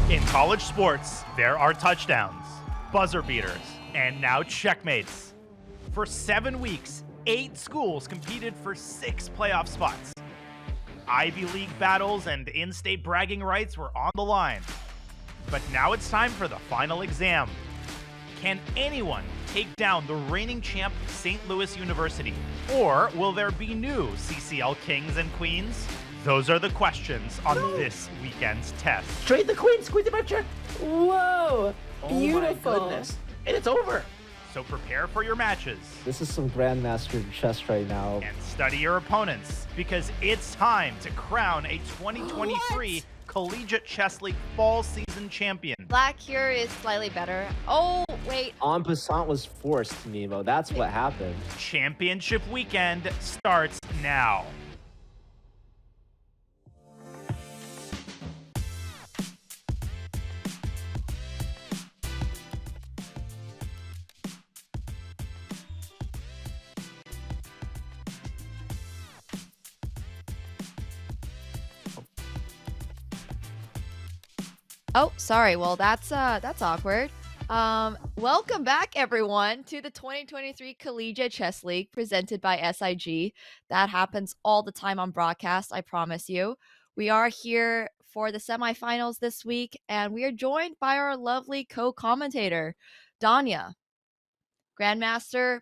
In college sports, there are touchdowns, buzzer beaters, and now checkmates. For 7 weeks, 8 schools competed for 6 playoff spots. Ivy League battles and in-state bragging rights were on the line. But now it's time for the final exam. Can anyone take down the reigning champ St. Louis University? Or will there be new CCL kings and queens? Those are the questions on this weekend's test. Trade the queen, squeeze the butcher. Whoa! Oh Beautiful. my goodness. And it's over. So prepare for your matches. This is some grandmaster chess right now. And study your opponents, because it's time to crown a 2023 Collegiate Chess League Fall Season champion. Black here is slightly better. Oh, wait. En passant was forced, Nemo. That's what happened. Championship weekend starts now. Oh, sorry. Well, that's awkward. Welcome back, everyone, to the 2023 Collegiate Chess League presented by SIG. That happens all the time on broadcast, I promise you. We are here for the semifinals this week, and we are joined by our lovely co-commentator, Danya. Grandmaster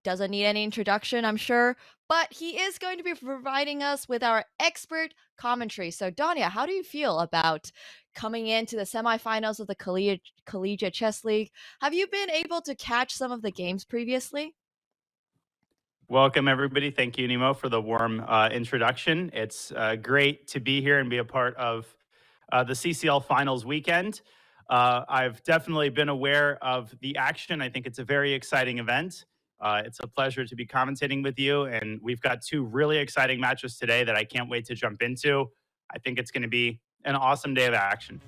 doesn't need any introduction, I'm sure, but he is going to be providing us with our expert commentary. So, Danya, how do you feel about coming into the semifinals of the Collegiate Chess League? Have you been able to catch some of the games previously? Welcome, everybody. Thank you, Nemo, for the warm introduction. It's great to be here and be a part of the CCL Finals weekend. I've definitely been aware of the action. I think it's a very exciting event. It's a pleasure to be commentating with you, and we've got 2 really exciting matches today that I can't wait to jump into. I think it's going to be an awesome day of action.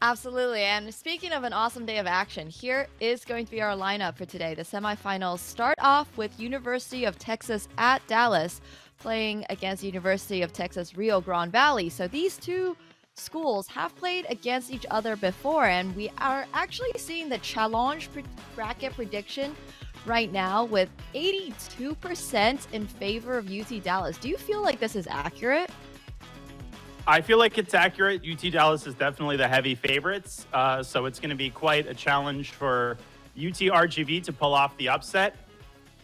Absolutely. And speaking of an awesome day of action, here is going to be our lineup for today. The semifinals start off with University of Texas at Dallas playing against University of Texas Rio Grande Valley. So these 2 schools have played against each other before, and we are actually seeing the challenge bracket prediction right now with 82% in favor of UT Dallas. Do you feel like this is accurate? I feel like it's accurate. UT Dallas is definitely the heavy favorites, so it's going to be quite a challenge for UT RGV to pull off the upset.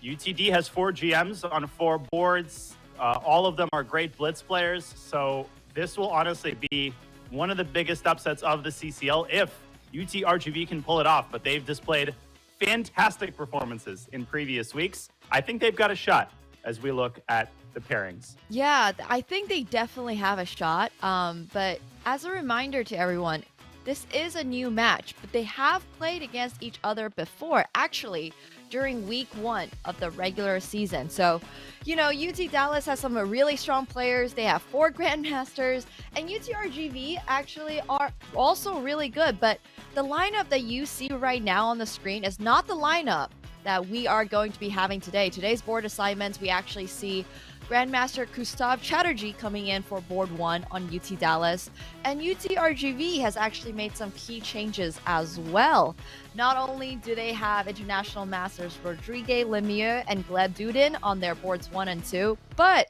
UTD has 4 GMs on 4 boards. All of them are great blitz players, so this will honestly be one of the biggest upsets of the CCL if UT RGV can pull it off, but they've displayed fantastic performances in previous weeks. I think they've got a shot as we look at the pairings. Yeah, I think they definitely have a shot. But as a reminder to everyone, this is a new match, but they have played against each other before. Actually, during week 1 of the regular season. So, UT Dallas has some really strong players. They have 4 grandmasters, and UTRGV actually are also really good. But the lineup that you see right now on the screen is not the lineup that we are going to be having today. Today's board assignments, we actually see Grandmaster Gustav Chatterjee coming in for board 1 on UT Dallas, and UTRGV has actually made some key changes as well. Not only do they have international masters Rodrigue Lemieux and Gleb Dudin on their boards 1 and 2, but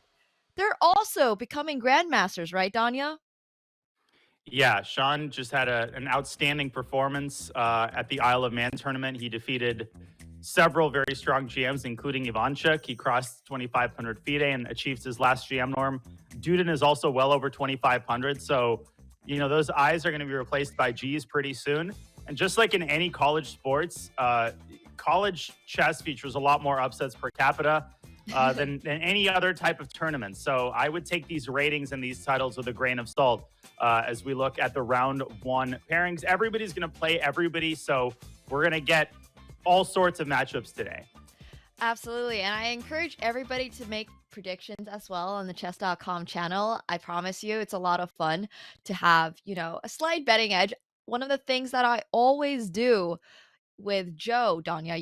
they're also becoming grandmasters, right, Danya? Yeah, Sean just had an outstanding performance at the Isle of Man tournament. He defeated several very strong GMs, including Ivanchuk. He crossed 2,500 FIDE and achieved his last GM norm. Dudin is also well over 2,500. So, those I's are going to be replaced by G's pretty soon. And just like in any college sports, college chess features a lot more upsets per capita than any other type of tournament. So I would take these ratings and these titles with a grain of salt as we look at the round 1 pairings. Everybody's going to play everybody. So we're going to get all sorts of matchups today. Absolutely. And I encourage everybody to make predictions as well on the Chess.com channel. I promise you, it's a lot of fun to have, a slight betting edge. One of the things that I always do with Joe, Danya,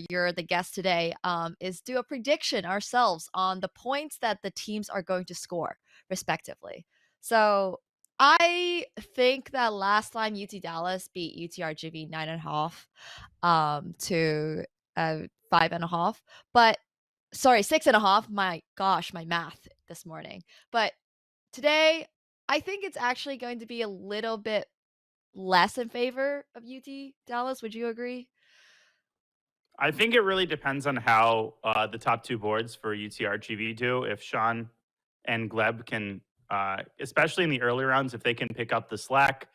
you're the guest today, is do a prediction ourselves on the points that the teams are going to score, respectively. So I think that last time UT Dallas beat UTRGV 9.5 to 5.5, but sorry, 6.5. My gosh, my math this morning. But today, I think it's actually going to be a little bit less in favor of UT Dallas. Would you agree? I think it really depends on how the top 2 boards for UTRGV do. If Sean and Gleb can, especially in the early rounds, if they can pick up the slack,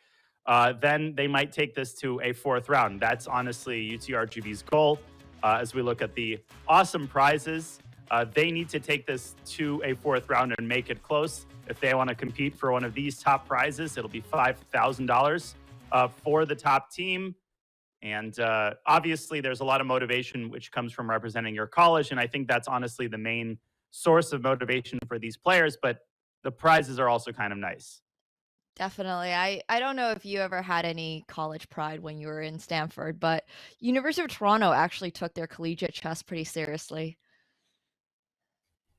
then they might take this to a 4th round. That's honestly UTRGV's goal. As we look at the awesome prizes, they need to take this to a 4th round and make it close. If they want to compete for one of these top prizes, it'll be $5,000 for the top team. And obviously, there's a lot of motivation which comes from representing your college. And I think that's honestly the main source of motivation for these players. But the prizes are also kind of nice. Definitely. I don't know if you ever had any college pride when you were in Stanford, but University of Toronto actually took their collegiate chess pretty seriously.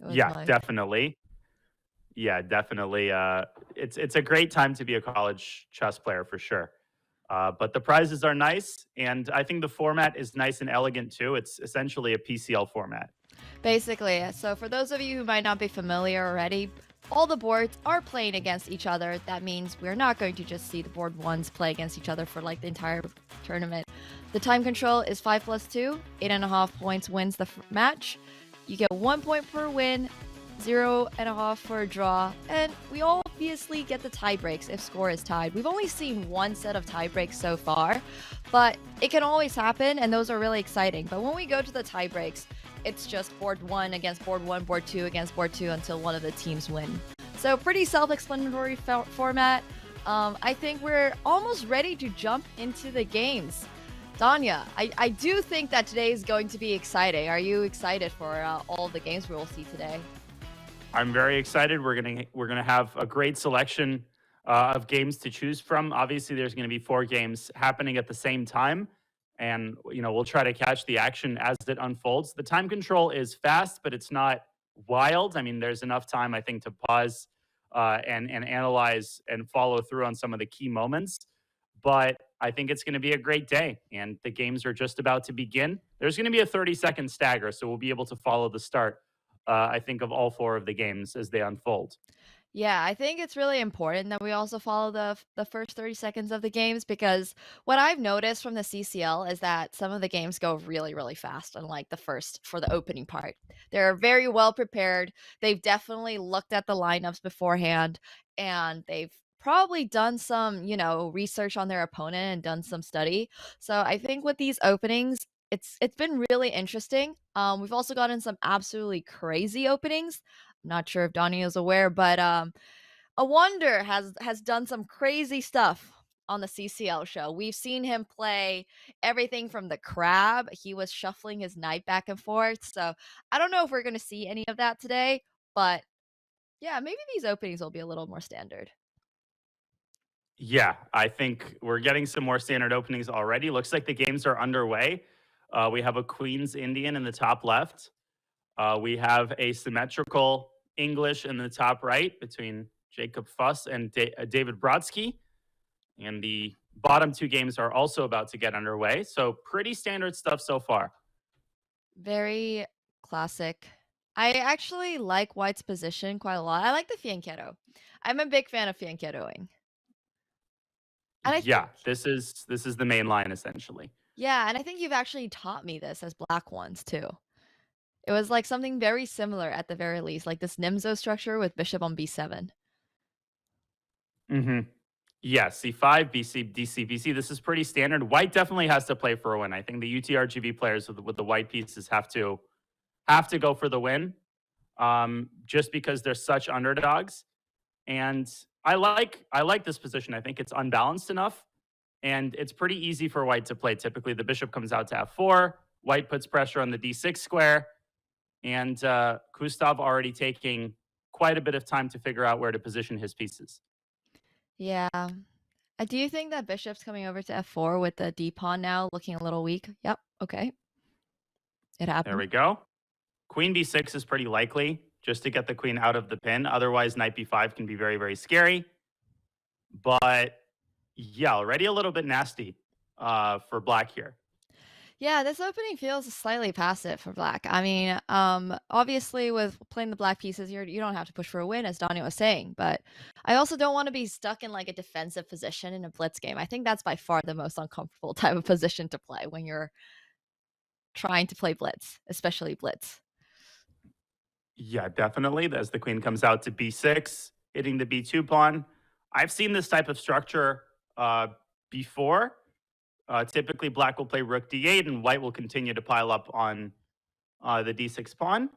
Yeah, definitely. Yeah, definitely. It's a great time to be a college chess player for sure. But the prizes are nice, and I think the format is nice and elegant too. It's essentially a PCL format. Basically, so for those of you who might not be familiar already, all the boards are playing against each other. That means we're not going to just see the board 1s play against each other for like the entire tournament. The time control is 5 plus 2, 8.5 points wins the match. You get 1 point per win, 0.5 for a draw, and we obviously get the tie breaks if score is tied. We've only seen 1 set of tie breaks so far, but it can always happen, and those are really exciting. But when we go to the tie breaks, it's just board 1 against board 1, board 2 against board 2 until one of the teams win. So pretty self-explanatory format. I think we're almost ready to jump into the games. Danya, I do think that today is going to be exciting. Are you excited for all the games we will see today? I'm very excited. We're gonna have a great selection of games to choose from. Obviously, there's going to be 4 games happening at the same time, and we'll try to catch the action as it unfolds. The time control is fast, but it's not wild. I mean, there's enough time, I think, to pause and analyze and follow through on some of the key moments. But I think it's going to be a great day, and the games are just about to begin. There's going to be a 30-second stagger, so we'll be able to follow the start, I think, of all 4 of the games as they unfold. Yeah, I think it's really important that we also follow the first 30 seconds of the games, because what I've noticed from the CCL is that some of the games go really, really fast, unlike the first for the opening part. They're very well prepared. They've definitely looked at the lineups beforehand, and they've probably done some, research on their opponent and done some study. So I think with these openings, it's been really interesting. We've also gotten some absolutely crazy openings. Not sure if Donnie is aware, but Awonder has done some crazy stuff on the CCL show. We've seen him play everything from the crab. He was shuffling his knight back and forth. So I don't know if we're going to see any of that today, but yeah, maybe these openings will be a little more standard. Yeah, I think we're getting some more standard openings already. Looks like the games are underway. We have a Queen's Indian in the top left. We have a symmetrical English in the top right between Jacob Fuss and David Brodsky. And the bottom two games are also about to get underway. So pretty standard stuff so far. Very classic. I actually like White's position quite a lot. I like the fianchetto. I'm a big fan of fianchettoing. And I Yeah, think, this is the main line essentially. yeah, and I think you've actually taught me this as black ones too. It was like something very similar at the very least, like this Nimzo structure with bishop on b7. Mm-hmm. Yeah, C5, BC, DC, BC. This is pretty standard. White definitely has to play for a win. I think the UTRGV players with the white pieces have to go for the win, just because they're such underdogs. And I like this position. I think it's unbalanced enough, and it's pretty easy for White to play. Typically, the bishop comes out to f4. White puts pressure on the d6 square, and Gustav already taking quite a bit of time to figure out where to position his pieces. Yeah. Do you think that bishop's coming over to f4 with the d pawn now looking a little weak? Yep. Okay. It happened. There we go. Queen b6 is pretty likely just to get the queen out of the pin. Otherwise, knight b5 can be very, very scary. But yeah, already a little bit nasty for black here. Yeah, this opening feels slightly passive for black. I mean, obviously with playing the black pieces, you don't have to push for a win, as Daniel was saying, but I also don't want to be stuck in like a defensive position in a blitz game. I think that's by far the most uncomfortable type of position to play when you're trying to play blitz, especially blitz. Yeah, definitely. As the queen comes out to b6, hitting the b2 pawn. I've seen this type of structure before. Typically, black will play rook d8, and white will continue to pile up on the d6 pawn.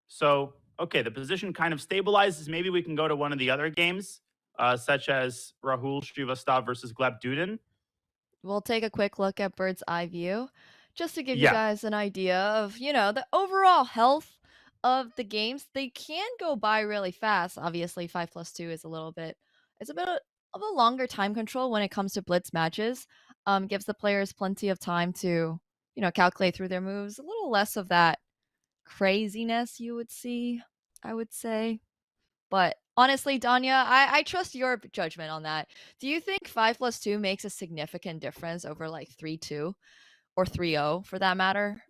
So, okay, the position kind of stabilizes. Maybe we can go to one of the other games, such as Rahul Srivastava versus Gleb Dudin. We'll take a quick look at bird's eye view just to give you Yeah. guys an idea of, the overall health of the games. They can go by really fast. Obviously, 5+2 is it's a bit of a longer time control when it comes to blitz matches. Gives the players plenty of time to, calculate through their moves. A little less of that craziness you would see, I would say. But honestly, Danya, I trust your judgment on that. Do you think 5+2 makes a significant difference over like 3-2 or 3-0 for that matter?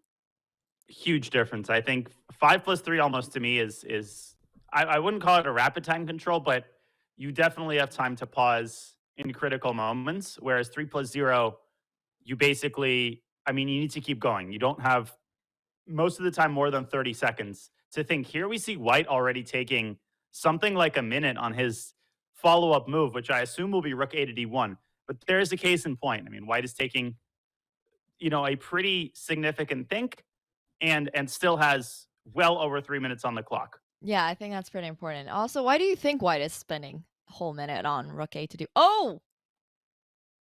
Huge difference. I think 5+3 almost to me is I wouldn't call it a rapid time control, but you definitely have time to pause in critical moments. Whereas 3+0, you basically, you need to keep going. You don't have most of the time more than 30 seconds to think. Here we see White already taking something like a minute on his follow-up move, which I assume will be rook a to d1. But there's a case in point. White is taking, a pretty significant think and still has well over 3 minutes on the clock. Yeah, I think that's pretty important. Also, why do you think White is spending a whole minute on rook a to do? Oh!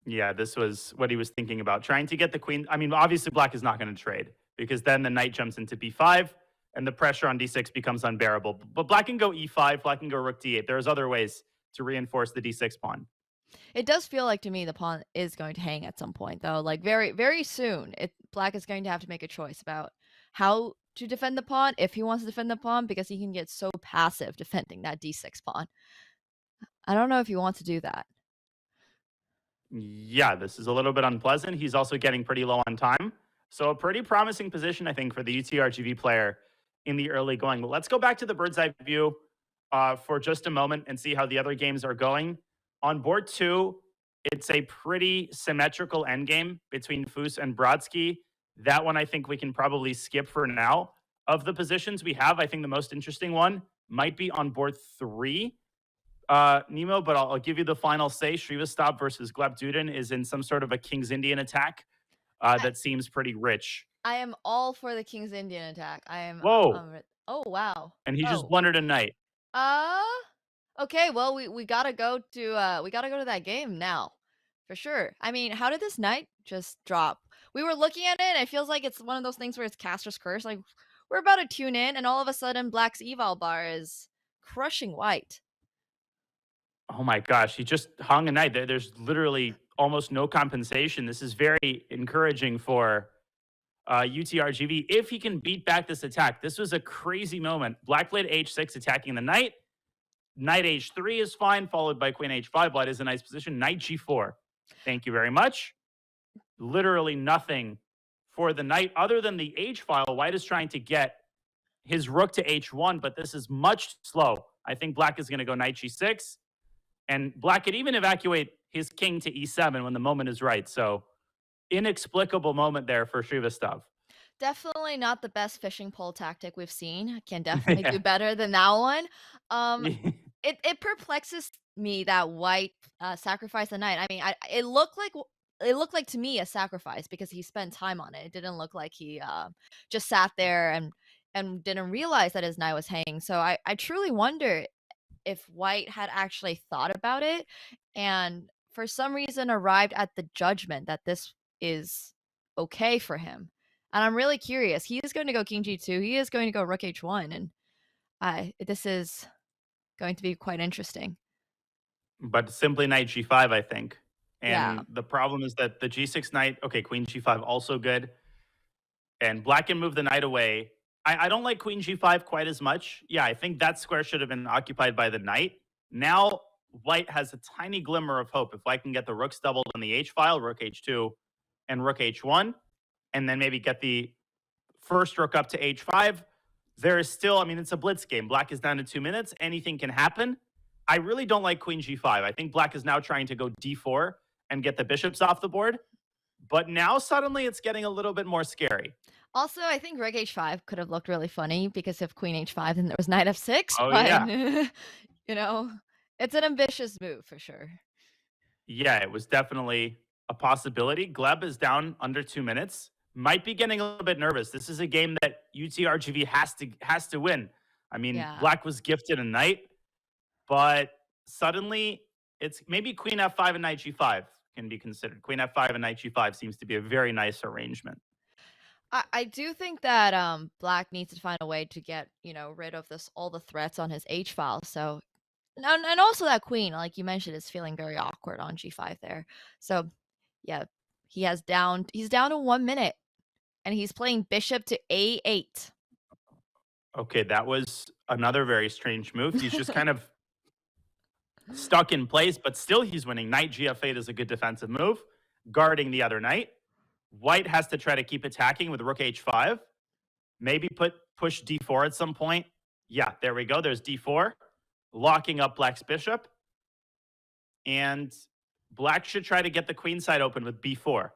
Yeah, this was what he was thinking about, trying to get the queen. Obviously, black is not going to trade because then the knight jumps into b5 and the pressure on d6 becomes unbearable. But black can go e5, black can go rook d8. There's other ways to reinforce the d6 pawn. It does feel like to me the pawn is going to hang at some point, though. Like very, very soon, black is going to have to make a choice about how to defend the pawn, if he wants to defend the pawn, because he can get so passive defending that d6 pawn. I don't know if he wants to do that. Yeah, this is a little bit unpleasant. He's also getting pretty low on time. So a pretty promising position, I think, for the UTRGV player in the early going. But let's go back to the bird's eye view for just a moment and see how the other games are going. On board 2, it's a pretty symmetrical endgame between Fus and Brodsky. That one I think we can probably skip for now. Of the positions we have, I think the most interesting one might be on board 3. Nemo, but I'll give you the final say. Srivastava versus Gleb Dudin is in some sort of a King's Indian attack that seems pretty rich. I am all for the King's Indian attack. I am. Whoa! Oh wow! And he just blundered a knight. Okay. Well, we gotta go to that game now. For sure. I mean, how did this knight just drop? We were looking at it, and it feels like it's one of those things where it's caster's curse. Like, we're about to tune in, and all of a sudden, Black's eval bar is crushing white. Oh my gosh, he just hung a knight. There's literally almost no compensation. This is very encouraging for UTRGV if he can beat back this attack. This was a crazy moment. Black played h6 attacking the knight. Knight h3 is fine, followed by queen h5. White is a nice position. Knight g4. Thank you very much. Literally nothing for the knight other than the h file. White is trying to get his rook to h1, but this is much slow. I think Black is going to go knight g6, and Black could even evacuate his king to e7 when the moment is right. So inexplicable moment there for Shrivastov. Definitely not the best fishing pole tactic we've seen. Can definitely do better than that one. Um, it perplexes me that white sacrificed the knight. I mean, it looked like to me a sacrifice because he spent time on it. It didn't look like he just sat there and didn't realize that his knight was hanging. So I truly wonder if white had actually thought about it and for some reason arrived at the judgment that this is okay for him. And I'm really curious. He is going to go king g2. He is going to go rook h1, and this is going to be quite interesting. But simply knight g5, I think. And Yeah. the problem is that the g6 knight, okay, queen g5 also good. And Black can move the knight away. I don't like queen g5 quite as much. Yeah, I think that square should have been occupied by the knight. Now, White has a tiny glimmer of hope. If White can get the rooks doubled on the h file, rook h2 and rook h1, and then maybe get the first rook up to h5, there is still, I mean, it's a blitz game. Black is down to 2 minutes. Anything can happen. I really don't like queen g5. I think Black is now trying to go d4 and get the bishops off the board. But now suddenly it's getting a little bit more scary. Also, I think rook h5 could have looked really funny because if queen h5, then there was knight f6. Oh, but, yeah. you know, it's an ambitious move for sure. Yeah, it was definitely a possibility. Gleb is down under 2 minutes. Might be getting a little bit nervous. This is a game that UTRGV has to win. I mean, Yeah. Black was gifted a knight, but suddenly it's maybe queen f5 and knight g5 can be considered. Queen f5 and knight g5 seems to be a very nice arrangement. I do think that Black needs to find a way to get rid of all the threats on his h file. So and also that queen, like you mentioned, is feeling very awkward on g5 there. So yeah, he's down to 1 minute, and he's playing bishop to a8. Okay, that was another very strange move. He's just kind of stuck in place, but still he's winning. Knight gf8 is a good defensive move, guarding the other knight. White has to try to keep attacking with rook h5. Maybe push d4 at some point. Yeah, there we go. There's d4, locking up Black's bishop. And Black should try to get the queen side open with b4.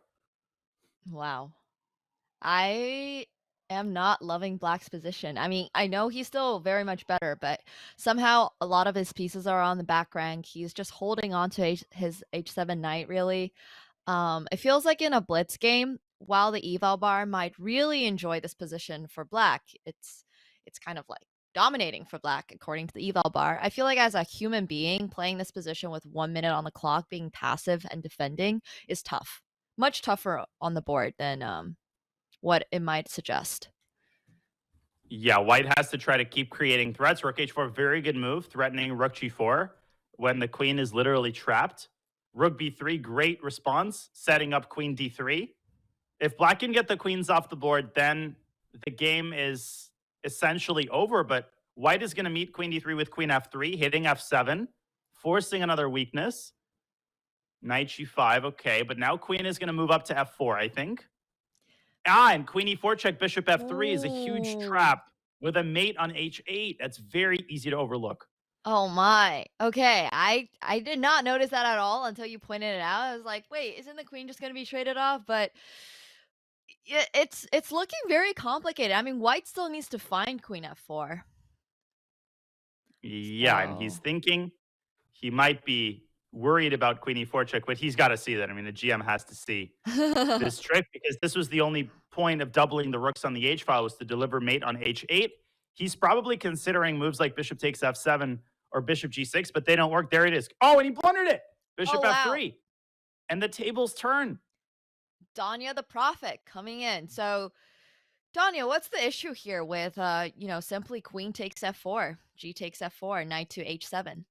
Wow. I am not loving Black's position. I mean, I know he's still very much better, but somehow a lot of his pieces are on the back rank. He's just holding on to his h7 knight, really. It feels like in a blitz game, while the eval bar might really enjoy this position for Black, it's kind of like dominating for Black according to the eval bar. I feel like as a human being, playing this position with 1 minute on the clock, being passive and defending is tough. Much tougher on the board than what it might suggest. Yeah, White has to try to keep creating threats. Rook h4, very good move, threatening rook g4 when the queen is literally trapped. Rook b3, great response, setting up queen d3. If Black can get the queens off the board, then the game is essentially over. But White is going to meet queen d3 with queen f3, hitting f7, forcing another weakness. Knight g5, okay. But now queen is going to move up to f4, I think. And queen e4 check, bishop f3 is a huge trap with a mate on h8. That's very easy to overlook. Oh my. Okay, I did not notice that at all until you pointed it out. I was like, wait, isn't the queen just going to be traded off? But it's looking very complicated. I mean, White still needs to find queen f4. Yeah, and he's thinking he might be worried about queen e4 check, but he's got to see that. I mean, the GM has to see this trick because this was the only point of doubling the rooks on the h file was to deliver mate on h8. He's probably considering moves like bishop takes f7 or bishop g6, but they don't work. There it is. Oh, and he blundered it. Bishop f3. and the tables turn. Danya the Prophet coming in. So, Danya, what's the issue here with, simply queen takes f4, g takes f4, knight to h7?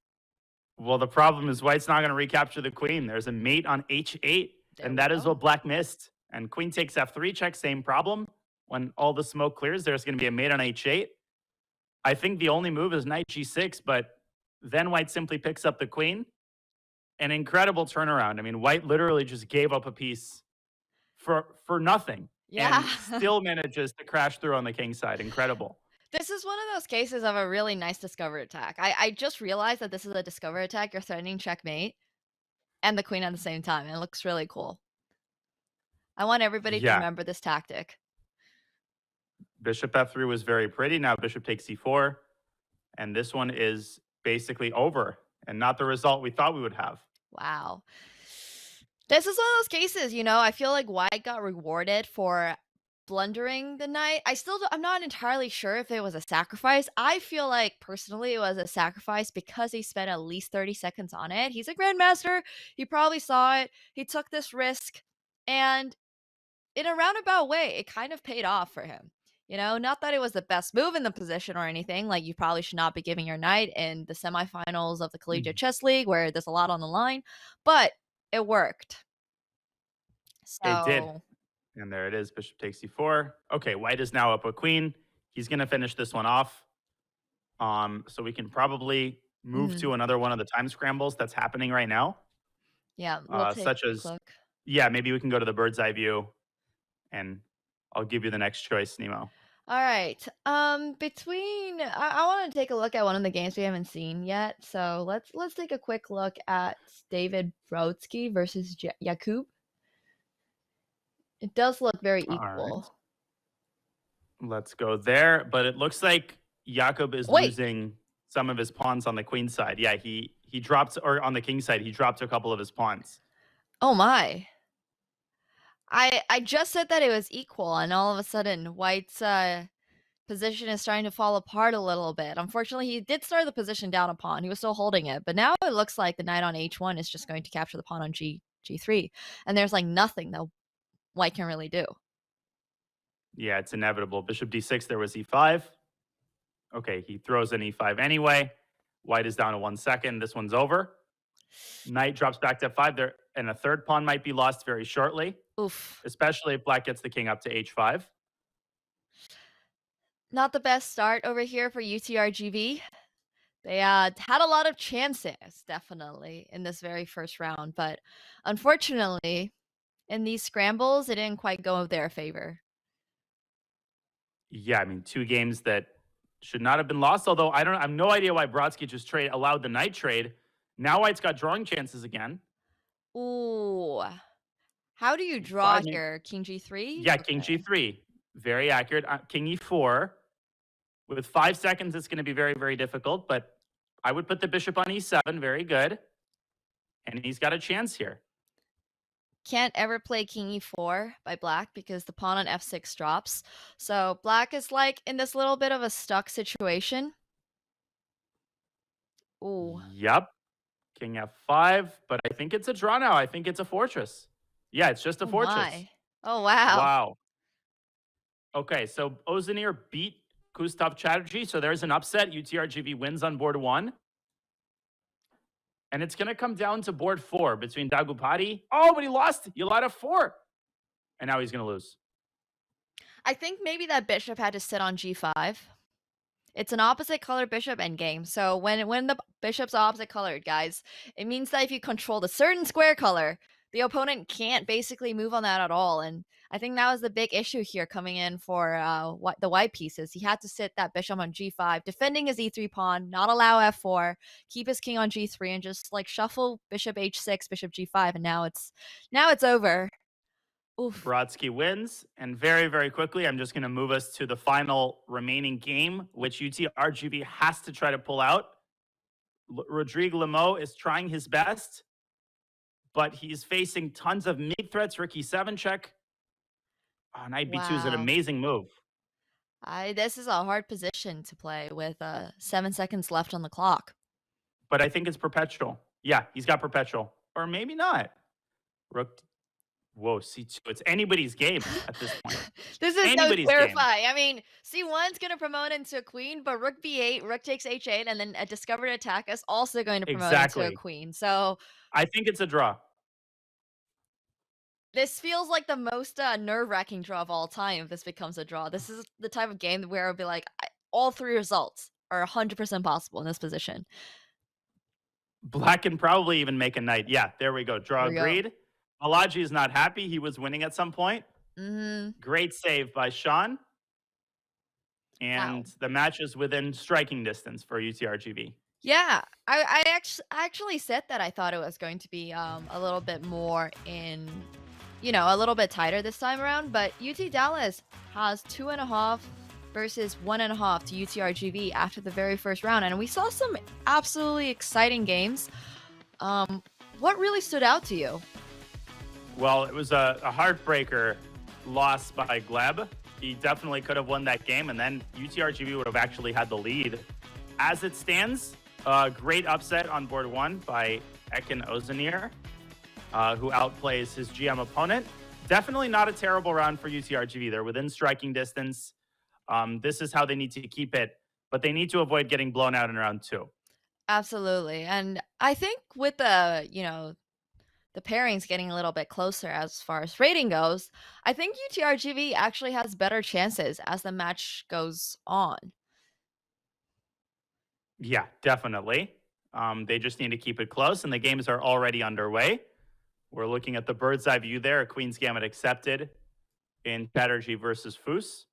Well, the problem is white's not going to recapture the queen. There's a mate on h8, There and we that is go. what black missed. And queen takes f3 check, same problem. When all the smoke clears, there's going to be a mate on h8. I think the only move is knight g6, but then white simply picks up the queen. An incredible turnaround. I mean, white literally just gave up a piece for nothing Yeah. and still manages to crash through on the king side. Incredible. This is one of those cases of a really nice discover attack. I just realized that this is a discover attack. You're threatening checkmate and the queen at the same time. It looks really cool. I want everybody to Yeah. remember this tactic. Bishop f3 was very pretty. Now bishop takes c4. And this one is basically over and not the result we thought we would have. Wow. This is one of those cases, I feel like white got rewarded for blundering the knight. I'm not entirely sure if it was a sacrifice. I feel like personally it was a sacrifice because he spent at least 30 seconds on it. He's a grandmaster. He probably saw it. He took this risk, and in a roundabout way, it kind of paid off for him. Not that it was the best move in the position or anything. Like, you probably should not be giving your knight in the semifinals of the Collegiate Chess League where there's a lot on the line, but it worked. It did. So And there it is. Bishop takes c4. Okay, white is now up a queen. He's going to finish this one off. So we can probably move to another one of the time scrambles that's happening right now. yeah, we'll take such a as- look. Yeah, maybe we can go to the bird's eye view, and I'll give you the next choice, Nemo. All right. I want to take a look at one of the games we haven't seen yet. So let's take a quick look at David Brodsky versus Jakub. It does look very All right. equal. Let's go there. But it looks like Jakob is Wait. losing some of his pawns on the queen side. Yeah, he dropped, or on the king side, he dropped a couple of his pawns. Oh my. I just said that it was equal, and all of a sudden white's position is starting to fall apart a little bit. Unfortunately, he did start the position down a pawn. He was still holding it, but now it looks like the knight on h1 is just going to capture the pawn on g3, and there's like nothing that white can really do. Yeah, it's inevitable. Bishop d6, there was e5. Okay, he throws an e5 anyway. White is down to 1 second. This one's over. Knight drops back to f5 there, and a third pawn might be lost very shortly, Oof. especially if black gets the king up to h5. Not the best start over here for UTRGV. They had a lot of chances, definitely, in this very first round, but unfortunately, in these scrambles, it didn't quite go in their favor. Yeah, I mean, 2 games that should not have been lost, although I have no idea why Brodsky just allowed the knight trade. Now white's got drawing chances again. Ooh. How do you draw 5 min- here? King g3? Yeah, king Okay. g3. Very accurate. King e4. With 5 seconds, it's going to be very, very difficult, but I would put the bishop on e7. Very good. And he's got a chance here. Can't ever play king e4 by black because the pawn on f6 drops. So black is like in this little bit of a stuck situation. Ooh. Yep. King f5, but I think it's a draw now. I think it's a fortress. Yeah, it's just a Oh fortress. my. Oh, wow. Wow. Okay, so Oznir beat Gustav Chatterjee, so there's an upset. UTRGV wins on board 1. And it's going to come down to board 4 between Dagupati. Oh, but he lost. He allowed f4. And now he's going to lose. I think maybe that bishop had to sit on g5. It's an opposite color bishop endgame. So when the bishop's opposite colored, guys, it means that if you control the certain square color, the opponent can't basically move on that at all. And I think that was the big issue here coming in for the white pieces. He had to sit that bishop on g5, defending his e3 pawn, not allow f4, keep his king on g3, and just like shuffle bishop h6, bishop g5, and now it's over. Oof. Brodsky wins. And very, very quickly, I'm just going to move us to the final remaining game, which UTRGV has to try to pull out. Rodrigue Lemo is trying his best, but he's facing tons of mate threats. Ricky 7 check. Oh, knight b2 is an Wow. amazing move. This is a hard position to play with 7 seconds left on the clock. But I think it's perpetual. Yeah, he's got perpetual. Or maybe not. Rook. Whoa, C2. It's anybody's game at this point. This is so Anybody's game. terrifying. I mean, C1's going to promote into a queen, but rook b8, rook takes h8, and then a discovered attack is also going to promote into a Exactly. queen. So I think it's a draw. this feels like the most nerve-wracking draw of all time if this becomes a draw. This is the type of game where it'll be like, all three results are 100% possible in this position. Black can probably even make a knight. Yeah, there we go. Draw There we go. agreed. Malaji is not happy. He was winning at some point. Mm-hmm. Great save by Sean. And the match is within striking distance for UTRGV. Yeah, I actually said that I thought it was going to be a little bit more in, a little bit tighter this time around. But UT Dallas has 2.5 versus 1.5 to UTRGV after the very first round, and we saw some absolutely exciting games. What really stood out to you? Well, it was a heartbreaker loss by Gleb. He definitely could have won that game, and then UTRGV would have actually had the lead. As it stands, great upset on board 1 by Ekin Ozanir, who outplays his GM opponent. Definitely not a terrible round for UTRGV. They're within striking distance. This is how they need to keep it, but they need to avoid getting blown out in round 2. Absolutely, and I think with the the pairings getting a little bit closer as far as rating goes, I think UTRGV actually has better chances as the match goes on. Yeah, definitely. They just need to keep it close, and the games are already underway. We're looking at the bird's eye view there. Queen's Gambit accepted in Chatterjee versus Foos.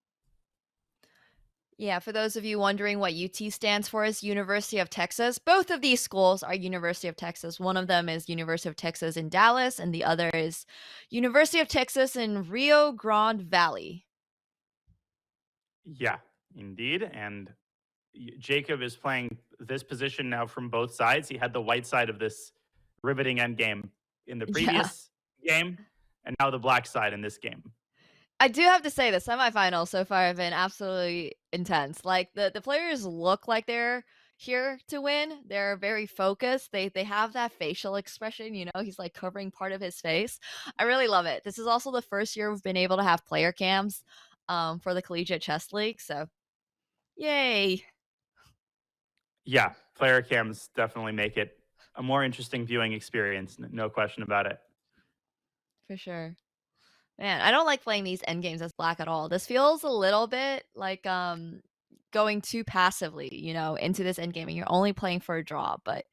Yeah, for those of you wondering what UT stands for, is University of Texas. Both of these schools are University of Texas. One of them is University of Texas in Dallas, and the other is University of Texas in Rio Grande Valley. Yeah, indeed. And Jacob is playing this position now from both sides. He had the white side of this riveting endgame in the previous game, and now the black side in this game. I do have to say the semifinals so far have been absolutely intense. Like the players look like they're here to win. They're very focused. They have that facial expression, he's like covering part of his face. I really love it. This is also the first year we've been able to have player cams for the Collegiate Chess League, so yay. Yeah, player cams definitely make it a more interesting viewing experience, no question about it. For sure. Man, I don't like playing these endgames as black at all. This feels a little bit like going too passively, into this endgame, and you're only playing for a draw. But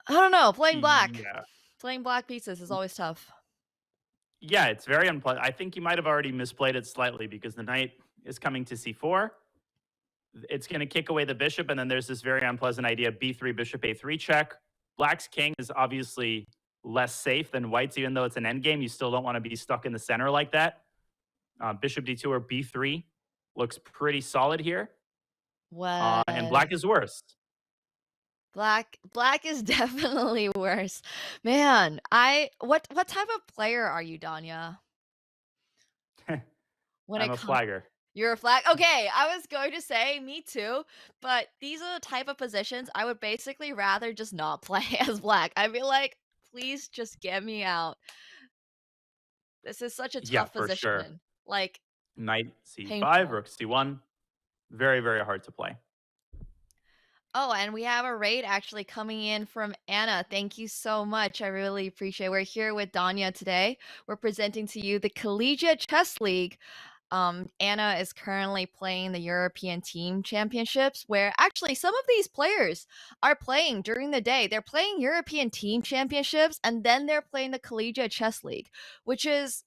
I don't know, playing black pieces is always tough. Yeah, it's very unpleasant. I think you might have already misplayed it slightly because the knight is coming to c4. It's going to kick away the bishop, and then there's this very unpleasant idea: b3, bishop a3 check. Black's king is obviously less safe than white's, even though it's an endgame. You still don't want to be stuck in the center like that. Bishop d2 or b3 looks pretty solid here. Well, and black is worse. Black is definitely worse. Man, what type of player are you, Danya? I'm a flagger. You're a flag? Okay, I was going to say me too, but these are the type of positions I would basically rather just not play as black. I'd be like, please just get me out. This is such a tough position. Sure. Like knight c5, painful. rook c1. Very, very hard to play. Oh, and we have a raid actually coming in from Anna. Thank you so much. I really appreciate it. We're here with Danya today. We're presenting to you the Collegiate Chess League. Anna is currently playing the European Team Championships, where actually some of these players are playing during the day. They're playing European Team Championships, and then they're playing the Collegiate Chess League, which is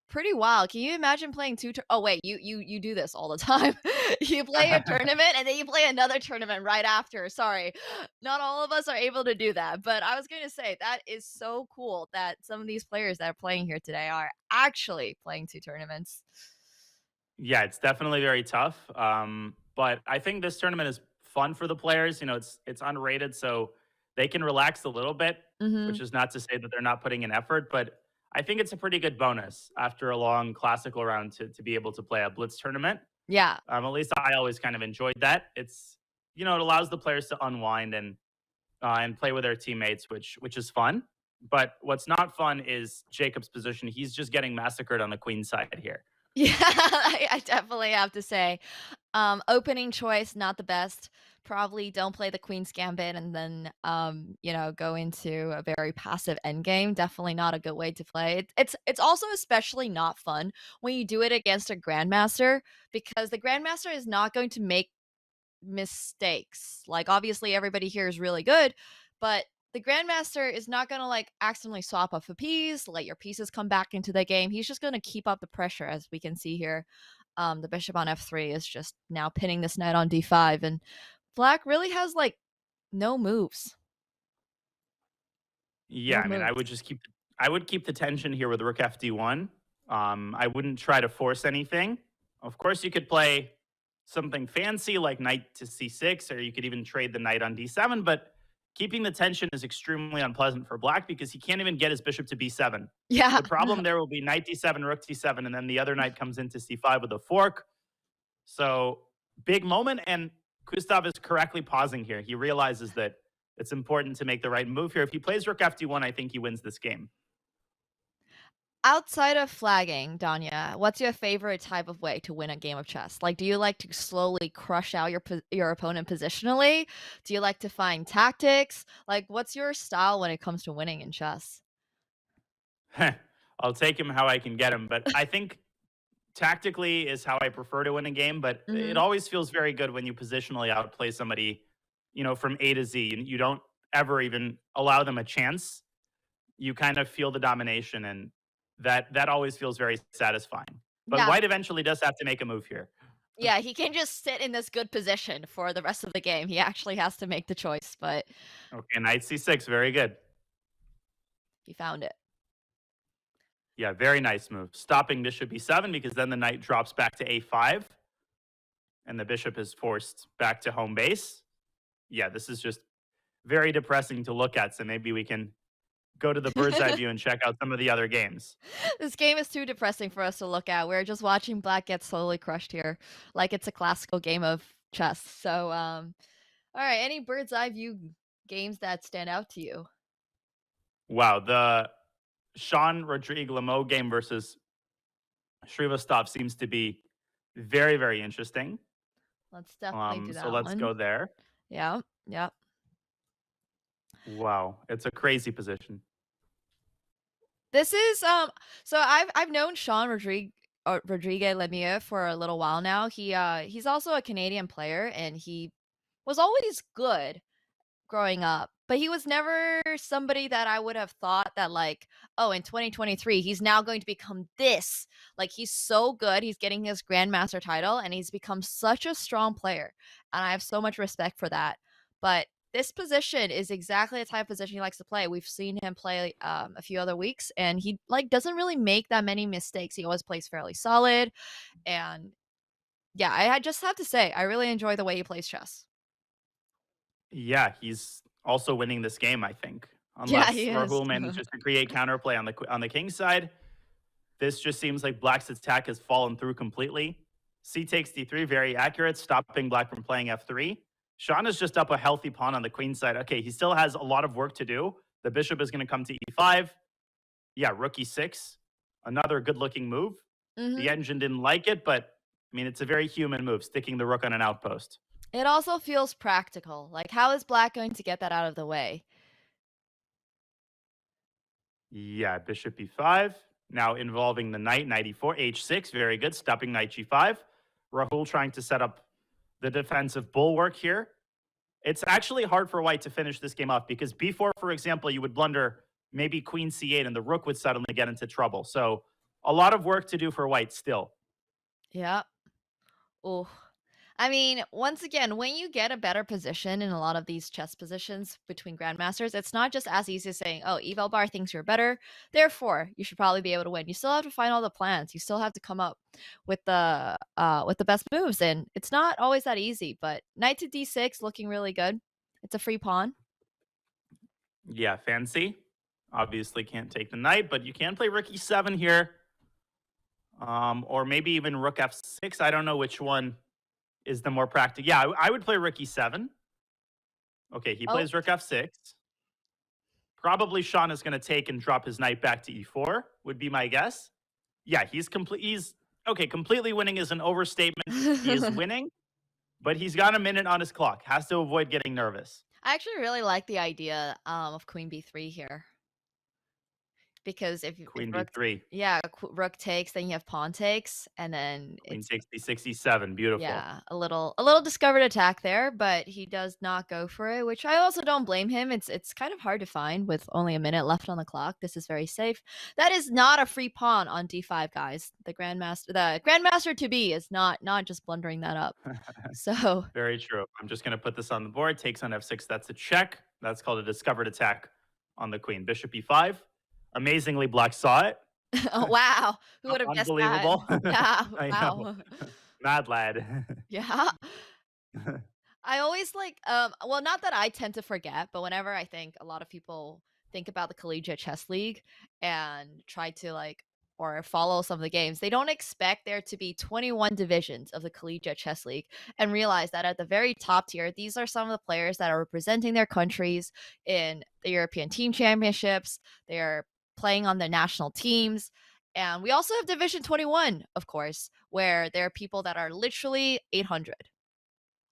pretty wild. Can you imagine playing oh wait, you do this all the time. You play a tournament and then you play another tournament right after. Sorry, not all of us are able to do that, but I was going to say that is so cool that some of these players that are playing here today are actually playing 2 tournaments. Yeah, it's definitely very tough. But I think this tournament is fun for the players. It's unrated, so they can relax a little bit, which is not to say that they're not putting in effort, but I think it's a pretty good bonus after a long classical round to be able to play a blitz tournament. Yeah. At least I always kind of enjoyed that. It's, it allows the players to unwind and play with their teammates, which is fun. But what's not fun is Jacob's position. He's just getting massacred on the queen side here. Yeah, I definitely have to say. Opening choice, not the best. Probably don't play the Queen's Gambit and then, go into a very passive endgame. Definitely not a good way to play. It's also especially not fun when you do it against a Grandmaster because the Grandmaster is not going to make mistakes. Like, obviously, everybody here is really good, but the Grandmaster is not going to like accidentally swap off a piece, let your pieces come back into the game. He's just going to keep up the pressure, as we can see here. The bishop on f3 is just now pinning this knight on d5, and Black really has like no moves. Yeah, I mean, moves. I would keep the tension here with rook fd1. I wouldn't try to force anything. Of course, you could play something fancy like knight to c6, or you could even trade the knight on d7, but keeping the tension is extremely unpleasant for Black because he can't even get his bishop to b7. Yeah. The problem there will be knight d7, rook d7, and then the other knight comes into c5 with a fork. So big moment, and Gustav is correctly pausing here. He realizes that it's important to make the right move here. If he plays rook fd1, I think he wins this game. Outside of flagging, Danya, what's your favorite type of way to win a game of chess? Like, do you like to slowly crush out your opponent positionally? Do you like to find tactics? Like, what's your style when it comes to winning in chess? I'll take him how I can get him, but I think tactically is how I prefer to win a game, but it always feels very good when you positionally outplay somebody, from A to Z. You don't ever even allow them a chance. You kind of feel the domination, and that always feels very satisfying. But Yeah. White eventually does have to make a move here. Yeah, he can't just sit in this good position for the rest of the game. He actually has to make the choice, but Okay, knight c6, very good. he found it. Yeah, very nice move. Stopping bishop e7 because then the knight drops back to a5 and the bishop is forced back to home base. Yeah, this is just very depressing to look at, so maybe we can go to the bird's eye view and check out some of the other games. This game is too depressing for us to look at. We're just watching Black get slowly crushed here, like it's a classical game of chess. So, all right, any bird's eye view games that stand out to you? Wow, the Sean Rodrigue Lamo game versus Shrivastov seems to be very, very interesting. Let's definitely do that So let's one. go there. Yeah, yeah. Wow, it's a crazy position. This is so I've known Sean Rodriguez Lemieux for a little while now. He's also a Canadian player and he was always good growing up, but he was never somebody that I would have thought that like, oh, in 2023 he's now going to become this. Like, he's so good. He's getting his grandmaster title and he's become such a strong player. And I have so much respect for that. But this position is exactly the type of position he likes to play. We've seen him play a few other weeks and he like doesn't really make that many mistakes. He always plays fairly solid. And yeah, I just have to say I really enjoy the way he plays chess. Yeah, he's also winning this game, I think. Yeah, Unless he is. Rahul manages to create counterplay on the king side. This just seems like Black's attack has fallen through completely. C takes d3, very accurate, stopping Black from playing f3. Sean is just up a healthy pawn on the queen side. Okay, he still has a lot of work to do. The bishop is going to come to e5. Yeah, rook e6. Another good-looking move. The engine didn't like it, but, I mean, it's a very human move, sticking the rook on an outpost. It also feels practical. Like, how is Black going to get that out of the way? Yeah, bishop e5. Now involving the knight, knight e4, h6. Very good, stopping knight g5. Rahul trying to set up the defensive bulwark here. It's actually hard for White to finish this game off because b4, for example, you would blunder maybe queen c8 and the rook would suddenly get into trouble. So a lot of work to do for White still. Yeah. Oh, I mean, once again, when you get a better position in a lot of these chess positions between grandmasters, it's not just as easy as saying, "Oh, Eval Bar thinks you're better, therefore you should probably be able to win." You still have to find all the plans. You still have to come up with the best moves, and it's not always that easy. But knight to d6 looking really good. It's a free pawn. Yeah, fancy. Obviously can't take the knight, but you can play rook e7 here. Or maybe even rook f6. I don't know which one is the more practical. Yeah, I would play rook e7. Okay, he plays rook f6. Probably Sean is going to take and drop his knight back to e4, would be my guess. Yeah, he's completely winning is an overstatement. He is winning, but he's got a minute on his clock. Has to avoid getting nervous. I actually really like the idea of queen b3 here. Because if Queen rook, b3. yeah, rook takes, then you have pawn takes, and then Queen it's takes d6, 7. Beautiful. yeah, a little discovered attack there, but he does not go for it, which I also don't blame him. It's kind of hard to find with only a minute left on the clock. This is very safe. That is not a free pawn on d5, guys. The grandmaster to be is not just blundering that up. So Very true. I'm just going to put this on the board. Takes on f6. That's a check. That's called a discovered attack on the queen. Bishop e5. Amazingly, black saw it. oh, wow, who would have guessed that? Unbelievable. Yeah, I wow. know. Mad lad. Yeah. I always well, not that I tend to forget, but whenever I think a lot of people think about the Collegiate Chess League and try to or follow some of the games, they don't expect there to be 21 divisions of the Collegiate Chess League and realize that at the very top tier, these are some of the players that are representing their countries in the European Team Championships. They're playing on their national teams. And we also have Division 21, of course, where there are people that are literally 800.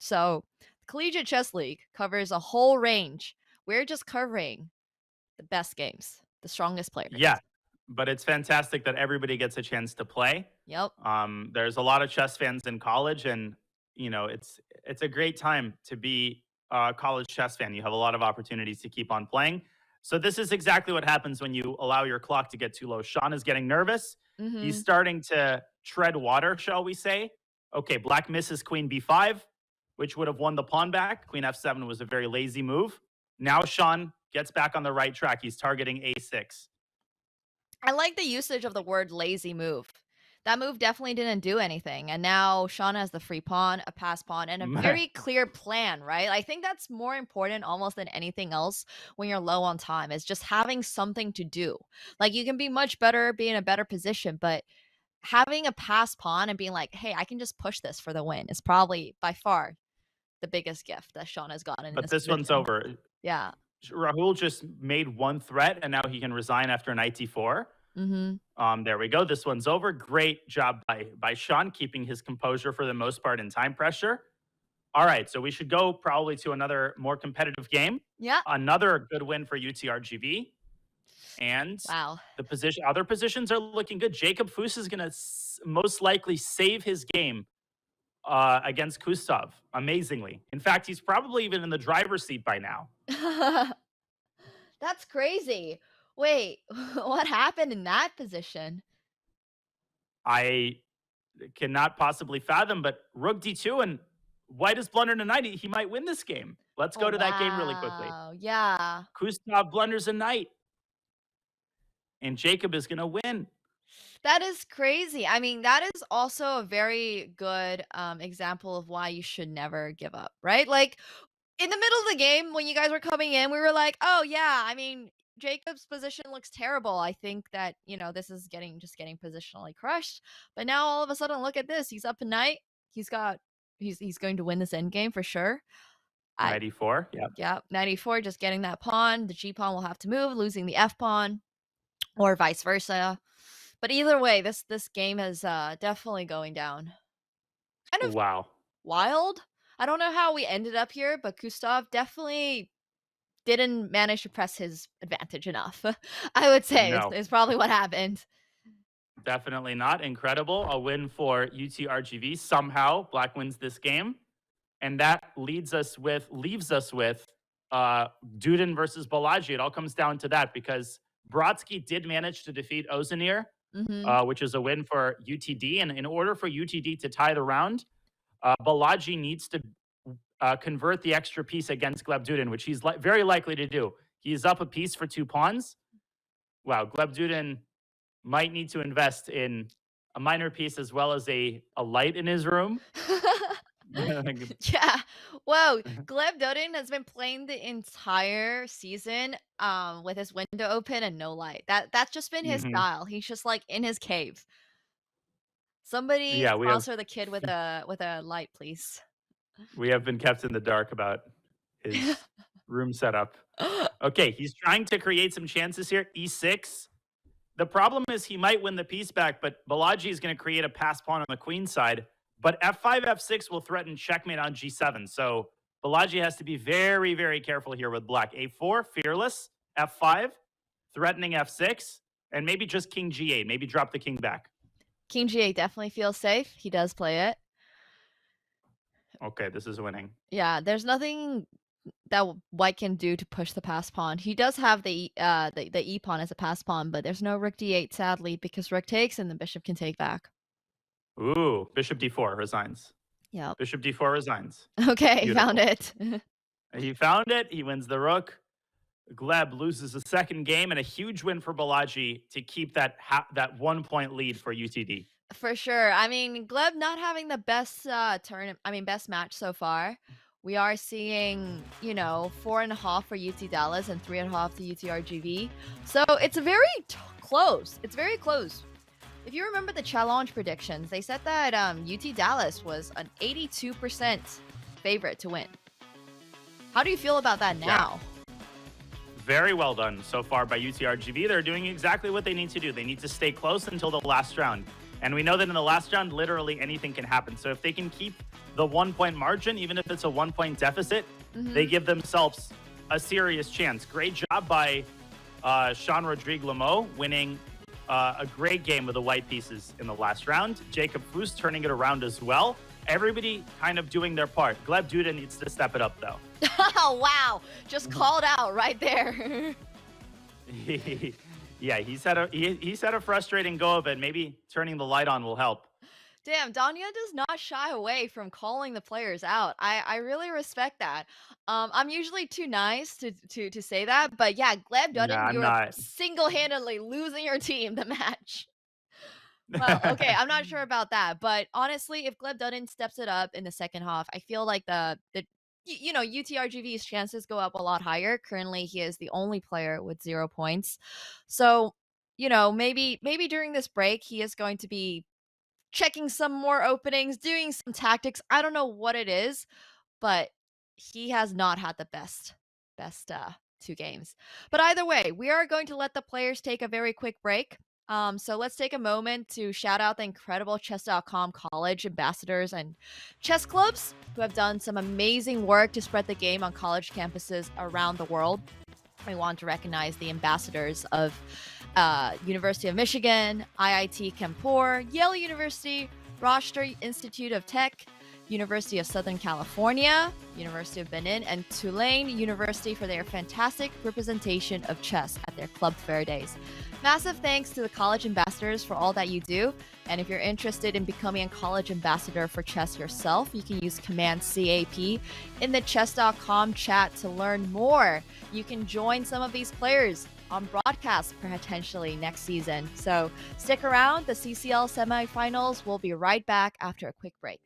So the Collegiate Chess League covers a whole range. We're just covering the best games, the strongest players. Yeah, but it's fantastic that everybody gets a chance to play. Yep. There's a lot of chess fans in college, and it's a great time to be a college chess fan. You have a lot of opportunities to keep on playing. So this is exactly what happens when you allow your clock to get too low. Sean is getting nervous. Mhm. He's starting to tread water, shall we say. Okay, black misses queen b5, which would have won the pawn back. Queen f7 was a very lazy move. Now Sean gets back on the right track. He's targeting a6. I like the usage of the word lazy move. That move definitely didn't do anything. And now Sean has the free pawn, a pass pawn, and a very clear plan, right? I think that's more important almost than anything else when you're low on time, is just having something to do. Like, you can be much better, be in a better position, but having a pass pawn and being like, hey, I can just push this for the win is probably by far the biggest gift that Sean has gotten. But this one's position. over. Yeah. Rahul just made one threat, and now he can resign after knight d4. There we go. This one's over. Great job by Sean, keeping his composure for the most part in time pressure. All right, so we should go probably to another more competitive game. Yeah. Another good win for UTRGV. And wow, the other positions are looking good. Jacob Fuss is going to most likely save his game against Kustov, amazingly. In fact, he's probably even in the driver's seat by now. That's crazy. Wait, what happened in that position? I cannot possibly fathom, but rook d2 and white is blundered a knight. He might win this game. Let's go to that game really quickly. Yeah. Kustov blunders a knight. And Jacob is going to win. That is crazy. I mean, that is also a very good example of why you should never give up, right? Like, in the middle of the game, when you guys were coming in, we were like, oh, yeah, I mean, Jacob's position looks terrible. I think that, this is just getting positionally crushed. But now all of a sudden, look at this. He's up a knight. He's going to win this endgame for sure. 94. Yeah, 94, just getting that pawn. The G pawn will have to move, losing the F pawn, or vice versa. But either way, this game is definitely going down. Kind of wild. I don't know how we ended up here, but Kustov definitely didn't manage to press his advantage enough. I would say is probably what happened. Definitely not. Incredible. A win for UTRGV. Somehow, Black wins this game. And that leaves us with Dudin versus Balaji. It all comes down to that, because Brodsky did manage to defeat Ozanir, which is a win for UTD. And in order for UTD to tie the round, Balaji needs to convert the extra piece against Gleb Dudin, which he's very likely to do. He's up a piece for 2 pawns. Wow, Gleb Dudin might need to invest in a minor piece as well as a light in his room. Yeah. Whoa. Gleb Dudin has been playing the entire season with his window open and no light. That's just been his style. He's just like in his cave. Somebody sponsor the kid with a light, please. We have been kept in the dark about his room setup. Okay, he's trying to create some chances here. E6. The problem is he might win the piece back, but Balaji is going to create a pass pawn on the queen side. But F5, F6 will threaten checkmate on G7. So Balaji has to be very, very careful here with black. A4, fearless. F5, threatening F6. And maybe just King G8. Maybe drop the king back. King G8 definitely feels safe. He does play it. Okay, this is winning. Yeah, there's nothing that white can do to push the pass pawn. He does have the E pawn as a pass pawn, but there's no rook D8 sadly because rook takes and the bishop can take back. Ooh, bishop D4 resigns. Yeah. Bishop D4 resigns. Okay, Beautiful. found it. He found it. He wins the rook. Gleb loses the second game, and a huge win for Balaji to keep that 1 point lead for UTD. For sure. I mean, Gleb not having the best best match so far. We are seeing, 4.5 for UT Dallas and 3.5 to UT RGV. So it's very close. It's very close. If you remember the challenge predictions, they said that UT Dallas was an 82% favorite to win. How do you feel about that now? Very well done so far by UT RGV. They're doing exactly what they need to do. They need to stay close until the last round. And we know that in the last round, literally anything can happen. So if they can keep the 1 point margin, even if it's a 1 point deficit, they give themselves a serious chance. Great job by Sean Rodrigue Lamo winning a great game with the white pieces in the last round. Jacob Foos turning it around as well. Everybody kind of doing their part. Gleb Duda needs to step it up, though. Oh, wow. Just called out right there. Yeah, he's had a frustrating go of it. Maybe turning the light on will help. Damn, Danya does not shy away from calling the players out. I really respect that. I'm usually too nice to say that, but yeah, Gleb Duda, you're single-handedly losing your team the match. Well, okay, I'm not sure about that, but honestly, if Gleb Duda steps it up in the second half, I feel like the UTRGV's chances go up a lot higher. Currently, he is the only player with 0 points. So, maybe during this break, he is going to be checking some more openings, doing some tactics. I don't know what it is, but he has not had the best 2 games. But either way, we are going to let the players take a very quick break. So let's take a moment to shout out the incredible Chess.com college ambassadors and chess clubs who have done some amazing work to spread the game on college campuses around the world. We want to recognize the ambassadors of University of Michigan, IIT Kanpur, Yale University, Rochester Institute of Tech, University of Southern California, University of Benin, and Tulane University for their fantastic representation of chess at their club fair days. Massive thanks to the college ambassadors for all that you do. And if you're interested in becoming a college ambassador for chess yourself, you can use command CAP in the Chess.com chat to learn more. You can join some of these players on broadcast potentially next season. So stick around. The CCL semifinals will be right back after a quick break.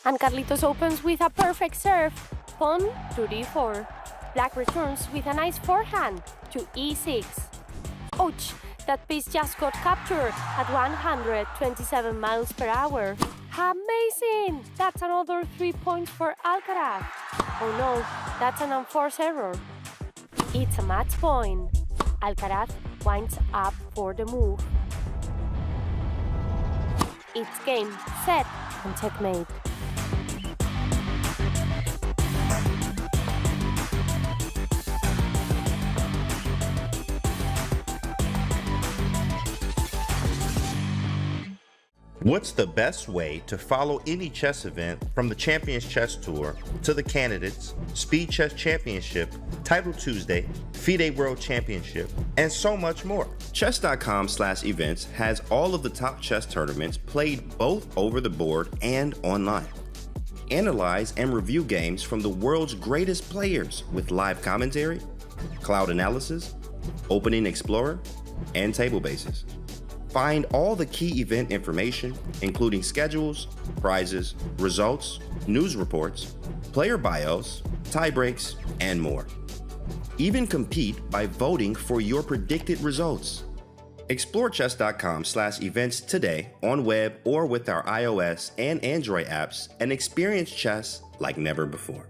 And Carlitos opens with a perfect serve, pawn to d4. Black returns with a nice forehand to e6. Ouch, that piece just got captured at 127 miles per hour. Amazing! That's another 3 points for Alcaraz. Oh no, that's an unforced error. It's a match point. Alcaraz winds up for the move. It's game, set, and checkmate. What's the best way to follow any chess event from the Champions Chess Tour to the Candidates, Speed Chess Championship, Title Tuesday, FIDE World Championship, and so much more? Chess.com/events has all of the top chess tournaments played both over the board and online. Analyze and review games from the world's greatest players with live commentary, cloud analysis, opening explorer, and table bases. Find all the key event information, including schedules, prizes, results, news reports, player bios, tiebreaks, and more. Even compete by voting for your predicted results. Explore chess.com/events today on web or with our iOS and Android apps and experience chess like never before.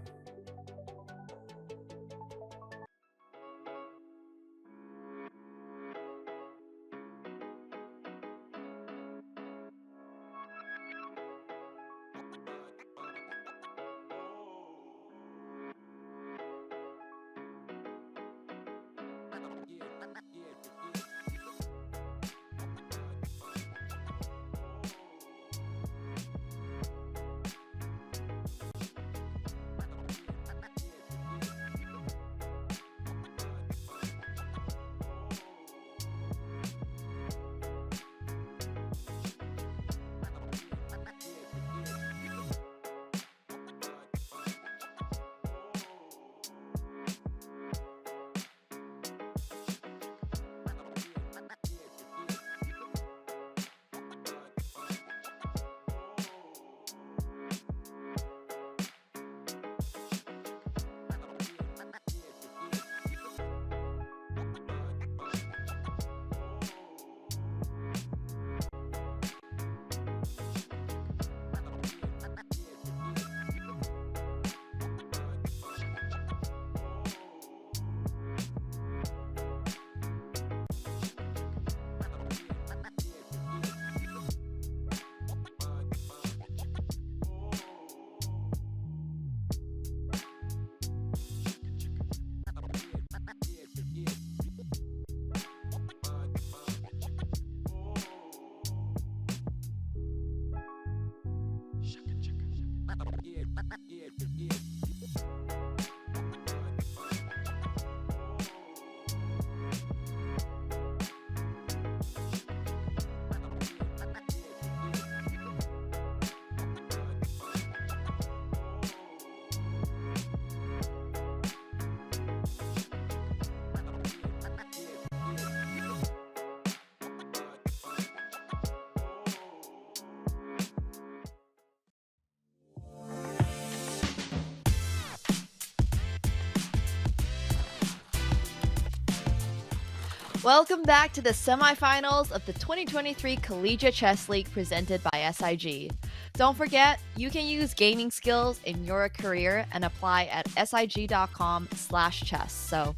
Welcome back to the semifinals of the 2023 Collegiate Chess League presented by SIG. Don't forget, you can use gaming skills in your career and apply at sig.com/chess. So,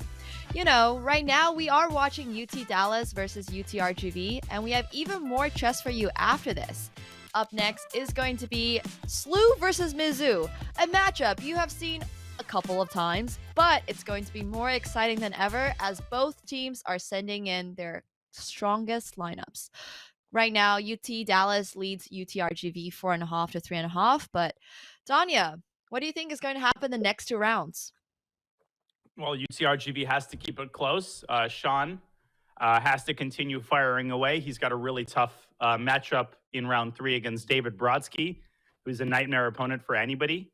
right now we are watching UT Dallas versus UTRGV, and we have even more chess for you after this. Up next is going to be Slew versus Mizzou, a matchup you have seen a couple of times, but it's going to be more exciting than ever as both teams are sending in their strongest lineups. Right now, UT Dallas leads UTRGV 4.5 to 3.5. But Danya, what do you think is going to happen the next two rounds? Well, UTRGV has to keep it close. Sean has to continue firing away. He's got a really tough matchup in round 3 against David Brodsky, who's a nightmare opponent for anybody.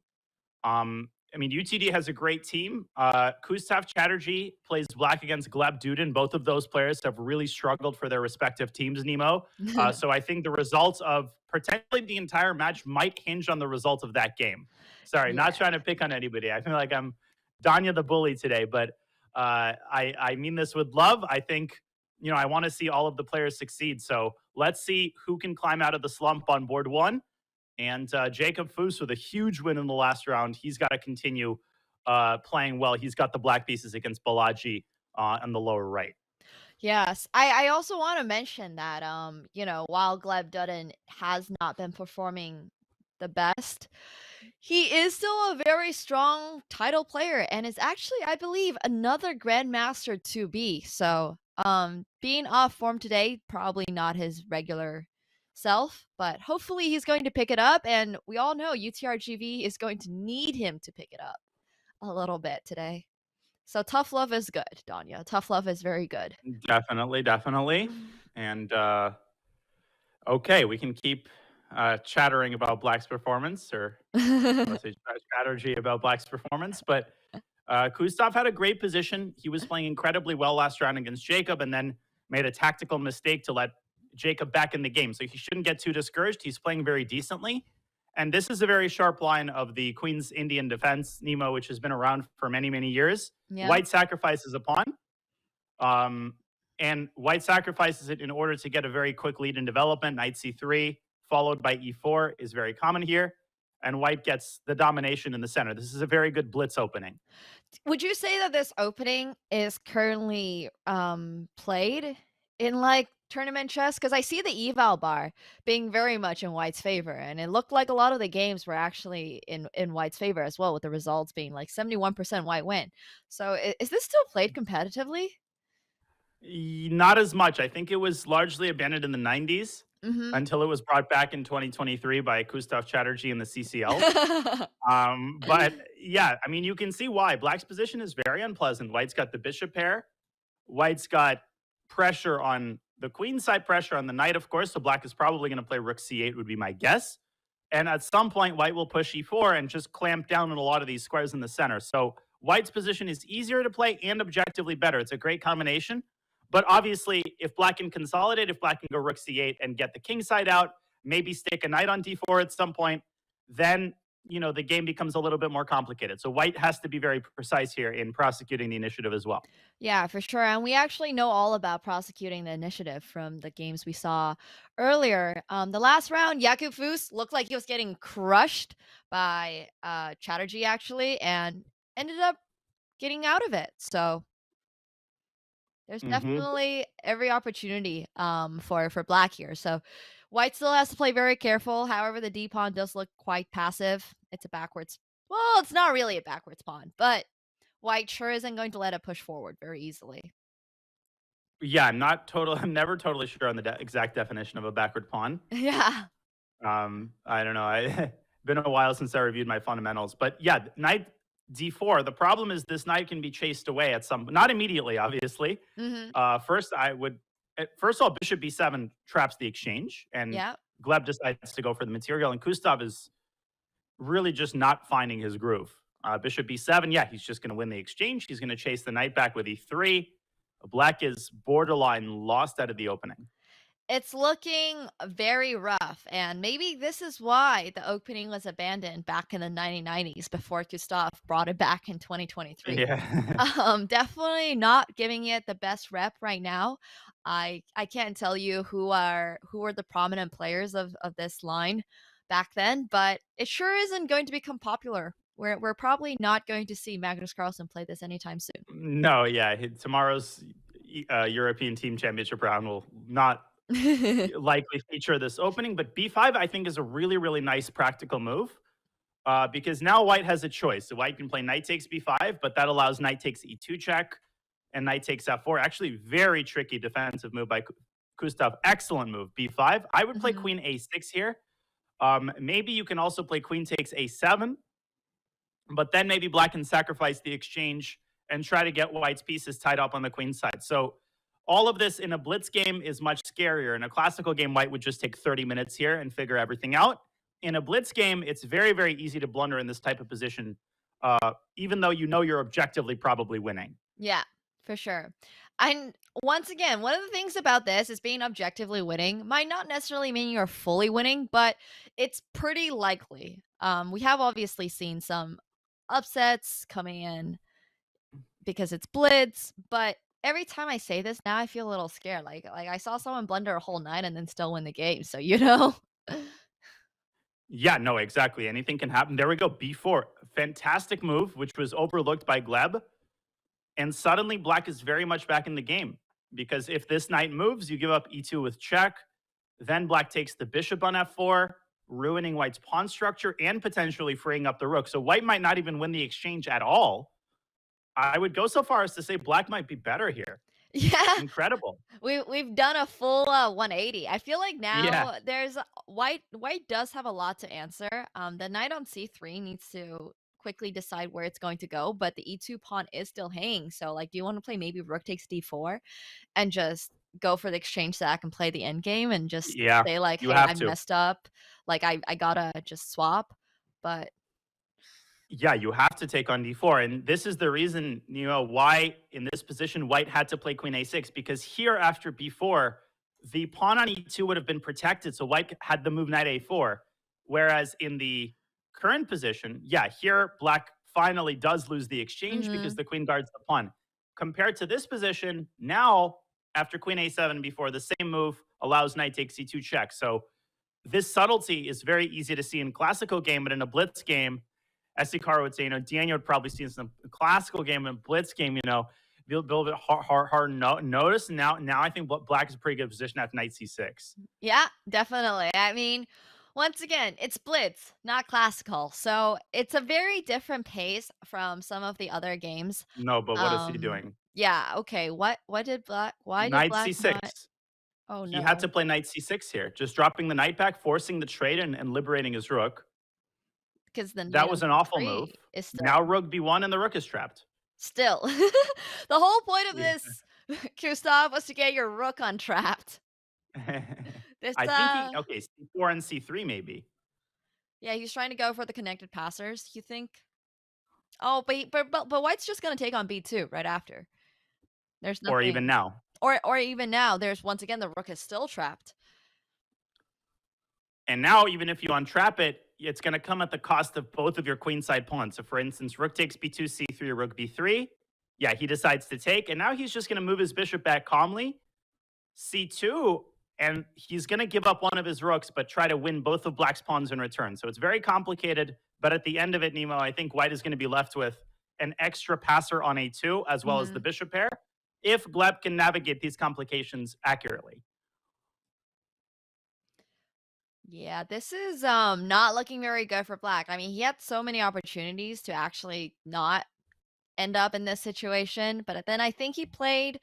UTD has a great team. Kustav Chatterjee plays black against Gleb Dudin. Both of those players have really struggled for their respective teams, Nemo. So I think the results of potentially the entire match might hinge on the result of that game. Sorry, not trying to pick on anybody. I feel like I'm Danya the bully today, but I mean this with love. I think, I want to see all of the players succeed. So let's see who can climb out of the slump on board 1. And Jacob Foos with a huge win in the last round. He's got to continue playing well. He's got the black pieces against Balaji on the lower right. Yes, I also want to mention that, while Gleb Dudin has not been performing the best, he is still a very strong title player and is actually, I believe, another Grandmaster to be. So, being off form today, probably not his regular self, but hopefully he's going to pick it up. And we all know UTRGV is going to need him to pick it up a little bit today. So tough love is good, Danya. Tough love is very good. Definitely. And okay, we can keep chattering about Black's performance, or let's say strategy about Black's performance. But Kustov had a great position. He was playing incredibly well last round against Jacob, and then made a tactical mistake to let Jacob back in the game. So he shouldn't get too discouraged. He's playing very decently. And this is a very sharp line of the Queen's Indian defense, Nemo, which has been around for many, many years. Yeah. White sacrifices a pawn. And White sacrifices it in order to get a very quick lead in development. Knight c3, followed by e4 is very common here. And White gets the domination in the center. This is a very good blitz opening. Would you say that this opening is currently played in like tournament chess? Because I see the eval bar being very much in White's favor, and it looked like a lot of the games were actually in White's favor as well, with the results being like 71% White win. So is this still played competitively? Not as much. I think it was largely abandoned in the 90s until it was brought back in 2023 by Kustov Chatterjee in the CCL. But yeah, I mean, you can see why. Black's position is very unpleasant. White's got the bishop pair. White's got pressure on the queen side, pressure on the knight, of course. So Black is probably going to play rook c8 would be my guess. And at some point, White will push e4 and just clamp down on a lot of these squares in the center. So White's position is easier to play and objectively better. It's a great combination. But obviously, if Black can consolidate, if Black can go rook c8 and get the king side out, maybe stake a knight on d4 at some point, then, you know, the game becomes a little bit more complicated. So White has to be very precise here in prosecuting the initiative as well. Yeah, for sure. And we actually know all about prosecuting the initiative from the games we saw earlier. The last round, Jakub Fus looked like he was getting crushed by Chatterjee, actually, and ended up getting out of it. So there's definitely every opportunity for Black here. So White still has to play very careful. However, the D pawn does look quite passive. It's a backwards. Well, it's not really a backwards pawn, but White sure isn't going to let it push forward very easily. Yeah, I'm never totally sure on the exact definition of a backward pawn. Yeah. I don't know. It's been a while since I reviewed my fundamentals, but yeah, knight d4. The problem is this knight can be chased away at some, not immediately, obviously. First of all, bishop b7 traps the exchange, and Gleb decides to go for the material, and Kustov is really just not finding his groove. Bishop b7, yeah, he's just going to win the exchange. He's going to chase the knight back with e3. Black is borderline lost out of the opening. It's looking very rough, and maybe this is why the opening was abandoned back in the 1990s before Kustov brought it back in 2023. Yeah. Definitely not giving it the best rep right now. I can't tell you who are the prominent players of this line back then, but it sure isn't going to become popular. We're probably not going to see Magnus Carlsen play this anytime soon. No, yeah, tomorrow's European Team Championship round will not likely feature this opening, but b5 I think is a really, really nice practical move because now White has a choice. So White can play knight takes b5, but that allows knight takes e2 check and knight takes f4. Actually, very tricky defensive move by Kustov. Excellent move, b5. I would play queen a6 here. Maybe you can also play queen takes a7, but then maybe Black can sacrifice the exchange and try to get White's pieces tied up on the queen side. So all of this in a blitz game is much scarier. In a classical game, White would just take 30 minutes here and figure everything out. In a blitz game, it's very, very easy to blunder in this type of position, even though you know you're objectively probably winning. Yeah, for sure. And once again, one of the things about this is being objectively winning might not necessarily mean you're fully winning, but it's pretty likely. We have obviously seen some upsets coming in because it's blitz, but every time I say this now, I feel a little scared. Like I saw someone blunder a whole night and then still win the game. So, you know. Yeah, no, exactly. Anything can happen. There we go. b4. Fantastic move, which was overlooked by Gleb. And suddenly Black is very much back in the game because if this knight moves, you give up e2 with check. Then Black takes the bishop on f4, ruining White's pawn structure and potentially freeing up the rook. So White might not even win the exchange at all. I would go so far as to say Black might be better here. Yeah, Incredible. we've done a full 180. I feel like Yeah. now there's white does have a lot to answer. The knight on c3 needs to quickly decide where it's going to go, but the e2 pawn is still hanging. So like, do you want to play maybe rook takes d4 and just go for the exchange sack and play the end game and just Yeah, say like, you hey, have I to. messed up, like I gotta just swap. But Yeah, you have to take on d4. And this is the reason, why in this position white had to play queen a6, because here after b4, the pawn on e2 would have been protected. So white had the move knight a4. Whereas in the current position, yeah, here black finally does lose the exchange because mhm. the queen guards the pawn. Compared to this position, now after queen a7 before, the same move allows knight takes c2 check. So this subtlety is very easy to see in classical game, but in a blitz game, as Sikara would say, Daniel would probably see in some classical game and blitz game, be a little bit hard notice. Now I think black is a pretty good position at knight c6. Yeah, definitely. I mean, once again, it's blitz, not classical. So it's a very different pace from some of the other games. No, but what is he doing? Yeah, okay. What did black why did Knight black not c6. oh He had to no. play knight c6 here, just dropping the knight back, forcing the trade and liberating his rook. Because the That knight was on an awful move. c3 is Now rook b1 and the rook is trapped. still. The whole point of Yeah. this, Gustav, was to get your rook untrapped. This I think okay, c4 and c3 maybe. yeah, he's trying to go for the connected passers, you think? Oh, but white's just gonna take on b2 right after. There's Or even nothing. now. Or even now, there's once again the rook is still trapped. And now, even if you untrap it, it's going to come at the cost of both of your queenside pawns. So, for instance, rook takes b2, c3, rook b3. Yeah, he decides to take. And now he's just going to move his bishop back calmly. c2, and he's going to give up one of his rooks, but try to win both of black's pawns in return. So, it's very complicated. But at the end of it, Nemo, I think white is going to be left with an extra passer on a2, as well as the bishop pair, if Gleb can navigate these complications accurately. Yeah, this is not looking very good for black. I mean, he had so many opportunities to actually not end up in this situation, but then I think he played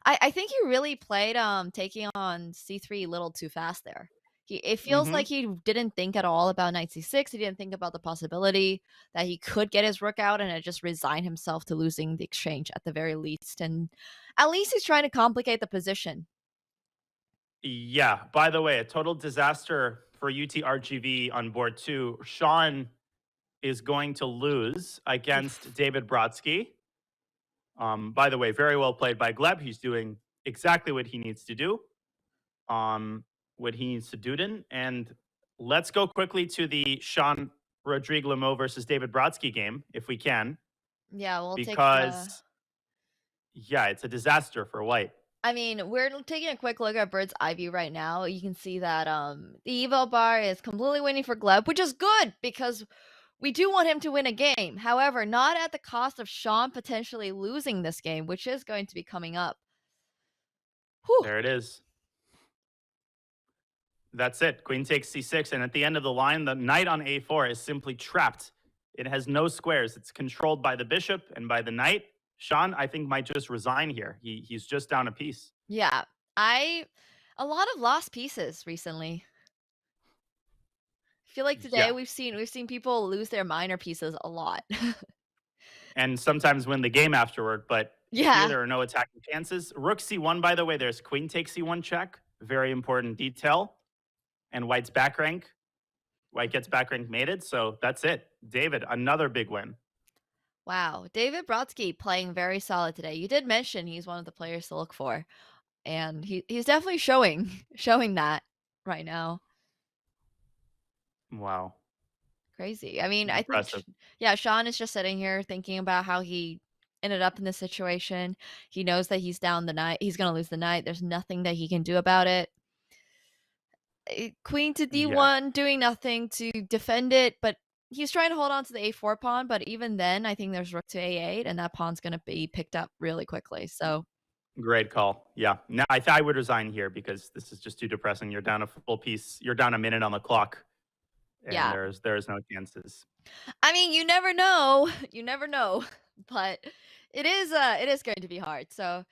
I think he really played taking on c3 a little too fast there. It feels like he didn't think at all about knight c6. He didn't think about the possibility that he could get his rook out and just resign himself to losing the exchange at the very least. And at least he's trying to complicate the position. Yeah. By the way, a total disaster for UTRGV on board two. Sean is going to lose against David Brodsky. By the way, very well played by Gleb. He's doing exactly what he needs to do. What he needs to do then. And let's go quickly to the Sean Rodrigue Lemo versus David Brodsky game, if we can. Yeah, we'll take Because yeah, it's a disaster for white. I mean, we're taking a quick look at bird's eye view right now. You can see that the evo bar is completely winning for Gleb, which is good because we do want him to win a game. However, not at the cost of Sean potentially losing this game, which is going to be coming up. Whew. There it is. That's it. Queen takes c6, and at the end of the line, the knight on a4 is simply trapped. It has no squares. It's controlled by the bishop and by the knight. Sean, I think, might just resign here. He's just down a piece. Yeah, a lot of lost pieces recently. I feel like today Yeah. we've seen people lose their minor pieces a lot. And sometimes win the game afterward, but here Yeah. there are no attacking chances. Rook c1, by the way, there's queen takes c1 check. Very important detail. And white's back rank. White gets back rank mated, so that's it. David, another big win. Wow, David Brodsky playing very solid today. You did mention he's one of the players to look for, and he's definitely showing that right now. Wow. Crazy. I mean, I think Impressive. yeah, Sean is just sitting here thinking about how he ended up in this situation. He knows that he's down the knight. He's going to lose the knight. There's nothing that he can do about it. Queen to d1, doing nothing to defend it, but he's trying to hold on to the a4 pawn, but even then, I think there's rook to a8, and that pawn's going to be picked up really quickly. So Great call. Yeah. Now I would resign here because this is just too depressing. You're down a full piece. You're down a minute on the clock. And yeah, there's no chances. I mean, you never know. You never know, but it is going to be hard. So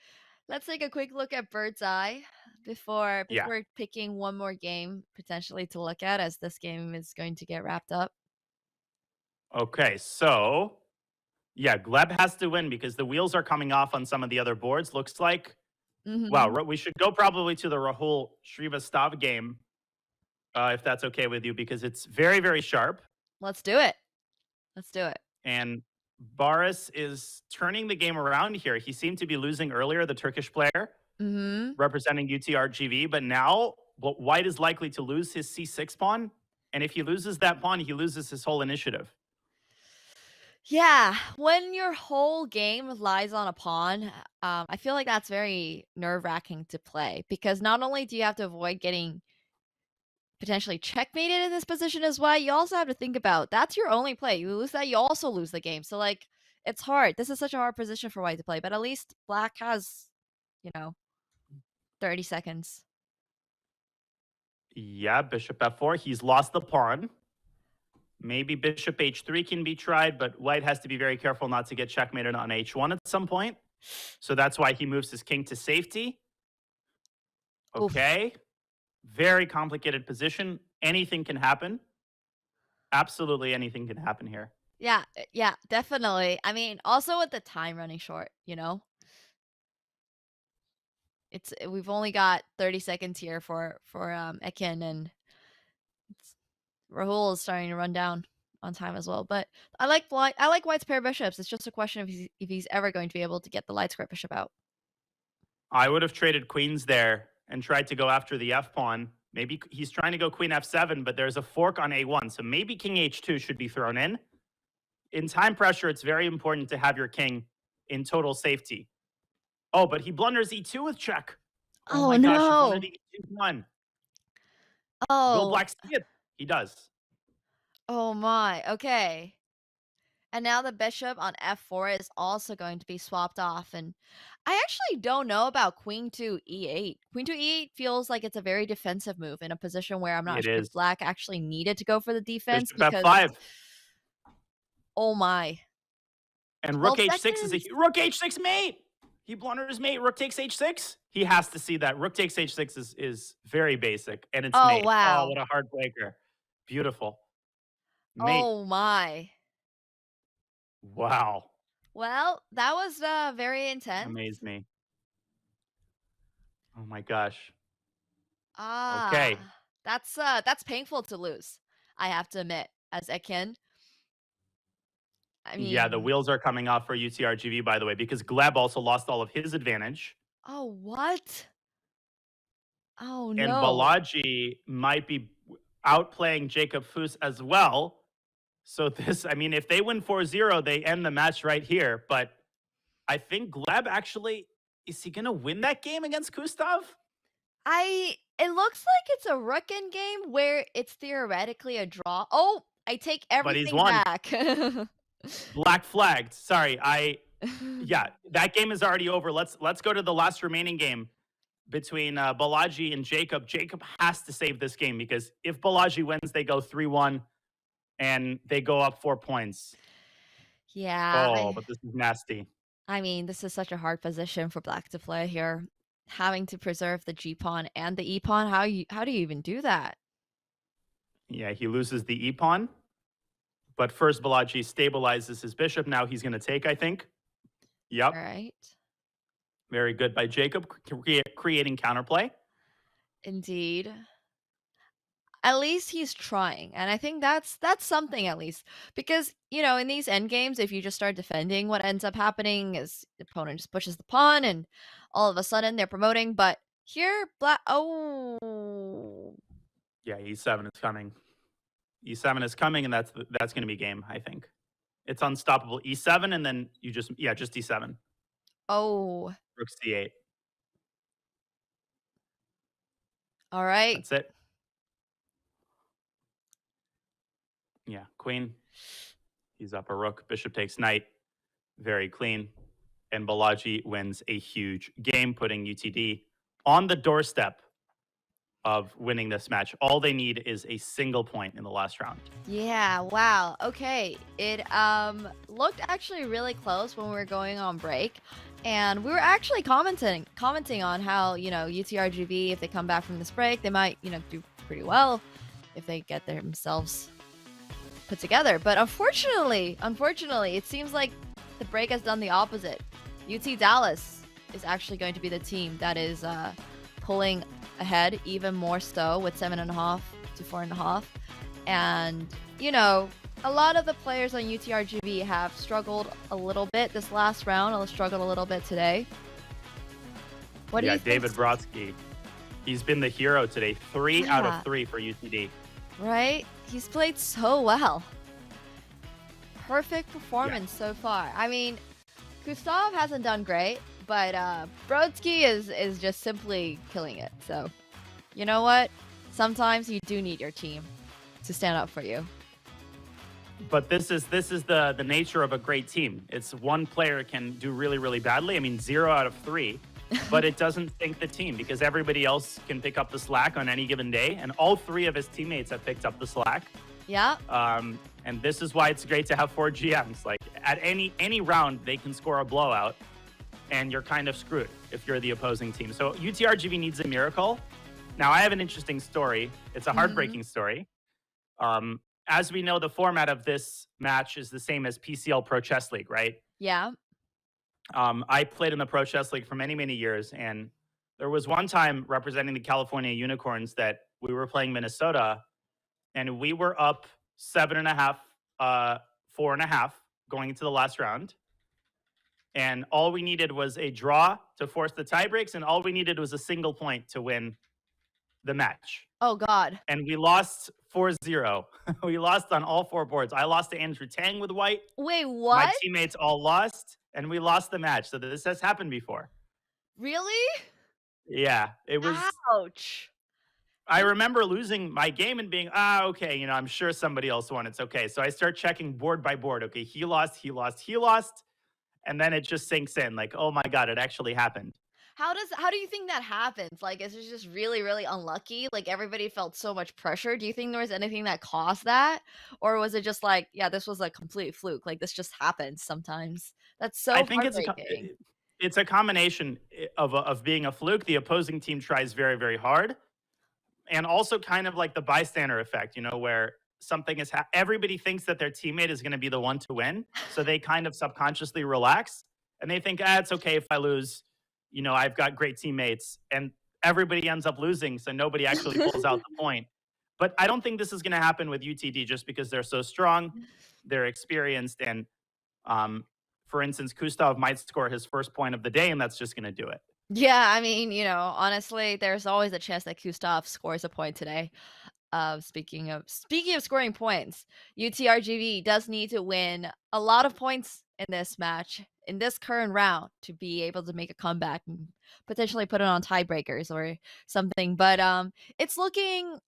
Let's take a quick look at Bird's Eye before Yeah. picking one more game potentially to look at, as this game is going to get wrapped up. Okay, so yeah, Gleb has to win because the wheels are coming off on some of the other boards. Looks like wow, Mhm. we should go probably to the Rahul Shrivastava game, if that's okay with you, because it's very, very sharp. Let's do it. Let's do it. And Boris is turning the game around here. He seemed to be losing earlier, the Turkish player Mhm. representing UTRGV, but now White is likely to lose his C6 pawn. And if he loses that pawn, he loses his whole initiative. Yeah, when your whole game lies on a pawn, I feel like that's very nerve-wracking to play, because not only do you have to avoid getting potentially checkmated in this position as well, you also have to think about that's your only play. You lose that, you also lose the game. So like, it's hard. This is such a hard position for White to play, but at least Black has, 30 seconds. Yeah, bishop f4. He's lost the pawn. Maybe bishop h3 can be tried, but White has to be very careful not to get checkmated on h1 at some point. So that's why he moves his king to safety. Oof. Okay. Very complicated position. Anything can happen. Absolutely anything can happen here. Yeah, definitely. I mean, also with the time running short, we've only got 30 seconds here for Ekin, and Rahul is starting to run down on time as well. But I like White's pair of bishops. It's just a question of if he's ever going to be able to get the light square bishop out. I would have traded queens there and tried to go after the f pawn. Maybe he's trying to go queen f7, but there's a fork on a1, so maybe king h2 should be thrown in. In time pressure, it's very important to have your king in total safety. Oh, but he blunders e2 with check. Oh, my gosh, he no. blundered e2 1. Will Oh, Black see it? He does. oh my. Okay. And now the bishop on f4 is also going to be swapped off. And I actually don't know about queen to e8. Queen to e8 feels like it's a very defensive move in a position where I'm not It sure is. if Black actually needed to go for the defense, Bishop because f5. oh my. And rook 12 h6 is a seconds. rook h6 mate. He blunders mate. Rook takes h6. He has to see that. Rook takes h6 is very basic, and it's Oh, mate. wow. Oh, what a heartbreaker. Beautiful. Mate. Oh my. Wow. Well, that was very intense. Amazed me. Oh my gosh. Ah, Okay. that's painful to lose, I have to admit, as Ekin. I mean, Yeah, the wheels are coming off for UTRGV, by the way, because Gleb also lost all of his advantage. oh, what? Oh And no. Balaji might be outplaying Jacob Foos as well. So this, I mean, if they win 4-0, they end the match right here. But I think Gleb actually, is he going to win that game against Gustav? It looks like it's a rook in game where it's theoretically a draw. Oh, I take But he's everything won. back. Black flagged. Sorry, yeah, that game is already over. Let's go to the last remaining game between Balaji and Jacob. Jacob has to save this game because if Balaji wins, they go 3-1 and they go up 4 points. Yeah. Oh, but this is nasty. I mean, this is such a hard position for Black to play here. Having to preserve the G pawn and the E pawn. How do you even do that? Yeah, he loses the E pawn. But first, Balaji stabilizes his bishop. Now he's going to take, I think. Yep. All right. Very good by Jacob, creating counterplay. Indeed. At least he's trying, and I think that's something, at least, because in these endgames, if you just start defending, what ends up happening is the opponent just pushes the pawn, and all of a sudden they're promoting. But here, Black. Oh, Yeah, E7 is coming. E7 is coming, and that's going to be game, I think. It's unstoppable. E7, and then you just E7. oh, Rook C8. all right. That's it. Yeah, queen. He's up a rook. Bishop takes knight. Very clean. And Balaji wins a huge game, putting UTD on the doorstep of winning this match. All they need is a single point in the last round. Yeah, wow. Okay. It looked actually really close when we were going on break. And we were actually commenting on how, UTRGV, if they come back from this break, they might, do pretty well if they get themselves put together. But unfortunately, it seems like the break has done the opposite. UT Dallas is actually going to be the team that is pulling ahead even more so with 7.5 to 4.5. And, a lot of the players on UTRGV have struggled a little bit this last round. I'll struggled a little bit today. What do you think? David Brodsky. He's been the hero today. 3 out of 3 for UTD. Right? He's played so well. Perfect performance so far. I mean, Gustav hasn't done great, but Brodsky is just simply killing it. So, you know what? Sometimes you do need your team to stand up for you. But this is the nature of a great team. It's one player can do really, really badly. I mean, 0 out of 3. But it doesn't sink the team because everybody else can pick up the slack on any given day. And all 3 of his teammates have picked up the slack. Yeah. And this is why it's great to have 4 GMs. Like at any round, they can score a blowout and you're kind of screwed if you're the opposing team. So UTRGV needs a miracle. Now, I have an interesting story. It's a heartbreaking story. As we know, the format of this match is the same as PCL Pro Chess League, right? Yeah. I played in the Pro Chess League for many, many years. And there was one time representing the California Unicorns that we were playing Minnesota. And we were up 7.5, 4.5 going into the last round. And all we needed was a draw to force the tie breaks. And all we needed was a single point to win the match. Oh, God. And we lost 4-0. We lost on all 4 boards. I lost to Andrew Tang with white. Wait, what? My teammates all lost, and we lost the match. So this has happened before. Really? Yeah, it was. Ouch. I remember losing my game and being, okay, I'm sure somebody else won. It's okay. So I start checking board by board. Okay, he lost. And then it just sinks in like, oh my God, it actually happened. How do you think that happens? Like, is it just really, really unlucky? Like, everybody felt so much pressure. Do you think there was anything that caused that? Or was it just like, yeah, this was a complete fluke? Like, this just happens sometimes. That's so I think heartbreaking. it's a combination of being a fluke. The opposing team tries very, very hard. And also kind of like the bystander effect, where something is everybody thinks that their teammate is going to be the one to win. So they kind of subconsciously relax. And they think, it's okay if I lose. I've got great teammates, and everybody ends up losing, so nobody actually pulls out the point. But I don't think this is going to happen with UTD just because they're so strong, they're experienced, and for instance, Gustav might score his first point of the day, and that's just going to do it. Yeah, I mean, honestly, there's always a chance that Gustav scores a point today. Speaking of scoring points, UTRGV does need to win a lot of points in this match, in this current round, to be able to make a comeback and potentially put it on tiebreakers or something. But it's looking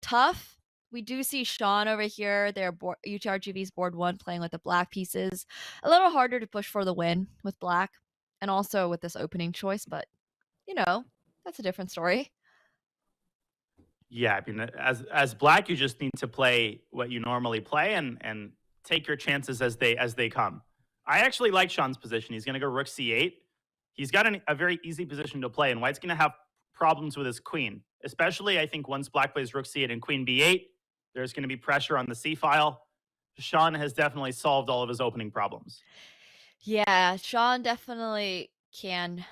tough. We do see Sean over here, their UTRGV's board 1, playing with the black pieces. A little harder to push for the win with black, and also with this opening choice, but that's a different story. Yeah, I mean, as black, you just need to play what you normally play and take your chances as they come. I actually like Sean's position. He's going to go rook c8. He's got a very easy position to play, and white's going to have problems with his queen, especially, I think, once black plays rook c8 and queen b8, there's going to be pressure on the c file. Sean has definitely solved all of his opening problems. Yeah, Sean definitely can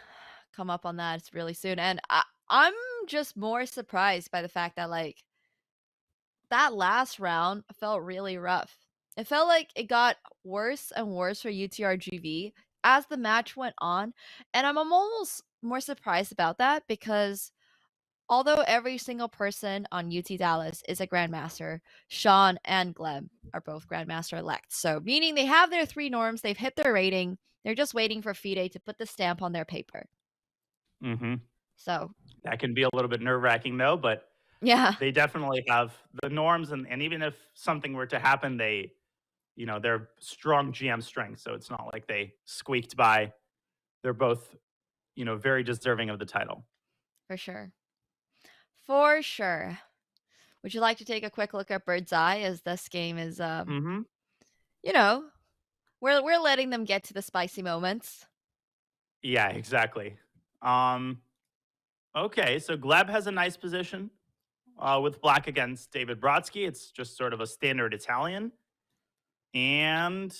come up on that really soon. And I'm just more surprised by the fact that, like, that last round felt really rough. It felt like it got worse and worse for UTRGV as the match went on. And I'm almost more surprised about that because although every single person on UT Dallas is a Grandmaster, Sean and Gleb are both Grandmaster elect. So meaning they have their 3 norms, they've hit their rating, they're just waiting for FIDE to put the stamp on their paper. Mm-hmm. So that can be a little bit nerve-wracking though, but yeah, they definitely have the norms, and even if something were to happen, they're strong GM strength, so it's not like they squeaked by. They're both, very deserving of the title. for sure. For sure. Would you like to take a quick look at Bird's Eye, as this game is, Mm-hmm. you know, we're letting them get to the spicy moments. Yeah, exactly. Okay, so Gleb has a nice position with Black against David Brodsky. It's just sort of a standard Italian. And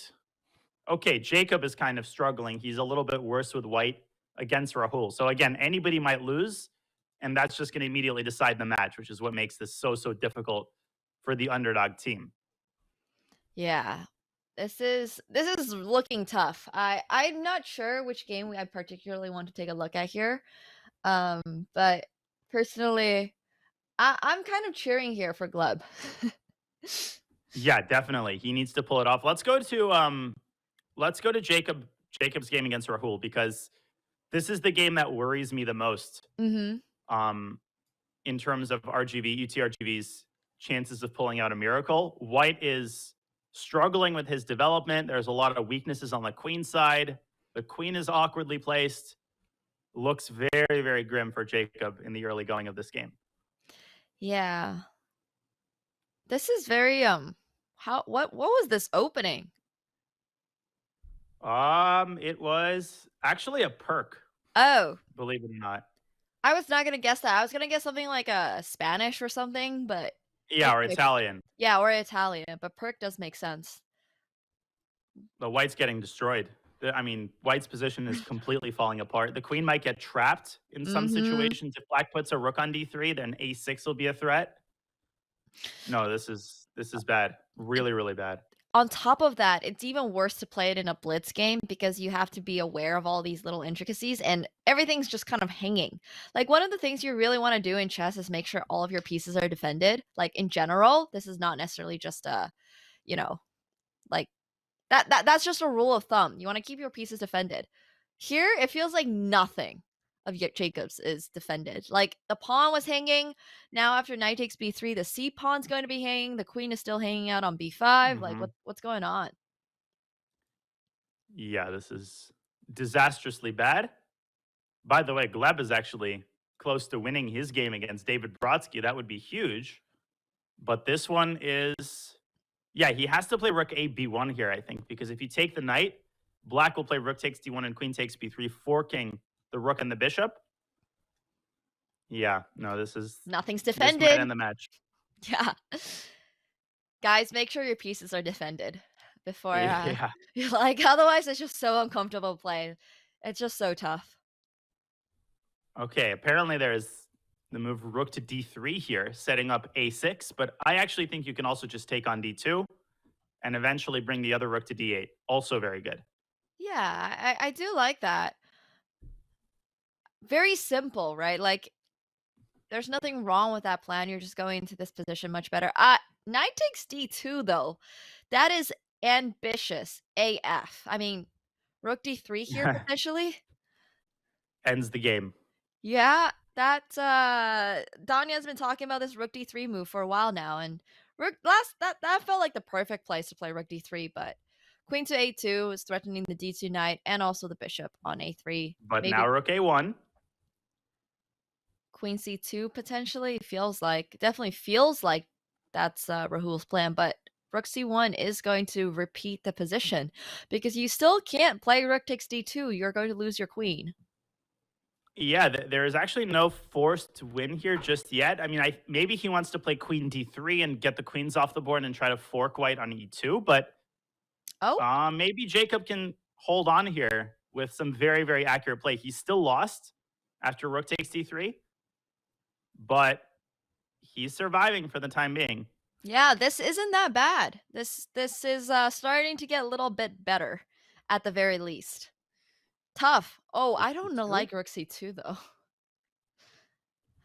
okay, Jacob is kind of struggling. He's a little bit worse with White against Rahul. So again, anybody might lose, and that's just going to immediately decide the match, which is what makes this so difficult for the underdog team. Yeah. This is looking tough. I'm not sure which game I particularly want to take a look at here. But personally, I'm kind of cheering here for Gleb. Yeah, definitely. He needs to pull it off. Let's go to Jacob's game against Rahul, because this is the game that worries me the most. Mm-hmm. In terms of UTRGV's chances of pulling out a miracle. White is struggling with his development. There's a lot of weaknesses on the queen side. The queen is awkwardly placed. Looks very grim for Jacob in the early going of this game. Yeah. This is very what was this opening? It was actually a perk, Oh, believe it or not. I was not gonna guess that. I was gonna guess something like a Spanish or something, but Yeah, or okay. Italian. Yeah, or Italian, but perk does make sense. The White's getting destroyed. I mean, White's position is completely falling apart. The queen might get trapped in some situations. If Black puts a rook on d3, then a6 will be a threat. No, this is bad. Really bad. On top of that, it's even worse to play it in a blitz game, because you have to be aware of all these little intricacies and everything's just kind of hanging. Like, one of the things you really want to do in chess is make sure all of your pieces are defended. Like, in general, this is not necessarily just a, like that's just a rule of thumb. You want to keep your pieces defended. Here, it feels like nothing of Jacob's is defended. Like, the pawn was hanging. Now after knight takes b3, the c pawn's going to be hanging. The queen is still hanging out on b5. Like, what's going on? Yeah, this is disastrously bad. By the way, Gleb is actually close to winning his game against David Brodsky. That would be huge. But this one is, yeah, he has to play rook a b1 here, I think, because if you take the knight, Black will play rook takes d1 and queen takes b3, forking the rook and the bishop. Yeah, no, this is Nothing's this might defended. end the match. Yeah. Guys, make sure your pieces are defended before Yeah. like, otherwise it's just so uncomfortable playing. It's just so tough. Okay, apparently there's the move rook to d3 here, setting up a6, but I actually think you can also just take on d2 and eventually bring the other rook to d8. Also very good. Yeah, I do like that. Very simple, right? Like, there's nothing wrong with that plan. You're just going into this position much better. Knight takes d2, though. That is ambitious AF. I mean, rook d3 here, potentially. Ends the game. Yeah, that Danya's been talking about this rook d3 move for a while now, and that felt like the perfect place to play rook d3, but queen to a2 is threatening the d2 knight and also the bishop on a3. But Maybe now rook a1. queen c2 potentially definitely feels like that's Rahul's plan, but rook c1 is going to repeat the position, because you still can't play rook takes d2. You're going to lose your queen. Yeah, there is actually no forced win here just yet. I mean, maybe he wants to play queen d3 and get the queens off the board and try to fork White on e2, but maybe Jacob can hold on here with some very accurate play. He's still lost after rook takes d3, but he's surviving for the time being. Yeah, this isn't that bad. This is starting to get a little bit better, at the very least. Tough. Oh, I don't know, like rook c2 though.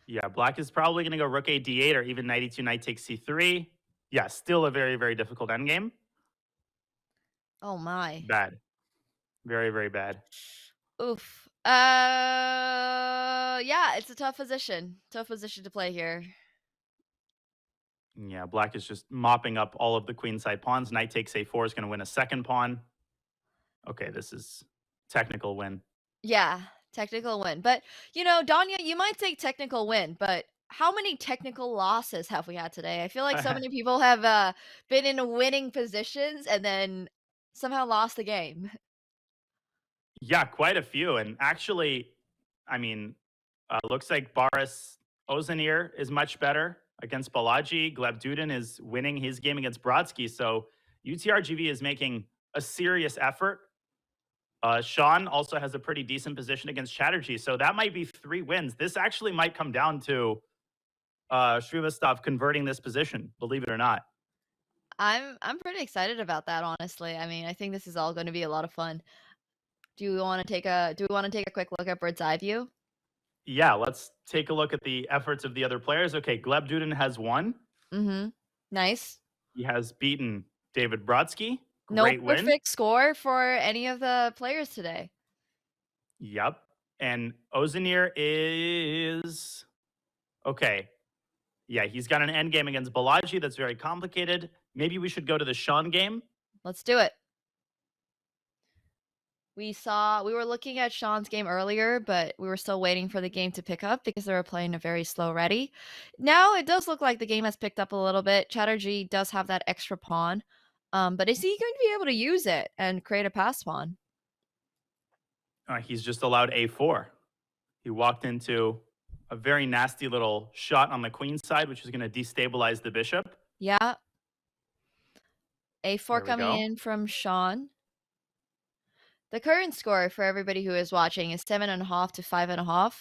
Yeah, Black is probably going to go rook a d8 or even knight e2, knight takes c3. Yeah, still a very difficult endgame. Oh my. Bad. Very bad. Oof. Yeah, it's a tough position. Tough position to play here. Yeah, Black is just mopping up all of the queenside pawns. Knight takes a4 is going to win a second pawn. Okay, this is technical win. Yeah, technical win. But, Danya, you might take technical win, but how many technical losses have we had today? I feel like so many people have been in winning positions and then somehow lost the game. Yeah, quite a few. And actually, I mean, looks like Boris Ozanir is much better against Balaji. Gleb Dudin is winning his game against Brodsky. So UTRGV is making a serious effort. Sean also has a pretty decent position against Chatterjee. So that might be 3 wins. This actually might come down to Shrivastov converting this position, believe it or not. I'm pretty excited about that, honestly. I mean, I think this is all going to be a lot of fun. Do we want to take a quick look at bird's eye view? Yeah, let's take a look at the efforts of the other players. Okay, Gleb Dudin has won. Mm-hmm. Nice. He has beaten David Brodsky. No Great win. perfect score for any of the players today. Yep. And Ozanir is okay. Yeah, he's got an end game against Balaji that's very complicated. Maybe we should go to the Sean game. Let's do it. We were looking at Sean's game earlier, but we were still waiting for the game to pick up because they were playing a very slow ready. Now it does look like the game has picked up a little bit. Chatterjee does have that extra pawn. But is he going to be able to use it and create a pass pawn? He's just allowed A4. He walked into a very nasty little shot on the queen side, which is going to destabilize the bishop. Yeah. There A4 we coming go. in from Sean. The current score for everybody who is watching is 7.5 to 5.5.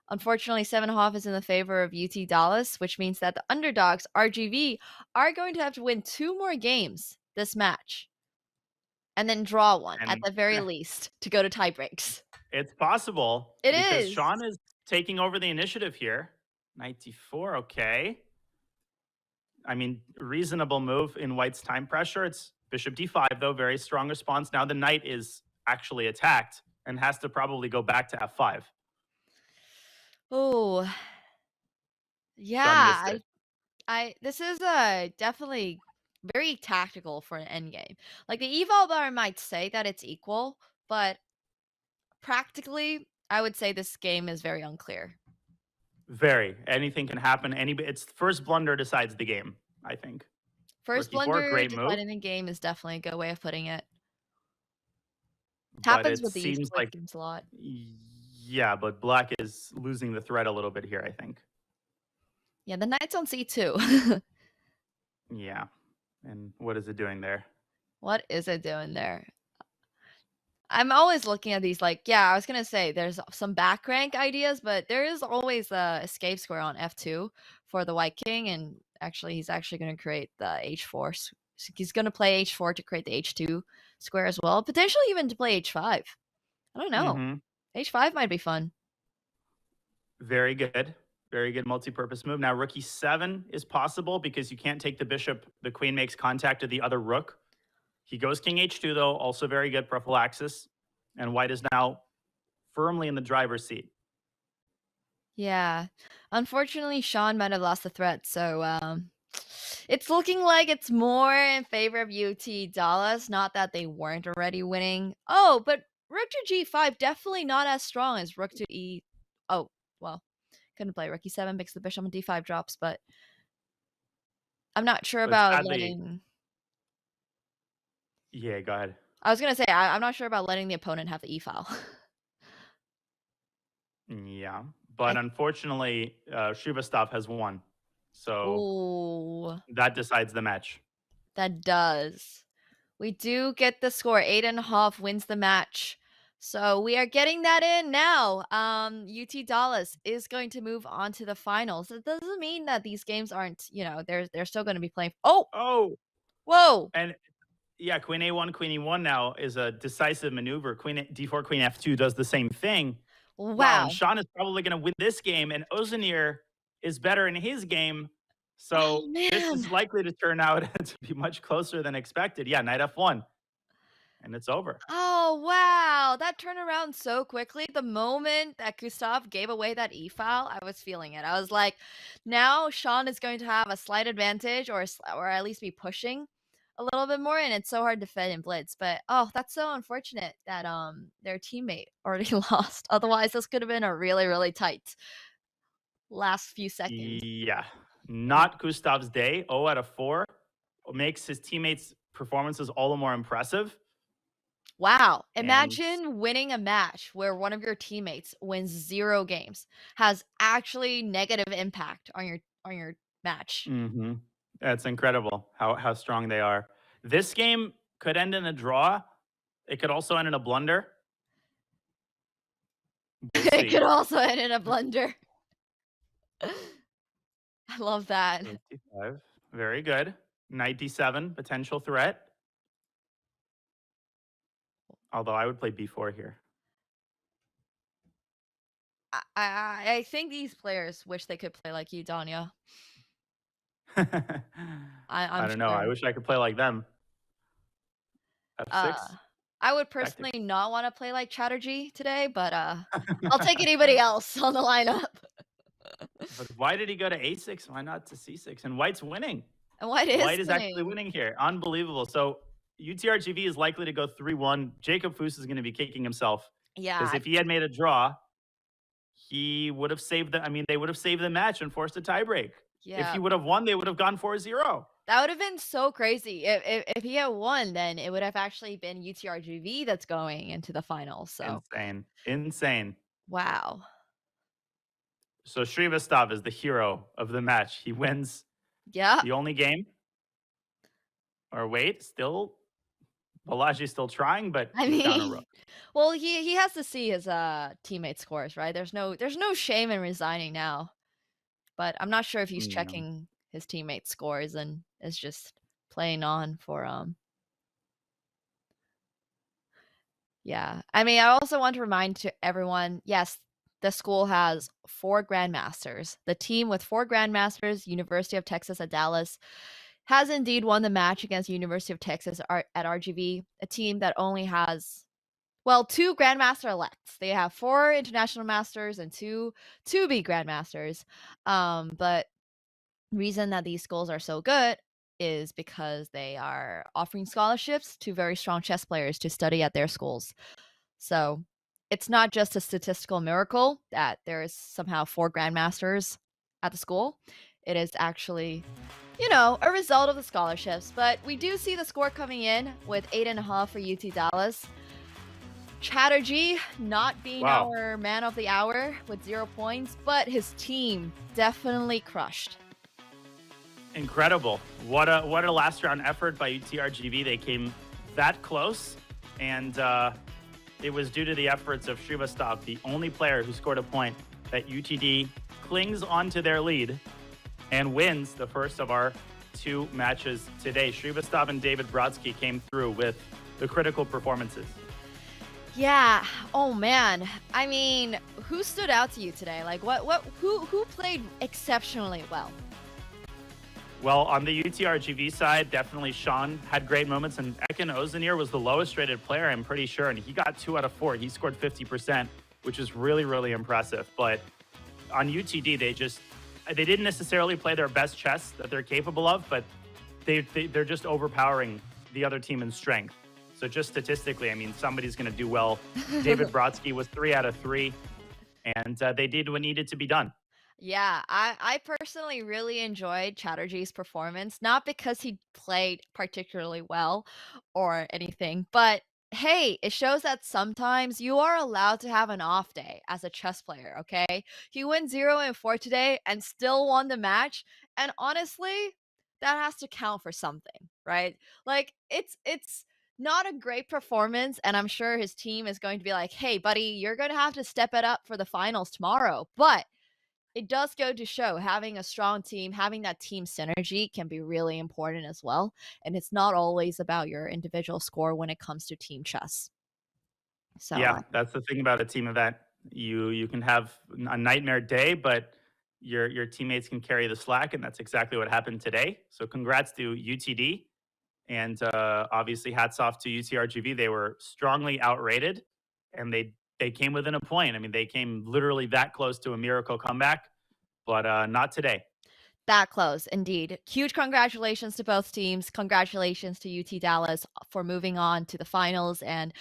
Unfortunately, 7.5 is in the favor of UT Dallas, which means that the underdogs, RGV, are going to have to win 2 more games this match. And then draw one, at And the very least, to go to tie breaks. it's possible. It because is. Sean is taking over the initiative here. Knight d4, okay. I mean, reasonable move in White's time pressure. It's bishop d5, though. Very strong response. Now the knight is actually attacked and has to probably go back to f5. Oh. Sean Yeah, missed it. this is definitely very tactical for an endgame. Like, the eval bar might say that it's equal, but practically, I would say this game is very unclear. Very. Anything can happen. It's first blunder decides the game, I think. First Rook e4, blunder great move. deciding the game is definitely a good way of putting it. But Happens it with these seems split like, games a lot. yeah, but Black is losing the thread a little bit here, I think. Yeah, the knight's on c2. Yeah. And what is it doing there? What is it doing there? I'm always looking at these like, yeah, I was going to say there's some back rank ideas, but there is always a escape square on f2 for the white king. And actually, he's actually going to create the h4. So he's going to play h4 to create the h2 square as well. Potentially even to play h5. I don't know. Mhm. h5 might be fun. Very good. Very good multi-purpose move. Now, rook e7 is possible because you can't take the bishop. The queen makes contact with the other rook. He goes king h2, though. Also very good prophylaxis. And White is now firmly in the driver's seat. Yeah. Unfortunately, Sean might have lost the threat, so it's looking like it's more in favor of UT Dallas. Not that they weren't already winning. Oh, but rook to g5 definitely not as strong as rook to e. Oh, well, couldn't play rook e7 because the bishop on d5 drops, but I'm not sure But about sadly- letting. Yeah, go ahead. I was gonna say I'm not sure about letting the opponent have the e file. Yeah. But unfortunately, Shrivastov has won. So Ooh. that decides the match. That does. We do get the score. 8.5 wins the match. So we are getting that in now. UT Dallas is going to move on to the finals. It doesn't mean that these games aren't, they're still going to be playing. Oh, Whoa. and yeah, queen a1, queen e1 now is a decisive maneuver. Queen d4, queen f2 does the same thing. Wow. And Sean is probably going to win this game, and Ozanir is better in his game. So this is likely to turn out to be much closer than expected. Yeah, knight f1. And it's over. Oh, wow. That turned around so quickly. The moment that Gustav gave away that e-file, I was feeling it. I was like, now Sean is going to have a slight advantage or at least be pushing a little bit more, and it's so hard to defend in blitz. But that's so unfortunate that their teammate already lost. Otherwise, this could have been a really, really tight last few seconds. Yeah, not Gustav's day. 0 out of 4 makes his teammates' performances all the more impressive. Wow. And Imagine winning a match where one of your teammates wins 0 games, has actually negative impact on your match. That's incredible how strong they are. This game could end in a draw. It could also end in a blunder. We'll It see. could also end in a blunder. I love that. 55. Very good. Knight d7, potential threat. Although I would play b4 here. I think these players wish they could play like you, Danya. I I'm don't know. I sure. wish I could play like them. F6. I would personally not want to play like Chatterjee today, but I'll take anybody else on the lineup. But why did he go to a6? Why not to c6? And White's winning. And White is actually winning here. Unbelievable. So UTRGV is likely to go 3-1. Jacob Foose is going to be kicking himself. Yeah. Because if he had made a draw, he would have saved they would have saved the match and forced a tiebreak. Yeah. If he would have won, they would have gone 4-0. That would have been so crazy. If he had won, then it would have actually been UTRGV that's going into the finals. So Insane. wow. So Shrivastava is the hero of the match. He wins Yeah. the only game. Or wait, still Balaji's still trying, but he's down a rook. Well, he has to see his teammate scores, right? There's no shame in resigning now. But I'm not sure if he's checking his teammate scores and is just playing on for Yeah. I mean, I also want to remind to everyone, yes, the school has 4 grandmasters. The team with 4 grandmasters, University of Texas at Dallas, has indeed won the match against University of Texas at RGV, a team that only has 2 grandmaster elects. They have 4 international masters and 2 to-be grandmasters. But reason that these schools are so good is because they are offering scholarships to very strong chess players to study at their schools. So it's not just a statistical miracle that there is somehow 4 grandmasters at the school. It is actually, a result of the scholarships. But we do see the score coming in with 8.5 for UT Dallas. Chatterjee not being our man of the hour with 0 points, but his team definitely crushed. Incredible. What a last round effort by UTRGV. They came that close, and it was due to the efforts of Shrivastava, the only player who scored a point, that UTD clings onto their lead and wins the first of our 2 matches today. Shrivastava and David Brodsky came through with the critical performances. Yeah. Oh man. I mean, who stood out to you today? Like who played exceptionally well? Well, on the UTRGV side, definitely Sean had great moments, and Ekin Ozdemir was the lowest rated player, I'm pretty sure, and he got 2 out of 4. He scored 50%, which is really, really impressive. But on UTD, they didn't necessarily play their best chess that they're capable of, but they're just overpowering the other team in strength. So just statistically, I mean, somebody's going to do well. David Brodsky was 3 out of 3, and they did what needed to be done. Yeah, I personally really enjoyed Chatterjee's performance, not because he played particularly well or anything, but hey, it shows that sometimes you are allowed to have an off day as a chess player, okay? He went 0-4 today and still won the match, and honestly, that has to count for something, right? Like, it's not a great performance, and I'm sure his team is going to be like, hey, buddy, you're going to have to step it up for the finals tomorrow, but it does go to show having a strong team, having that team synergy can be really important as well. And it's not always about your individual score when it comes to team chess. So yeah, that's the thing about a team event. You can have a nightmare day, but your teammates can carry the slack, and that's exactly what happened today. So congrats to UTD, and obviously hats off to UTRGV. They were strongly outrated, and they came within a point. I mean, they came literally that close to a miracle comeback, but not today. That close, indeed. Huge congratulations to both teams. Congratulations to UT Dallas for moving on to the finals. And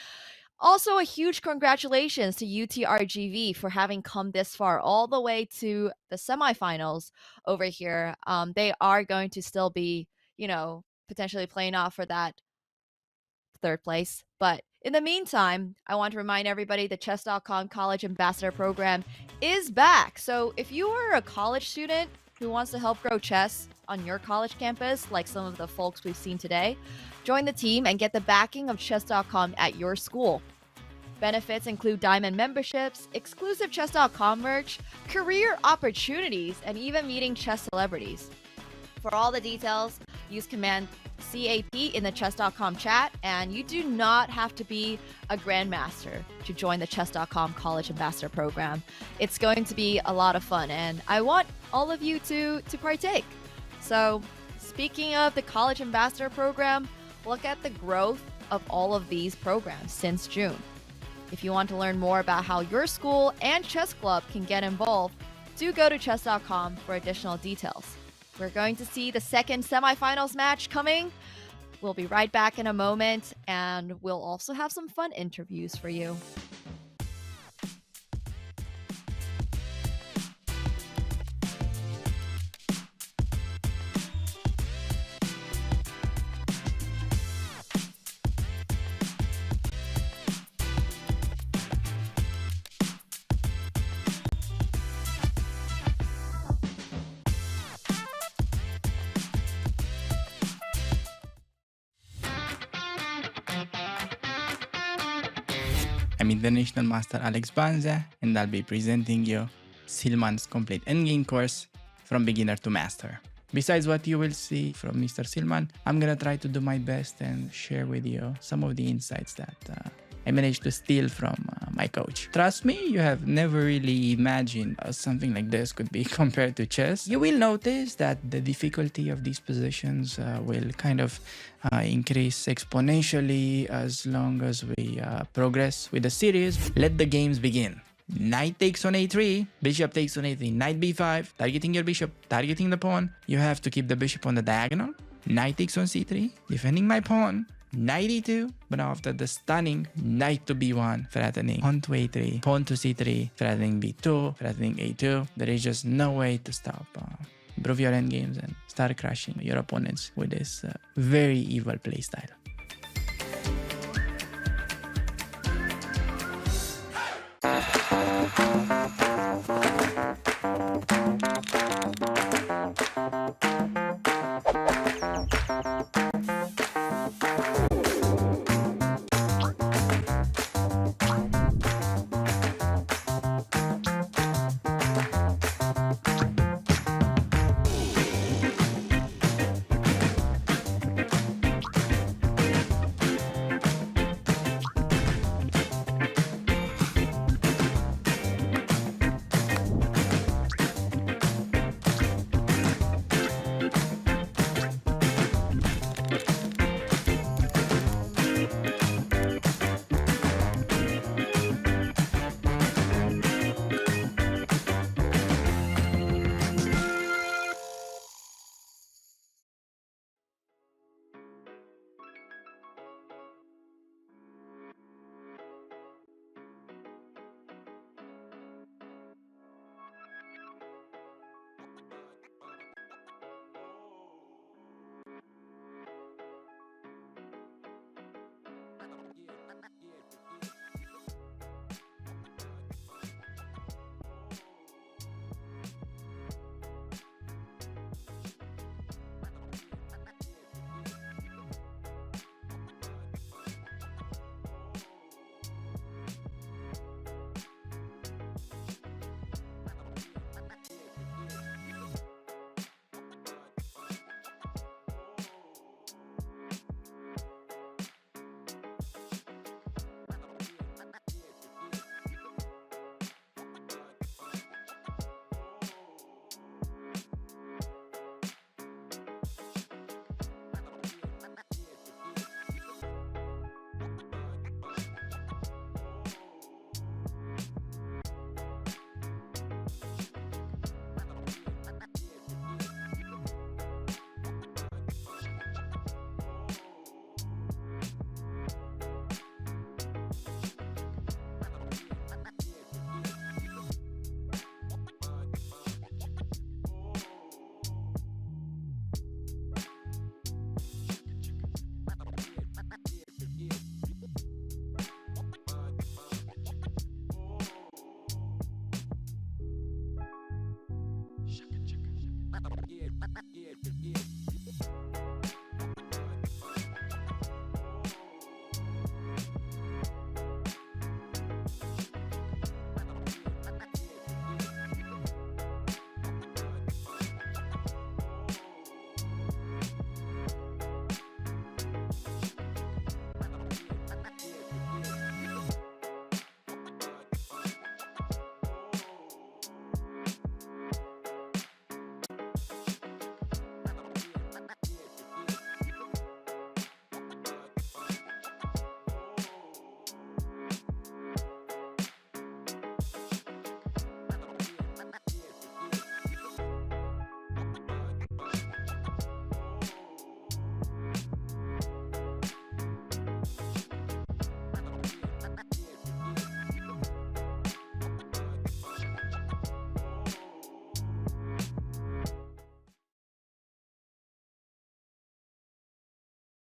Also, a huge congratulations to UTRGV for having come this far, all the way to the semifinals over here. They are going to still be, potentially playing off for that third place. But in the meantime, I want to remind everybody the Chess.com College Ambassador Program is back. So if you are a college student who wants to help grow chess on your college campus, like some of the folks we've seen today, join the team and get the backing of Chess.com at your school. Benefits include diamond memberships, exclusive Chess.com merch, career opportunities, and even meeting chess celebrities. For all the details, use command CAP in the Chess.com chat, and you do not have to be a grandmaster to join the Chess.com College Ambassador Program. It's going to be a lot of fun, and I want all of you to partake. So, speaking of the College Ambassador Program, look at the growth of all of these programs since June. If you want to learn more about how your school and chess club can get involved, do go to Chess.com for additional details. We're going to see the second semifinals match coming. We'll be right back in a moment, and we'll also have some fun interviews for you. I'm International Master Alex Banza, and I'll be presenting you Silman's complete endgame course from beginner to master. Besides what you will see from Mr. Silman, I'm gonna try to do my best and share with you some of the insights that I managed to steal from my coach. Trust me, you have never really imagined something like this could be compared to chess. You will notice that the difficulty of these positions will kind of increase exponentially as long as we progress with the series. Let the games begin. Knight takes on a3, bishop takes on a3, knight b5, targeting your bishop, targeting the pawn. You have to keep the bishop on the diagonal. Knight takes on c3, defending my pawn. Knight e2, but after the stunning knight to b1, threatening pawn to a3, pawn to c3, threatening b2, threatening a2. There is just no way to stop. Improve your endgames and start crushing your opponents with this very evil playstyle.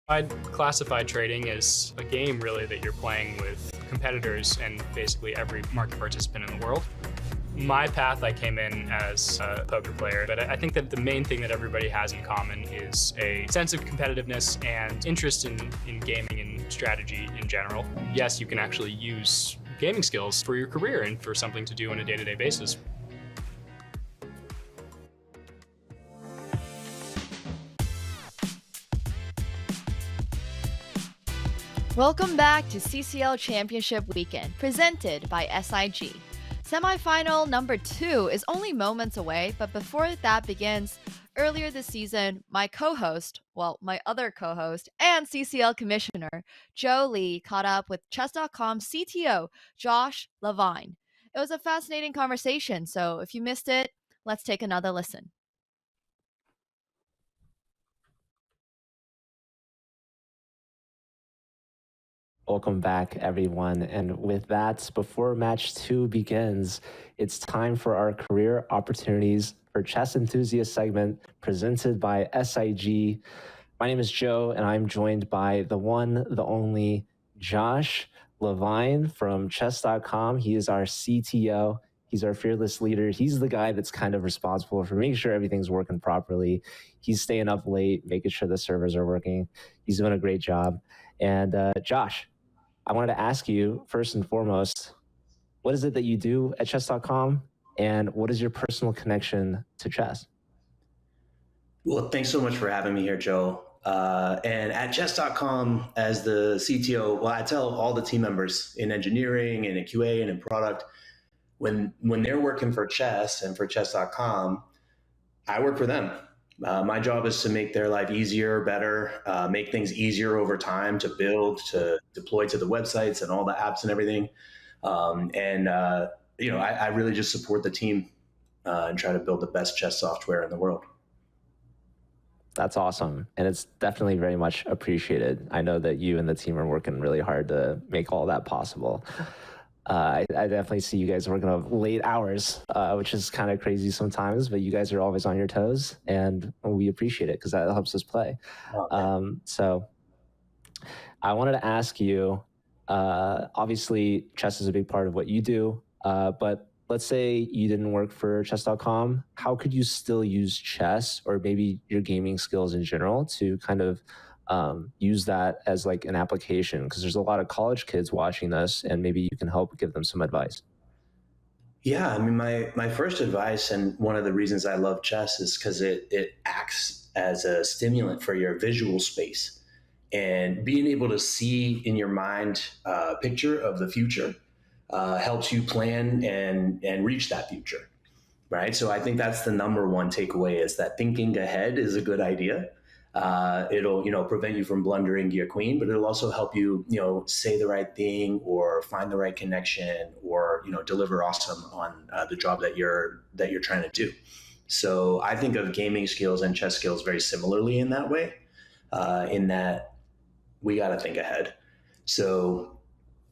I'd classify trading as a game, really, that you're playing with competitors and basically every market participant in the world. My path, I came in as a poker player, but I think that the main thing that everybody has in common is a sense of competitiveness and interest in gaming and strategy in general. Yes, you can actually use gaming skills for your career and for something to do on a day-to-day basis. Welcome back to CCL Championship Weekend, presented by SIG. Semifinal number 2 is only moments away, but before that begins, earlier this season, my other co-host and CCL commissioner, Joe Lee, caught up with Chess.com CTO, Josh Levine. It was a fascinating conversation, so if you missed it, let's take another listen. Welcome back, everyone. And with that, before match 2 begins, it's time for our career opportunities for chess enthusiast segment presented by SIG. My name is Joe, and I'm joined by the one, the only Josh Levine from Chess.com. He is our CTO. He's our fearless leader. He's the guy that's kind of responsible for making sure everything's working properly. He's staying up late, making sure the servers are working. He's doing a great job. And Josh, I wanted to ask you, first and foremost, what is it that you do at Chess.com, and what is your personal connection to chess? Well, thanks so much for having me here, Joe. And at Chess.com, as the CTO, well, I tell all the team members in engineering and in QA and in product, when they're working for Chess and for Chess.com, I work for them. My job is to make their life easier, better, make things easier over time to build, to deploy to the websites and all the apps and everything. I really just support the team and try to build the best chess software in the world. That's awesome. And it's definitely very much appreciated. I know that you and the team are working really hard to make all that possible. I definitely see you guys working of late hours, which is kind of crazy sometimes, but you guys are always on your toes, and we appreciate it because that helps us play. So I wanted to ask you, obviously chess is a big part of what you do, but let's say you didn't work for Chess.com. How could you still use chess or maybe your gaming skills in general to kind of use that as like an application? Because there's a lot of college kids watching this, and maybe you can help give them some advice. Yeah, I mean, my first advice, and one of the reasons I love chess, is because it acts as a stimulant for your visual space. And being able to see in your mind a picture of the future helps you plan and reach that future, right? So I think that's the number one takeaway, is that thinking ahead is a good idea. It'll, prevent you from blundering your queen, but it'll also help you, say the right thing or find the right connection or, deliver awesome on the job that you're trying to do. So I think of gaming skills and chess skills very similarly in that way, in that we got to think ahead. So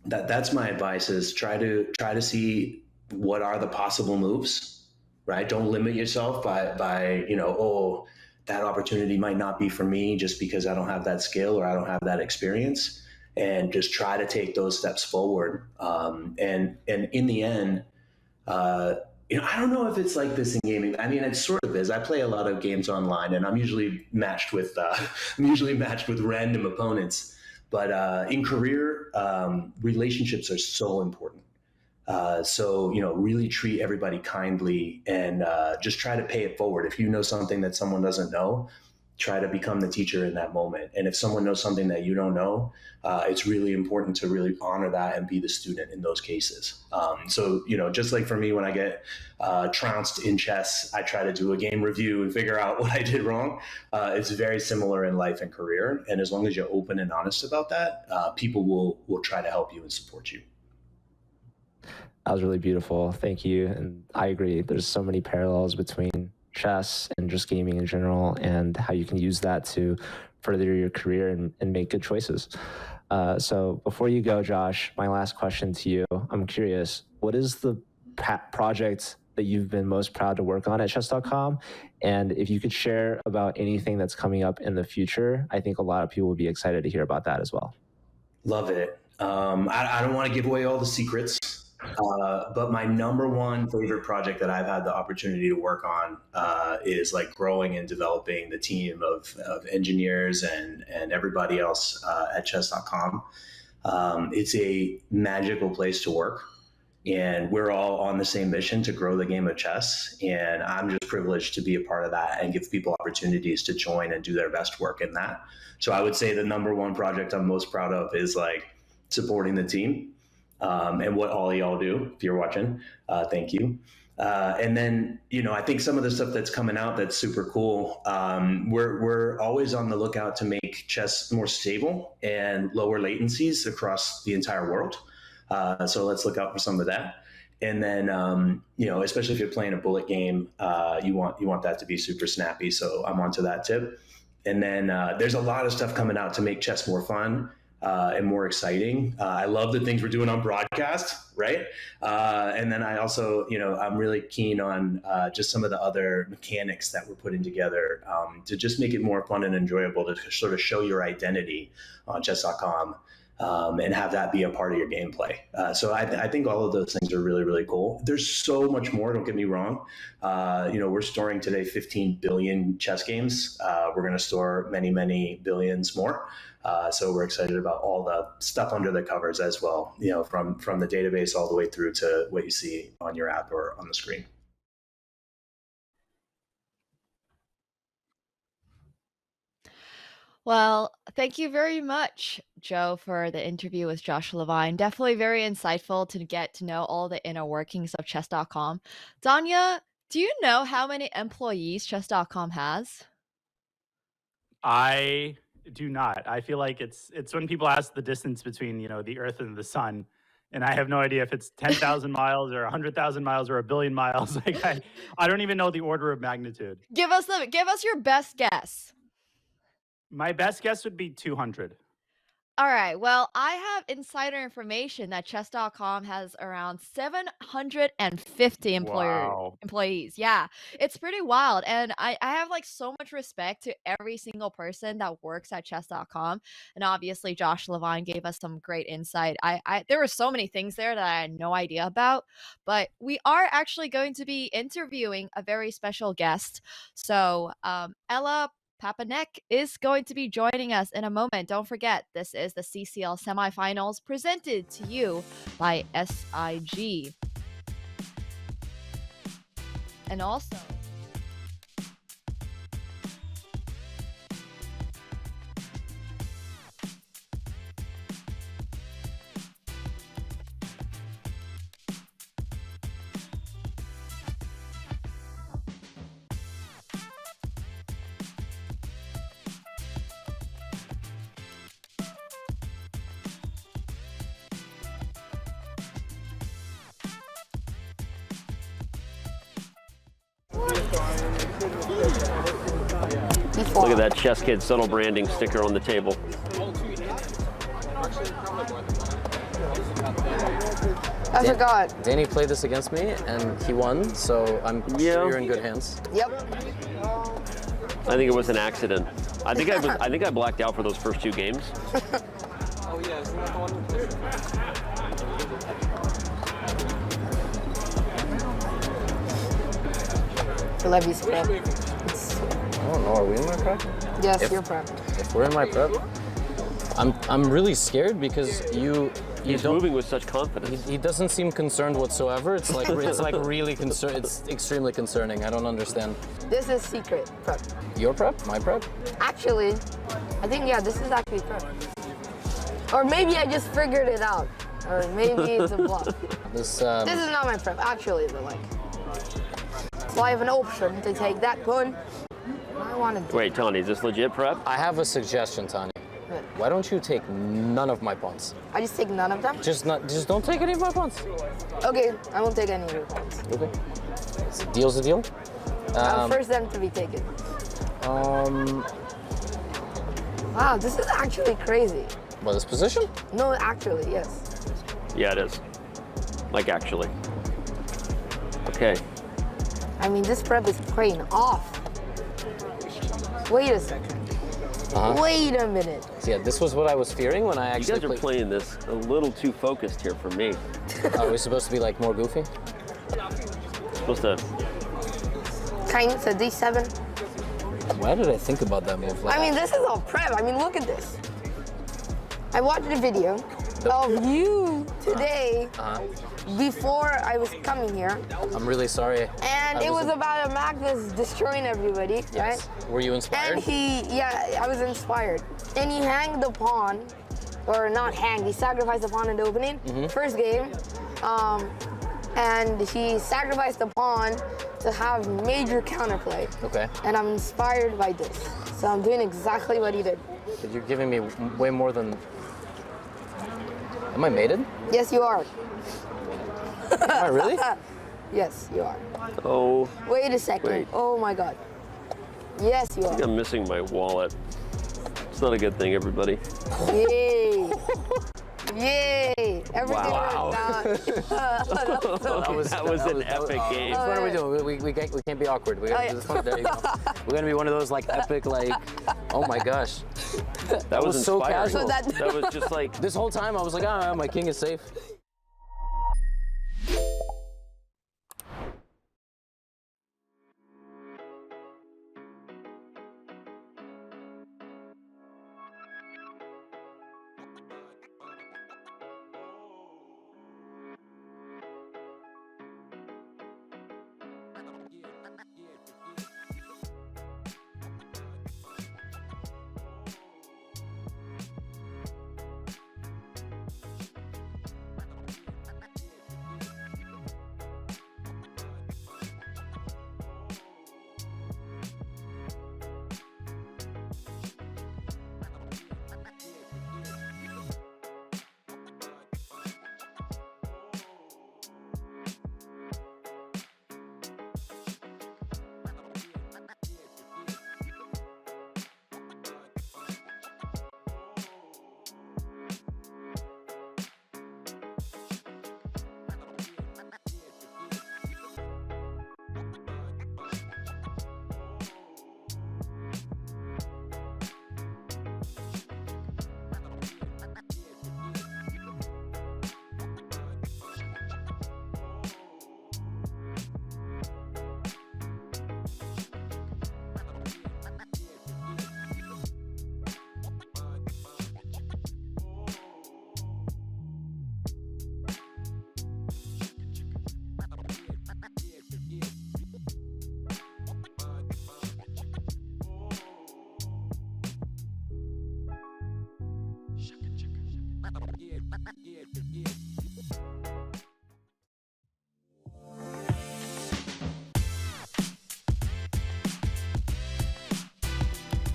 that's my advice, is try to see what are the possible moves, right? Don't limit yourself by that opportunity might not be for me just because I don't have that skill or I don't have that experience, and just try to take those steps forward. And in the end, I don't know if it's like this in gaming. I mean, it sort of is. I play a lot of games online, and I'm usually matched with random opponents. But in career, relationships are so important. So really treat everybody kindly, and just try to pay it forward. If you know something that someone doesn't know, try to become the teacher in that moment. And if someone knows something that you don't know, it's really important to really honor that and be the student in those cases. So just like for me, when I get trounced in chess, I try to do a game review and figure out what I did wrong. It's very similar in life and career. And as long as you're open and honest about that, people will try to help you and support you. That was really beautiful. Thank you. And I agree. There's so many parallels between chess and just gaming in general, and how you can use that to further your career and make good choices. So before you go, Josh, my last question to you, I'm curious, what is the project that you've been most proud to work on at Chess.com? And if you could share about anything that's coming up in the future, I think a lot of people would be excited to hear about that as well. Love it. I don't want to give away all the secrets, but my number one favorite project that I've had the opportunity to work on is like growing and developing the team of engineers and everybody else at Chess.com. It's a magical place to work, and we're all on the same mission to grow the game of chess. And I'm just privileged to be a part of that and give people opportunities to join and do their best work in that. So I would say the number one project I'm most proud of is like supporting the team and what all y'all do. If you're watching, thank you. And then, I think some of the stuff that's coming out that's super cool. We're always on the lookout to make chess more stable and lower latencies across the entire world. So let's look out for some of that. And then, especially if you're playing a bullet game, you want that to be super snappy. So I'm onto that tip. And then there's a lot of stuff coming out to make chess more fun and more exciting. I love the things we're doing on broadcast, right? And then I also, I'm really keen on just some of the other mechanics that we're putting together to just make it more fun and enjoyable to sort of show your identity on Chess.com. And have that be a part of your gameplay. So I think all of those things are really, really cool. There's so much more, don't get me wrong. We're storing today 15 billion chess games. We're going to store many, many billions more. So we're excited about all the stuff under the covers as well, from the database all the way through to what you see on your app or on the screen. Well, thank you very much, Joe, for the interview with Joshua Levine. Definitely very insightful to get to know all the inner workings of Chess.com. Danya, do you know how many employees Chess.com has? I do not. I feel like it's when people ask the distance between, the Earth and the sun, and I have no idea if it's 10,000 miles or 100,000 miles or a billion miles. Like I don't even know the order of magnitude. Give us your best guess. My best guess would be 200. All right. Well, I have insider information that Chess.com has around 750 employees. Yeah, it's pretty wild. And I have like so much respect to every single person that works at Chess.com. And obviously, Josh Levine gave us some great insight. There were so many things there that I had no idea about. But we are actually going to be interviewing a very special guest. So Ella Papanek is going to be joining us in a moment. Don't forget, this is the CCL Semifinals presented to you by SIG. And also, look at that Chess Kid subtle branding sticker on the table. I forgot. Danny played this against me and he won, so I'm sure you're in good hands. Yep. I think it was an accident. I think I blacked out for those first two games. Oh yeah, isn't that the one with this? Levy's prep. I don't know, are we in my prep? Yes, you're prepped. If we're in my prep, I'm really scared because He's moving with such confidence. He doesn't seem concerned whatsoever. It's like really concerned. It's extremely concerning. I don't understand. This is secret prep. Your prep? My prep? Actually, I think this is actually prep. Or maybe I just figured it out. Or maybe it's a bluff. This is not my prep, actually, but like. So I have an option to take that pawn. I want to. Wait, Tony, is this legit prep? I have a suggestion, Tony. What? Why don't you take none of my pawns? I just take none of them? Just don't take any of my pawns. Okay, I won't take any of your pawns. Okay. Deal's a deal. First them to be taken. Wow, this is actually crazy. What, this position? No, actually, yes. Yeah, it is. Like, actually. Okay. I mean, this prep is paying off. Wait a second. Wait a minute. So yeah, this was what I was fearing when I actually. You guys are playing this a little too focused here for me. Are we supposed to be like more goofy? Supposed to. Kind to D7. Why did I think about that move? I mean, this is all prep. I mean, look at this. I watched a video of you today before I was coming here. I'm really sorry. And it was about a Magnus destroying everybody, right? Were you inspired? And I was inspired. And he hanged the pawn, or not hanged, he sacrificed the pawn in the opening, first game. And he sacrificed the pawn to have major counterplay. Okay. And I'm inspired by this. So I'm doing exactly what he did. But you're giving me way more than. Am I mated? Yes, you are. Am I really? Yes, you are. Oh. Wait a second. Wait. Oh my God. Yes, you I are. think I'm missing my wallet. It's not a good thing, everybody. Yay. Yay. Everything Wow. worked out. That was an epic game. What are we doing? We can't be awkward. We gotta do this one. There you go. We're gonna be one of those like epic like. Oh my gosh. That was so inspiring. casual. That was just like. This whole time I was like, my king is safe.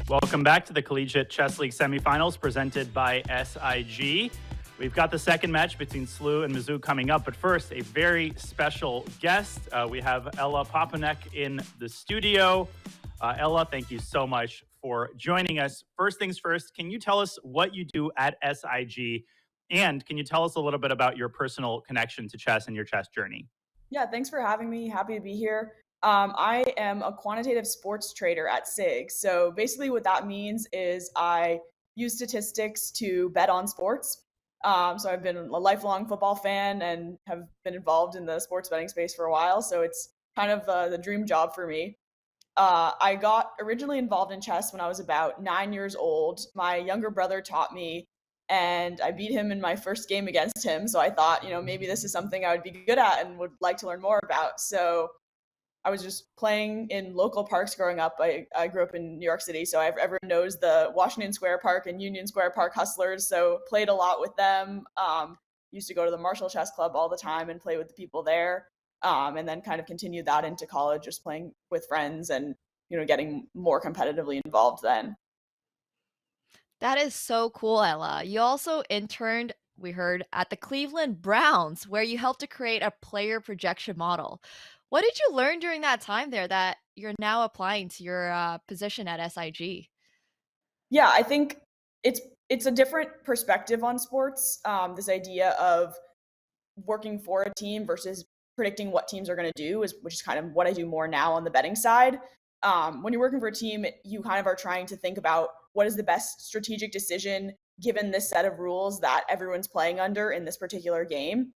Welcome back to the Collegiate Chess League semifinals presented by SIG. We've got the second match between Slew and Mizzou coming up, but first, a very special guest. We have Ella Papanek in the studio. Ella, thank you so much for joining us. First things first, can you tell us what you do at SIG? And can you tell us a little bit about your personal connection to chess and your chess journey? Yeah, thanks for having me. Happy to be here. I am a quantitative sports trader at SIG. So basically what that means is I use statistics to bet on sports. So I've been a lifelong football fan and have been involved in the sports betting space for a while. So it's kind of the dream job for me. I got originally involved in chess when I was about 9 years old. My younger brother taught me, and I beat him in my first game against him. So I thought, maybe this is something I would be good at and would like to learn more about. So I was just playing in local parks growing up. I grew up in New York City, so everyone knows the Washington Square Park and Union Square Park Hustlers, so played a lot with them. Used to go to the Marshall Chess Club all the time and play with the people there, and then kind of continued that into college, just playing with friends and getting more competitively involved then. That is so cool, Ella. You also interned, we heard, at the Cleveland Browns, where you helped to create a player projection model. What did you learn during that time there that you're now applying to your position at SIG? Yeah, I think it's a different perspective on sports. This idea of working for a team versus predicting what teams are going to do, which is kind of what I do more now on the betting side. When you're working for a team, you kind of are trying to think about what is the best strategic decision given this set of rules that everyone's playing under in this particular game.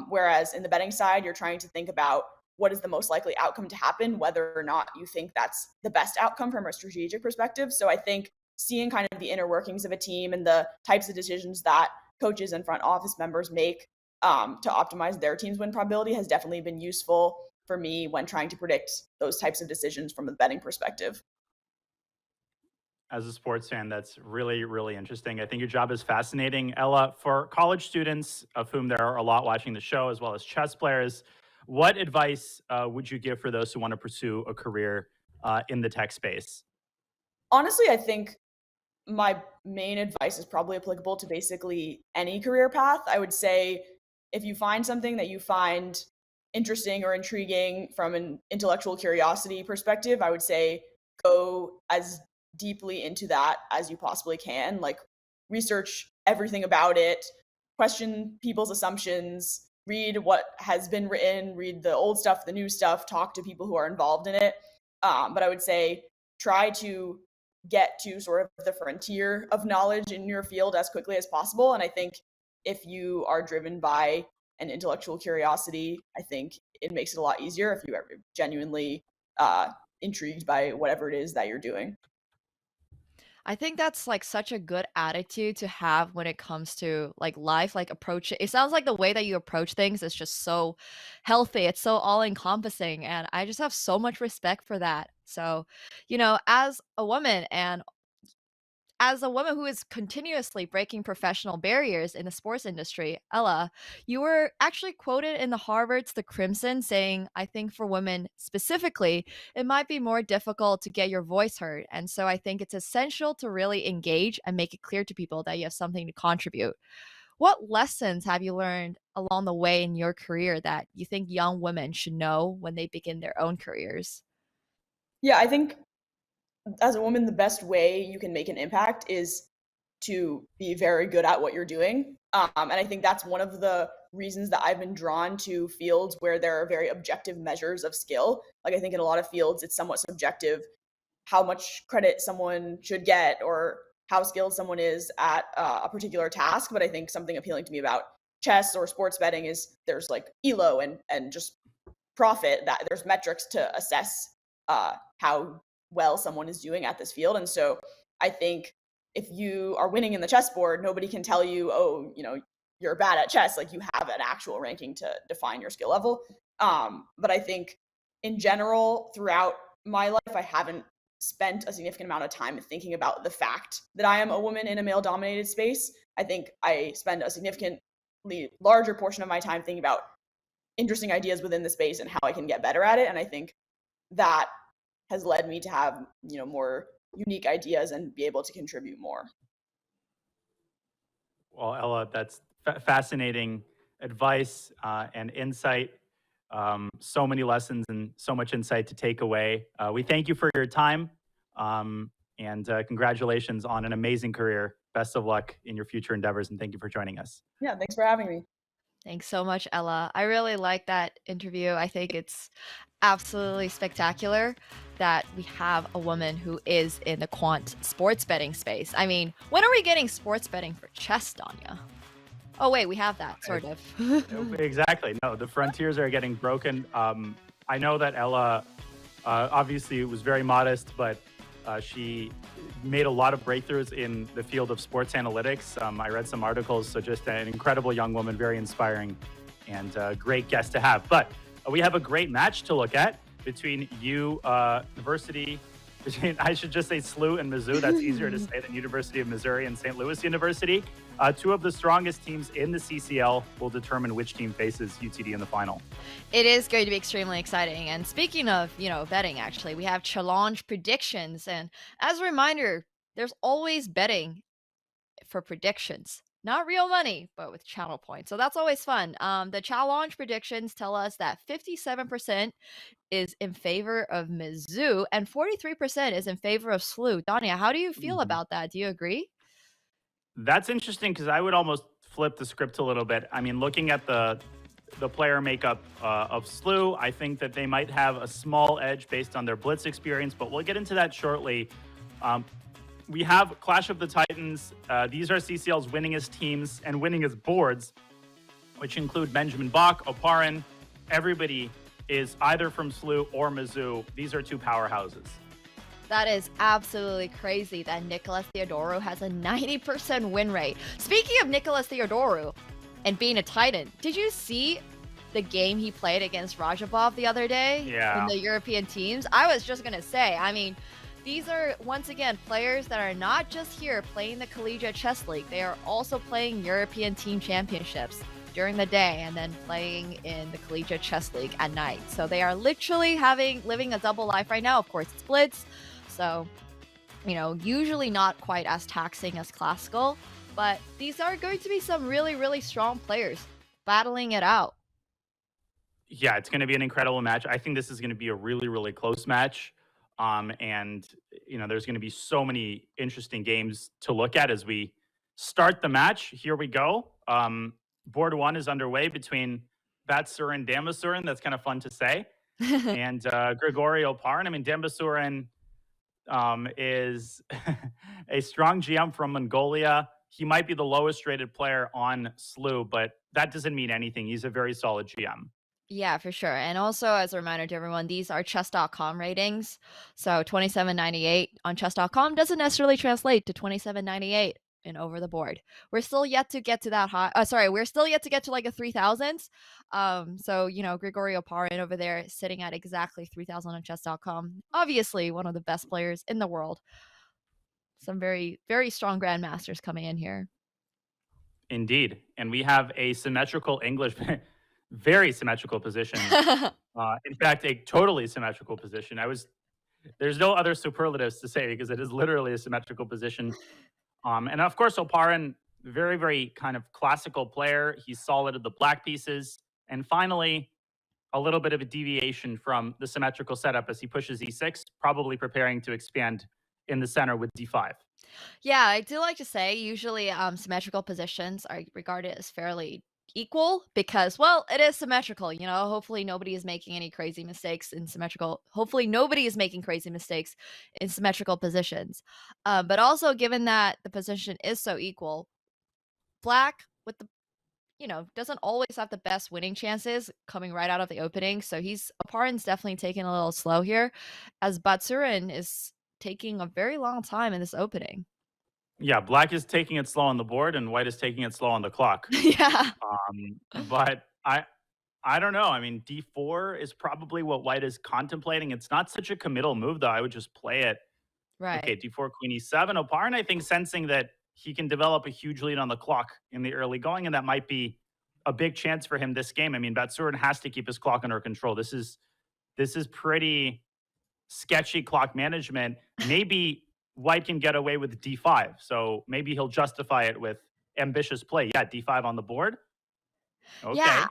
Whereas in the betting side, you're trying to think about what is the most likely outcome to happen, whether or not you think that's the best outcome from a strategic perspective. So I think seeing kind of the inner workings of a team and the types of decisions that coaches and front office members make to optimize their team's win probability has definitely been useful for me when trying to predict those types of decisions from a betting perspective. As a sports fan, that's really, really interesting. I think your job is fascinating. Ella, for college students, of whom there are a lot watching the show, as well as chess players, what advice would you give for those who want to pursue a career in the tech space? Honestly, I think my main advice is probably applicable to basically any career path. I would say if you find something that you find interesting or intriguing from an intellectual curiosity perspective, I would say go as deeply into that as you possibly can. Like, research everything about it, question people's assumptions, read what has been written, read the old stuff, the new stuff, talk to people who are involved in it. But I would say try to get to sort of the frontier of knowledge in your field as quickly as possible. And I think if you are driven by an intellectual curiosity, I think it makes it a lot easier if you are genuinely intrigued by whatever it is that you're doing. I think that's like such a good attitude to have when it comes to like life, like approach it. It sounds like the way that you approach things is just so healthy. It's so all encompassing. And I just have so much respect for that. So, as a woman and as a woman who is continuously breaking professional barriers in the sports industry, Ella, you were actually quoted in the Harvard's The Crimson saying, I think for women specifically, it might be more difficult to get your voice heard. And so I think it's essential to really engage and make it clear to people that you have something to contribute. What lessons have you learned along the way in your career that you think young women should know when they begin their own careers? Yeah, I think as a woman, the best way you can make an impact is to be very good at what you're doing. And I think that's one of the reasons that I've been drawn to fields where there are very objective measures of skill. Like, I think in a lot of fields, it's somewhat subjective how much credit someone should get or how skilled someone is at a particular task. But I think something appealing to me about chess or sports betting is there's like ELO and just profit, that there's metrics to assess how well someone is doing at this field. And so I think if you are winning in the chessboard, nobody can tell you, oh, you're bad at chess. Like, you have an actual ranking to define your skill level. But I think in general, throughout my life, I haven't spent a significant amount of time thinking about the fact that I am a woman in a male dominated space. I think I spend a significantly larger portion of my time thinking about interesting ideas within the space and how I can get better at it. And I think that has led me to have, more unique ideas and be able to contribute more. Well, Ella, that's fascinating advice and insight. So many lessons and so much insight to take away. We thank you for your time and congratulations on an amazing career. Best of luck in your future endeavors, and thank you for joining us. Yeah, thanks for having me. Thanks so much, Ella. I really like that interview. I think it's absolutely spectacular that we have a woman who is in the quant sports betting space. I mean, when are we getting sports betting for chess, Danya? Oh, wait, we have that, sort of. Exactly. No, the frontiers are getting broken. I know that Ella obviously was very modest, but she made a lot of breakthroughs in the field of sports analytics. I read some articles, so just an incredible young woman, very inspiring, and a great guest to have. But we have a great match to look at between I should just say SLU and Mizzou. That's easier to say than University of Missouri and St. Louis University. Two of the strongest teams in the CCL will determine which team faces UTD in the final. It is going to be extremely exciting. And speaking of, betting, actually, we have challenge predictions. And as a reminder, there's always betting for predictions. Not real money, but with channel points. So that's always fun. The challenge predictions tell us that 57% is in favor of Mizzou and 43% is in favor of SLU. Danya, how do you feel about that? Do you agree? That's interesting because I would almost flip the script a little bit. I mean, looking at the the player makeup of Slew. I think that they might have a small edge based on their blitz experience, but we'll get into that shortly. We have Clash of the Titans. These are CCL's winningest teams and winningest boards, which include Benjamin Bok, Oparin. Everybody is either from Slew or Mizzou. These are two powerhouses. That is absolutely crazy that Nicolas Theodorou has a 90% win rate. Speaking of Nicolas Theodorou and being a Titan, did you see the game he played against Rajabov the other day in the European teams? I was just going to say, I mean, these are, once again, players that are not just here playing the Collegiate Chess League. They are also playing European team championships during the day and then playing in the Collegiate Chess League at night. So they are literally living a double life right now. Of course, it's Blitz. So, you know, usually not quite as taxing as classical, but these are going to be some really, really strong players battling it out. Yeah, it's going to be an incredible match. I think this is going to be a really, really close match. And, you know, there's going to be so many interesting games to look at as we start the match. Here we go. Board one is underway between Batsurin, Damasurin. That's kind of fun to say. And Grigoriy Oparin. I mean, Damasurin is a strong GM from Mongolia. He might be the lowest rated player on Slew, but that doesn't mean anything. He's a very solid GM. Yeah, for sure. And also, as a reminder to everyone, these are Chess.com ratings. So 27.98 on Chess.com doesn't necessarily translate to 27.98 in over the board. We're still yet to get to that high. We're still yet to get to like a 3,000s. So, you know, Grigoriy Oparin over there sitting at exactly 3,000 on Chess.com. Obviously, one of the best players in the world. Some very, very strong grandmasters coming in here. Indeed. And we have a symmetrical English... very symmetrical position. In fact, a totally symmetrical position. There's no other superlatives to say because it is literally a symmetrical position. And of course, Oparin, very, very kind of classical player. He's solid at the black pieces. And finally, a little bit of a deviation from the symmetrical setup as he pushes e6, probably preparing to expand in the center with d5. Yeah, I do like to say usually symmetrical positions are regarded as fairly equal because, well, it is symmetrical, you know. Hopefully nobody is making any crazy mistakes in symmetrical. Hopefully nobody is making crazy mistakes in symmetrical positions. But also, given that the position is so equal, black with the, you know, doesn't always have the best winning chances coming right out of the opening. So Oparin's definitely taking a little slow here, as Batsurin is taking a very long time in this opening. Yeah, black is taking it slow on the board and white is taking it slow on the clock. Yeah. But I don't know. I mean, d4 is probably what white is contemplating. It's not such a committal move, though. I would just play it. Right. Okay, d4, queen e7. Oparin, I think, sensing that he can develop a huge lead on the clock in the early going, and that might be a big chance for him this game. I mean, Batsurin has to keep his clock under control. This is pretty sketchy clock management. Maybe white can get away with d5, so maybe he'll justify it with ambitious play. Yeah, d5 on the board. Okay. Yeah.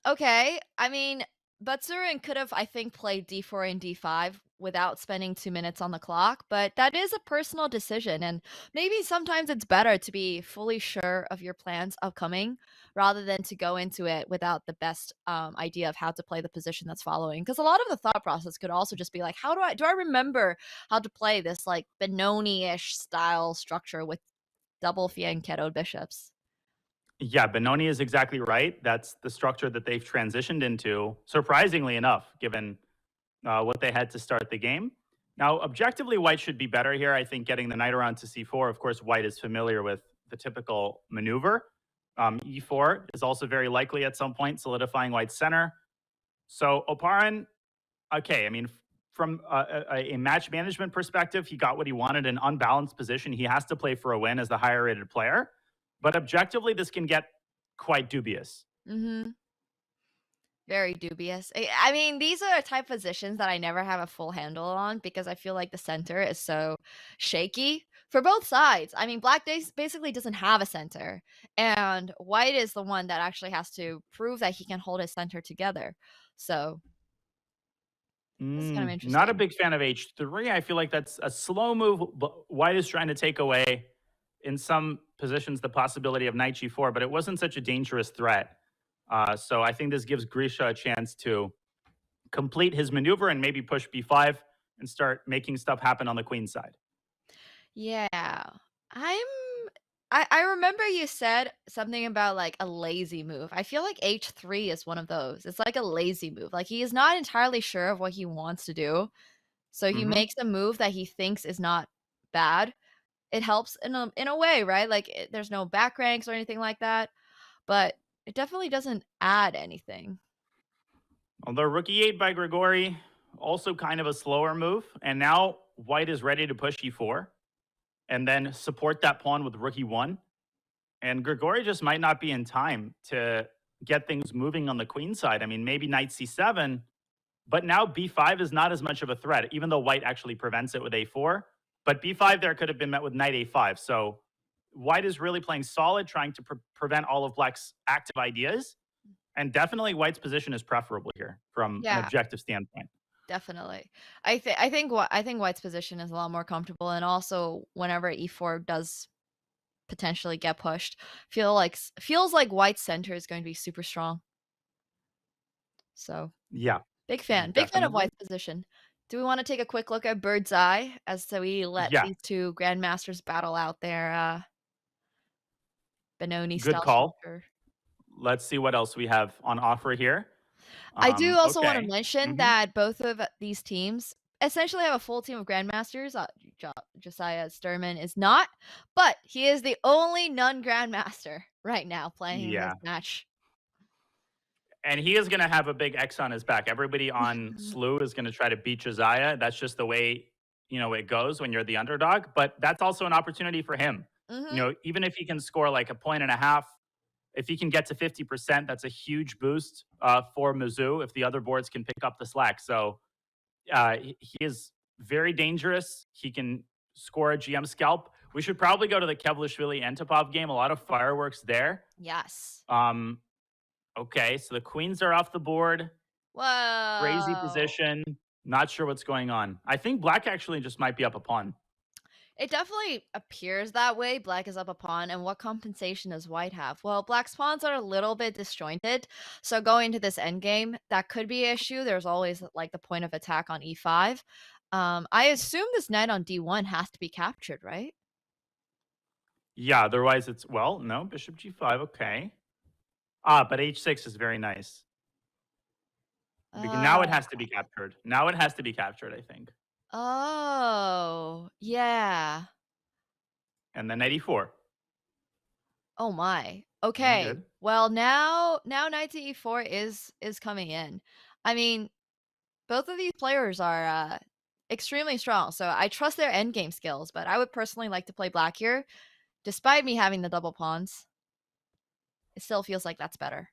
Okay. I mean, Batsurin could have, I think, played d4 and d5 without spending 2 minutes on the clock, but that is a personal decision, and maybe sometimes it's better to be fully sure of your plans upcoming rather than to go into it without the best idea of how to play the position that's following. Because a lot of the thought process could also just be like, how do I remember how to play this like Benoni-ish style structure with double fianchettoed bishops? Yeah, Benoni is exactly right. That's the structure that they've transitioned into, surprisingly enough, given what they had to start the game. Now, objectively, white should be better here. I think getting the knight around to c4, of course, white is familiar with the typical maneuver. E4 is also very likely at some point, solidifying white's center. So Oparin, okay, I mean, from a match management perspective, he got what he wanted, an unbalanced position. He has to play for a win as the higher rated player. But objectively, this can get quite dubious. Mm-hmm. Very dubious. I mean, these are the type of positions that I never have a full handle on because I feel like the center is so shaky for both sides. I mean, black basically doesn't have a center, and white is the one that actually has to prove that he can hold his center together. So it's kind of interesting. Not a big fan of h3. I feel like that's a slow move. White is trying to take away, in some positions, the possibility of knight g4, but it wasn't such a dangerous threat. So I think this gives Grisha a chance to complete his maneuver and maybe push b5 and start making stuff happen on the queen side. Yeah. I remember you said something about like a lazy move. I feel like H3 is one of those. It's like a lazy move. Like he is not entirely sure of what he wants to do. So he makes a move that he thinks is not bad. It helps in a way, right? Like there's no back ranks or anything like that, but it definitely doesn't add anything. Although rook e8 by Grigoriy, also kind of a slower move. And now white is ready to push e4 and then support that pawn with rook e1. And Grigoriy just might not be in time to get things moving on the queen side. I mean, maybe knight c7, but now b5 is not as much of a threat, even though white actually prevents it with a4. But b5 there could have been met with knight a5. So white is really playing solid, trying to prevent all of black's active ideas. And definitely white's position is preferable here from an objective standpoint. Definitely. I think white's position is a lot more comfortable, and also whenever e4 does potentially get pushed, feels like white's center is going to be super strong. So yeah, big fan of white's position. Do we want to take a quick look at bird's eye as we let these two grandmasters battle out their Benoni style? Good call. Let's see what else we have on offer here. I do also want to mention that both of these teams essentially have a full team of grandmasters. Josiah Sturman is not, but he is the only non-grandmaster right now playing in this match. And he is going to have a big X on his back. Everybody on Slew is going to try to beat Josiah. That's just the way, it goes when you're the underdog. But that's also an opportunity for him. Even if he can score like a point and a half, if he can get to 50%, that's a huge boost for Mizzou if the other boards can pick up the slack. So he is very dangerous. He can score a GM scalp. We should probably go to the Kevlishvili-Antipov game. A lot of fireworks there. Yes. Okay, so the queens are off the board. Whoa. Crazy position. Not sure what's going on. I think black actually just might be up a pawn. It definitely appears that way. Black is up a pawn, and what compensation does white have? Well, black's pawns are a little bit disjointed, so going into this endgame, that could be an issue. There's always like the point of attack on e5. I assume this knight on d1 has to be captured, right? Yeah, otherwise it's, no, bishop g5, okay. But h6 is very nice. Now it has to be captured. Now it has to be captured, I think. Oh, yeah. And then knight e4. Oh my. Okay. Well, now knight to e4 is coming in. I mean, both of these players are extremely strong, so I trust their endgame skills, but I would personally like to play black here. Despite me having the double pawns, it still feels like that's better.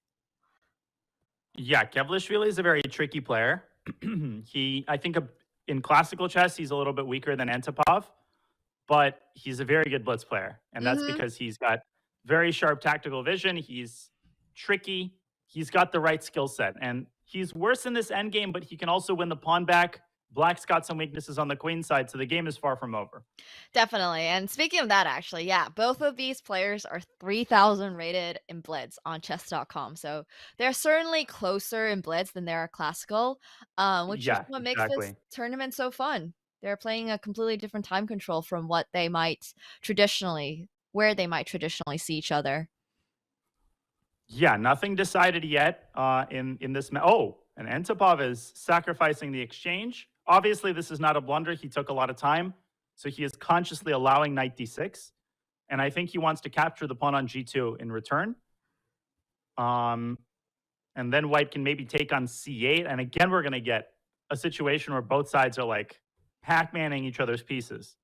Yeah, Kevlishvili is a very tricky player. I think in classical chess, he's a little bit weaker than Antipov, but he's a very good blitz player. And that's because he's got very sharp tactical vision. He's tricky. He's got the right skill set. And he's worse in this endgame, but he can also win the pawn back. Black's got some weaknesses on the queen side, so the game is far from over. Definitely. And speaking of that, actually, yeah, both of these players are 3,000 rated in Blitz on Chess.com. So they're certainly closer in Blitz than they are classical, which is what makes this tournament so fun. They're playing a completely different time control from where they might traditionally see each other. Yeah, nothing decided yet in this match. Oh, and Antipov is sacrificing the exchange. Obviously, this is not a blunder. He took a lot of time, so he is consciously allowing knight d6. And I think he wants to capture the pawn on g2 in return. And then white can maybe take on c8. And again, we're going to get a situation where both sides are like Pac-Manning each other's pieces.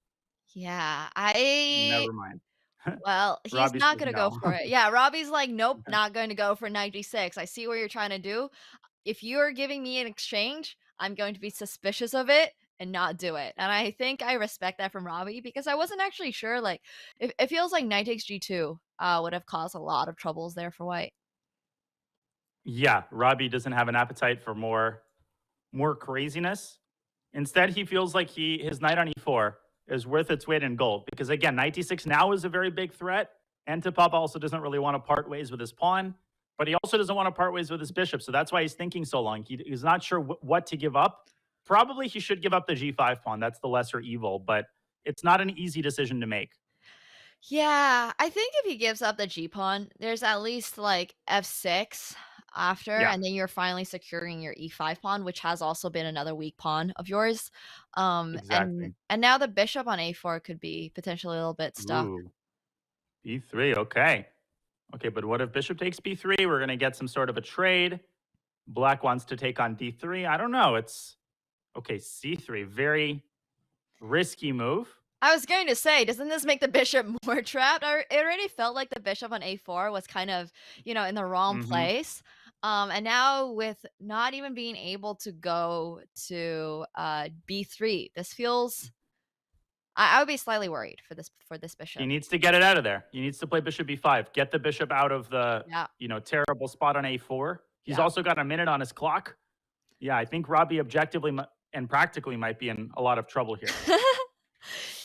Yeah, Never mind. Well, he's not going to go for it. Yeah, Robbie's like, nope, not going to go for knight d6. I see what you're trying to do. If you're giving me an exchange, I'm going to be suspicious of it and not do it. And I think I respect that from Robbie, because I wasn't actually sure. Like, it feels like knight takes g2 would have caused a lot of troubles there for white. Yeah, Robbie doesn't have an appetite for more craziness. Instead, he feels like his knight on e4 is worth its weight in gold. Because again, knight d6 now is a very big threat. Antipov also doesn't really want to part ways with his pawn. but he also doesn't want to part ways with his bishop. So that's why he's thinking so long. He's not sure what to give up. Probably he should give up the g5 pawn. That's the lesser evil, but it's not an easy decision to make. Yeah, I think if he gives up the G pawn, there's at least like f6 after, Yeah. and then you're finally securing your e5 pawn, which has also been another weak pawn of yours. Exactly. And now the bishop on a4 could be potentially a little bit stuck. Ooh. b3, okay. Okay, but what if bishop takes b3? We're going to get some sort of a trade. Black wants to take on d3. I don't know. It's okay, c3. Very risky move. I was going to say, doesn't this make the bishop more trapped? It already felt like the bishop on a4 was kind of, in the wrong place. And now with not even being able to go to b3, this feels... I would be slightly worried for this bishop. He needs to get it out of there. He needs to play bishop b5. Get the bishop out of the, terrible spot on a4. He's also got a minute on his clock. Yeah, I think Robbie objectively and practically might be in a lot of trouble here.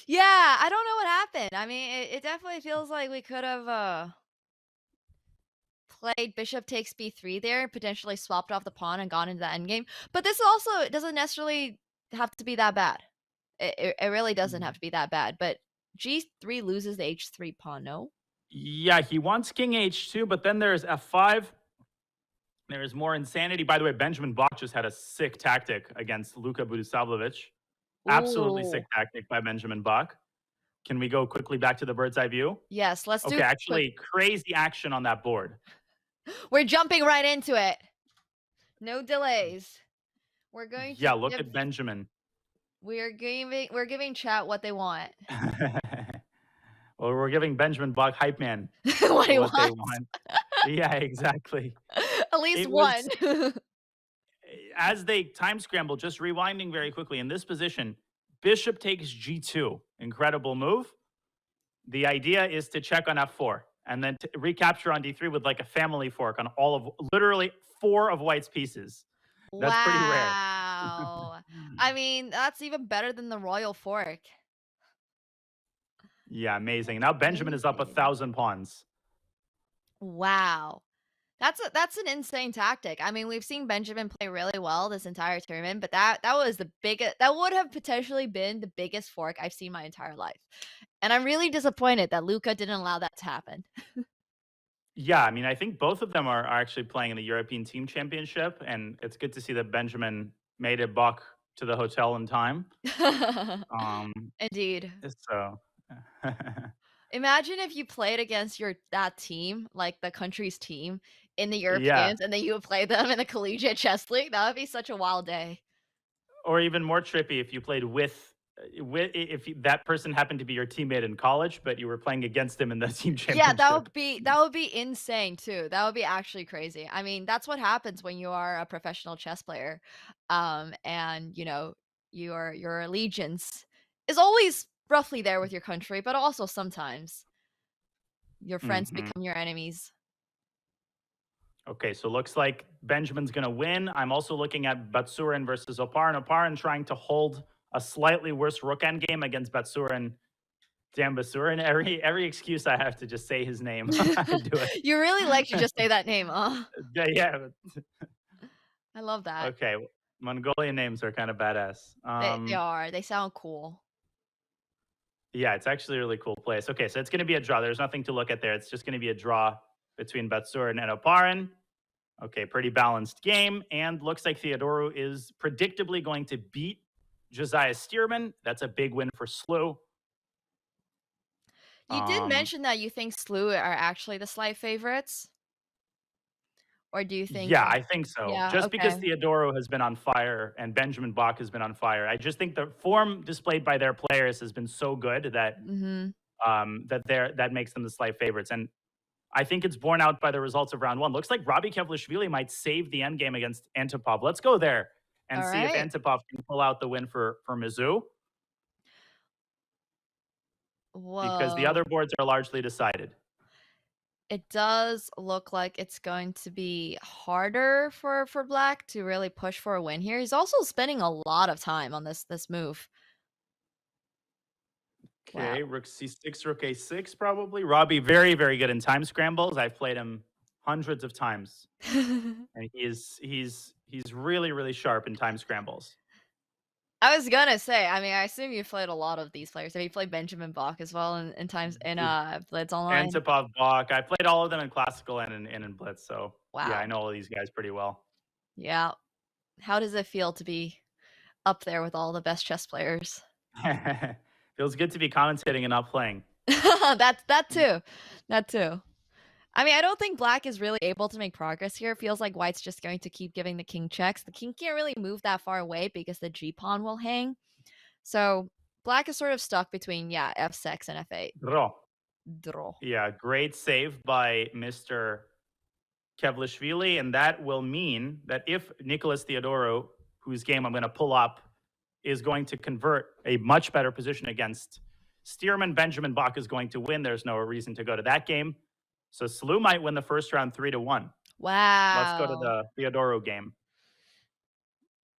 Yeah, I don't know what happened. I mean, it definitely feels like we could have played bishop takes b3 there, potentially swapped off the pawn and gone into the endgame. But this also doesn't necessarily have to be that bad. It really doesn't have to be that bad. But g3 loses the h3 pawn, no? Yeah, he wants king h2, but then there's f5. There's more insanity. By the way, Benjamin Bok just had a sick tactic against Luka Budisavljevic. Absolutely sick tactic by Benjamin Bok. Can we go quickly back to the bird's eye view? Yes, let's do it. Okay, actually, crazy action on that board. We're jumping right into it. No delays. We're going to Yeah, look at Benjamin. We're giving chat what they want. Well, we're giving Benjamin Bok hype man what he they wants. want. Yeah, exactly. At least one. As they time scramble, just rewinding very quickly, in this position, bishop takes g2. Incredible move. The idea is to check on f4 and then to recapture on d3 with like a family fork on all of, literally 4 of white's pieces. That's pretty rare. Wow. I mean, that's even better than the royal fork. Yeah, amazing. Now Benjamin is up 1,000 pawns. Wow. That's an insane tactic. I mean, we've seen Benjamin play really well this entire tournament, but that was the biggest, that would have potentially been the biggest fork I've seen my entire life. And I'm really disappointed that Luka didn't allow that to happen. Yeah, I mean, I think both of them are actually playing in the European Team Championship, and it's good to see that Benjamin made it back to the hotel in time. Indeed. So imagine if you played against that team, like the country's team in the Europeans, and then you would play them in the Collegiate Chess League. That would be such a wild day. Or even more trippy if you played with if that person happened to be your teammate in college, but you were playing against them in the team championship. Yeah, that would be insane too. That would be actually crazy. I mean, that's what happens when you are a professional chess player, and your allegiance is always roughly there with your country, but also sometimes your friends become your enemies. Okay, so looks like Benjamin's gonna win. I'm also looking at Batsurin versus Oparin. Oparin trying to hold a slightly worse rook endgame against Batsurin. Damn, Batsurin. Every excuse I have to just say his name. I do it. You really like to just say that name, huh? Yeah. I love that. Okay, Mongolian names are kind of badass. They are. They sound cool. Yeah, it's actually a really cool place. Okay, so it's going to be a draw. There's nothing to look at there. It's just going to be a draw between Batsurin and Oparin. Okay, pretty balanced game. And looks like Theodoru is predictably going to beat Josiah Stearman. That's a big win for Slew. You did mention that you think Slew are actually the slight favorites. Or do you think... Yeah, I think so. Yeah, just because Theodoru has been on fire and Benjamin Bok has been on fire. I just think the form displayed by their players has been so good that that makes them the slight favorites. And I think it's borne out by the results of round 1. Looks like Robbie Kevlishvili might save the endgame against Antipov. Let's go there and see if Antipov can pull out the win for Mizzou. Whoa. Because the other boards are largely decided. It does look like it's going to be harder for Black to really push for a win here. He's also spending a lot of time on this move. Okay, Rook C6, Rook A6 probably. Robbie, very, very good in time scrambles. I've played him hundreds of times, and he's really, really sharp in time scrambles. I was gonna say, I mean, I assume you've played a lot of these players. Have you played Benjamin Bok as well in times in Blitz Online? Antipov, Bok. I played all of them in Classical and in Blitz, so Wow. yeah, I know all of these guys pretty well. Yeah. How does it feel to be up there with all the best chess players? Feels good to be commentating and not playing. that too. That too. I mean, I don't think Black is really able to make progress here. It feels like White's just going to keep giving the king checks. The king can't really move that far away because the G pawn will hang. So Black is sort of stuck between, f6 and f8. Draw. Yeah, great save by Mr. Kevlishvili, and that will mean that if Nicolas Theodorou, whose game I'm going to pull up, is going to convert a much better position against Stearman, Benjamin Bok is going to win. There's no reason to go to that game. So Slew might win the first round 3-1. Wow. Let's go to the Theodorou game.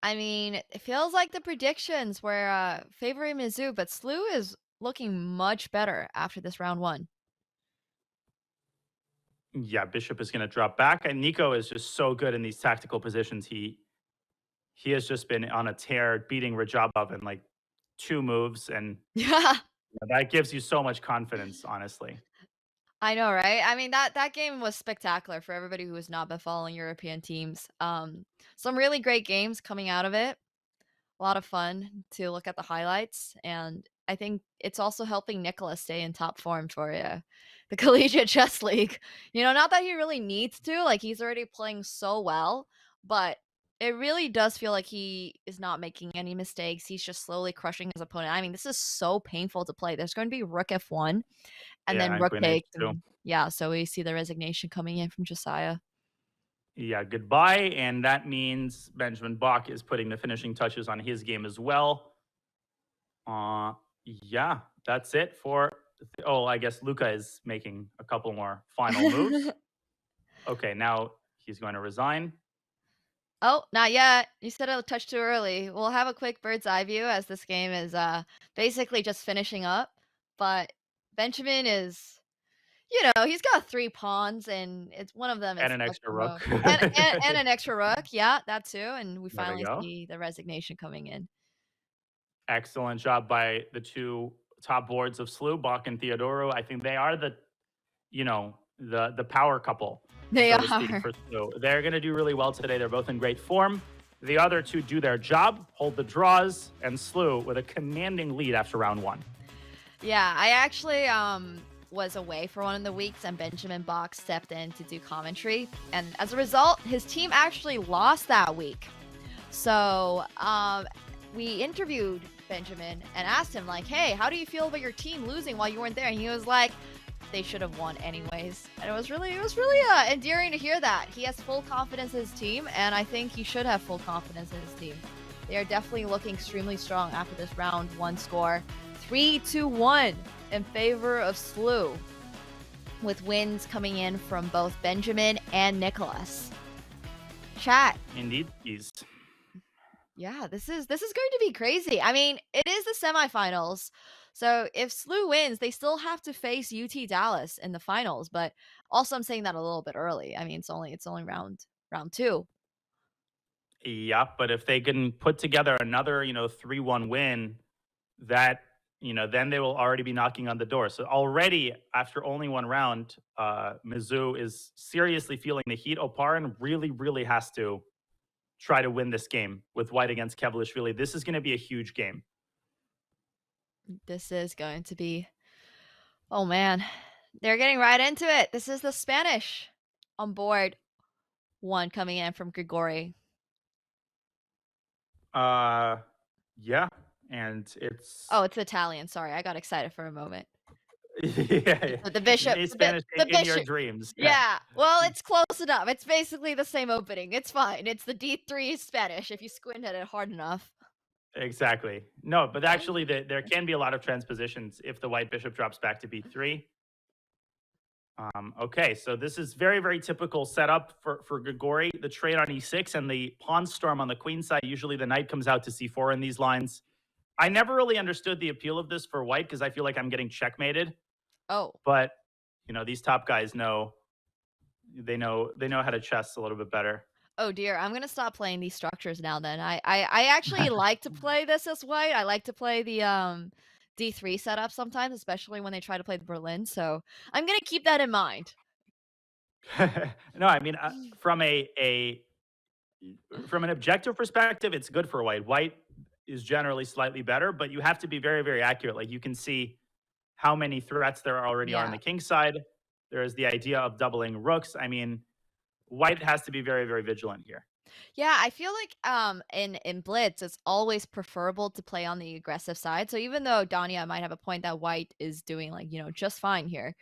I mean, it feels like the predictions were favoring Mizzou, but Slew is looking much better after this round 1. Yeah, Bishop is going to drop back. And Nico is just so good in these tactical positions. He has just been on a tear, beating Rajabov in like 2 moves. And that gives you so much confidence, honestly. I know, right? I mean, that game was spectacular for everybody who has not been following European teams. Some really great games coming out of it. A lot of fun to look at the highlights. And I think it's also helping Nicolas stay in top form for the Collegiate Chess League. Not that he really needs to. Like, he's already playing so well. But it really does feel like he is not making any mistakes. He's just slowly crushing his opponent. I mean, this is so painful to play. There's going to be Rook F1. And then Rook takes. So we see the resignation coming in from Josiah. Yeah, goodbye. And that means Benjamin Bok is putting the finishing touches on his game as well. Yeah, that's it for... I guess Luca is making a couple more final moves. Okay, now he's going to resign. Oh, not yet. You said a touch too early. We'll have a quick bird's eye view as this game is basically just finishing up. But Benjamin is, he's got 3 pawns, and it's one of them. And an extra rook. and an extra rook. Yeah, that too. And we finally see the resignation coming in. Excellent job by the 2 top boards of Slew, Bok and Theodorou. I think they are the power couple. They so are. To speak, for Slew. They're going to do really well today. They're both in great form. The other 2 do their job, hold the draws, and Slew with a commanding lead after round 1. Yeah, I actually was away for one of the weeks, and Benjamin Bok stepped in to do commentary. And as a result, his team actually lost that week. So we interviewed Benjamin and asked him, like, hey, how do you feel about your team losing while you weren't there? And he was like, they should have won anyways. And it was really endearing to hear that. He has full confidence in his team, and I think he should have full confidence in his team. They are definitely looking extremely strong after this round 1 score. 3-1 in favor of Slew, with wins coming in from both Benjamin and Nicolas. Chat. Indeed, he's... Yeah, this is going to be crazy. I mean, it is the semifinals. So if Slew wins, they still have to face UT Dallas in the finals. But also, I'm saying that a little bit early. I mean, it's only round 2. Yeah, but if they can put together another, 3-1 win, that, then they will already be knocking on the door. So already, after only 1 round, Mizzou is seriously feeling the heat. Oparin really, really has to try to win this game with White against Kevlishvili. This is going to be a huge game. This is going to be... Oh, man. They're getting right into it. This is the Spanish on board 1 coming in from Grigoriy. Yeah, and it's... Oh, it's Italian. Sorry, I got excited for a moment. Yeah. The bishop. Spanish the in bishop. your dreams. Yeah. Well, it's close enough. It's basically the same opening. It's fine. It's the D3 Spanish if you squint at it hard enough. Exactly. No, but actually there can be a lot of transpositions if the white bishop drops back to B3. Okay, so this is very, very typical setup for Grigoriy. The trade on E6 and the pawn storm on the queen side. Usually the knight comes out to C4 in these lines. I never really understood the appeal of this for white because I feel like I'm getting checkmated. Oh. But, these top guys know They know how to chess a little bit better. Oh dear, I'm gonna stop playing these structures now. Then I actually like to play this as white. I like to play the D3 setup sometimes, especially when they try to play the Berlin. So I'm gonna keep that in mind. No, I mean from from an objective perspective, it's good for white. White is generally slightly better, but you have to be very, very accurate. Like you can see how many threats there already are on Yeah. the king side. There is the idea of doubling rooks. I mean, white has to be very, very vigilant here. Yeah, I feel like in Blitz it's always preferable to play on the aggressive side. So even though Danya might have a point that white is doing like, just fine here,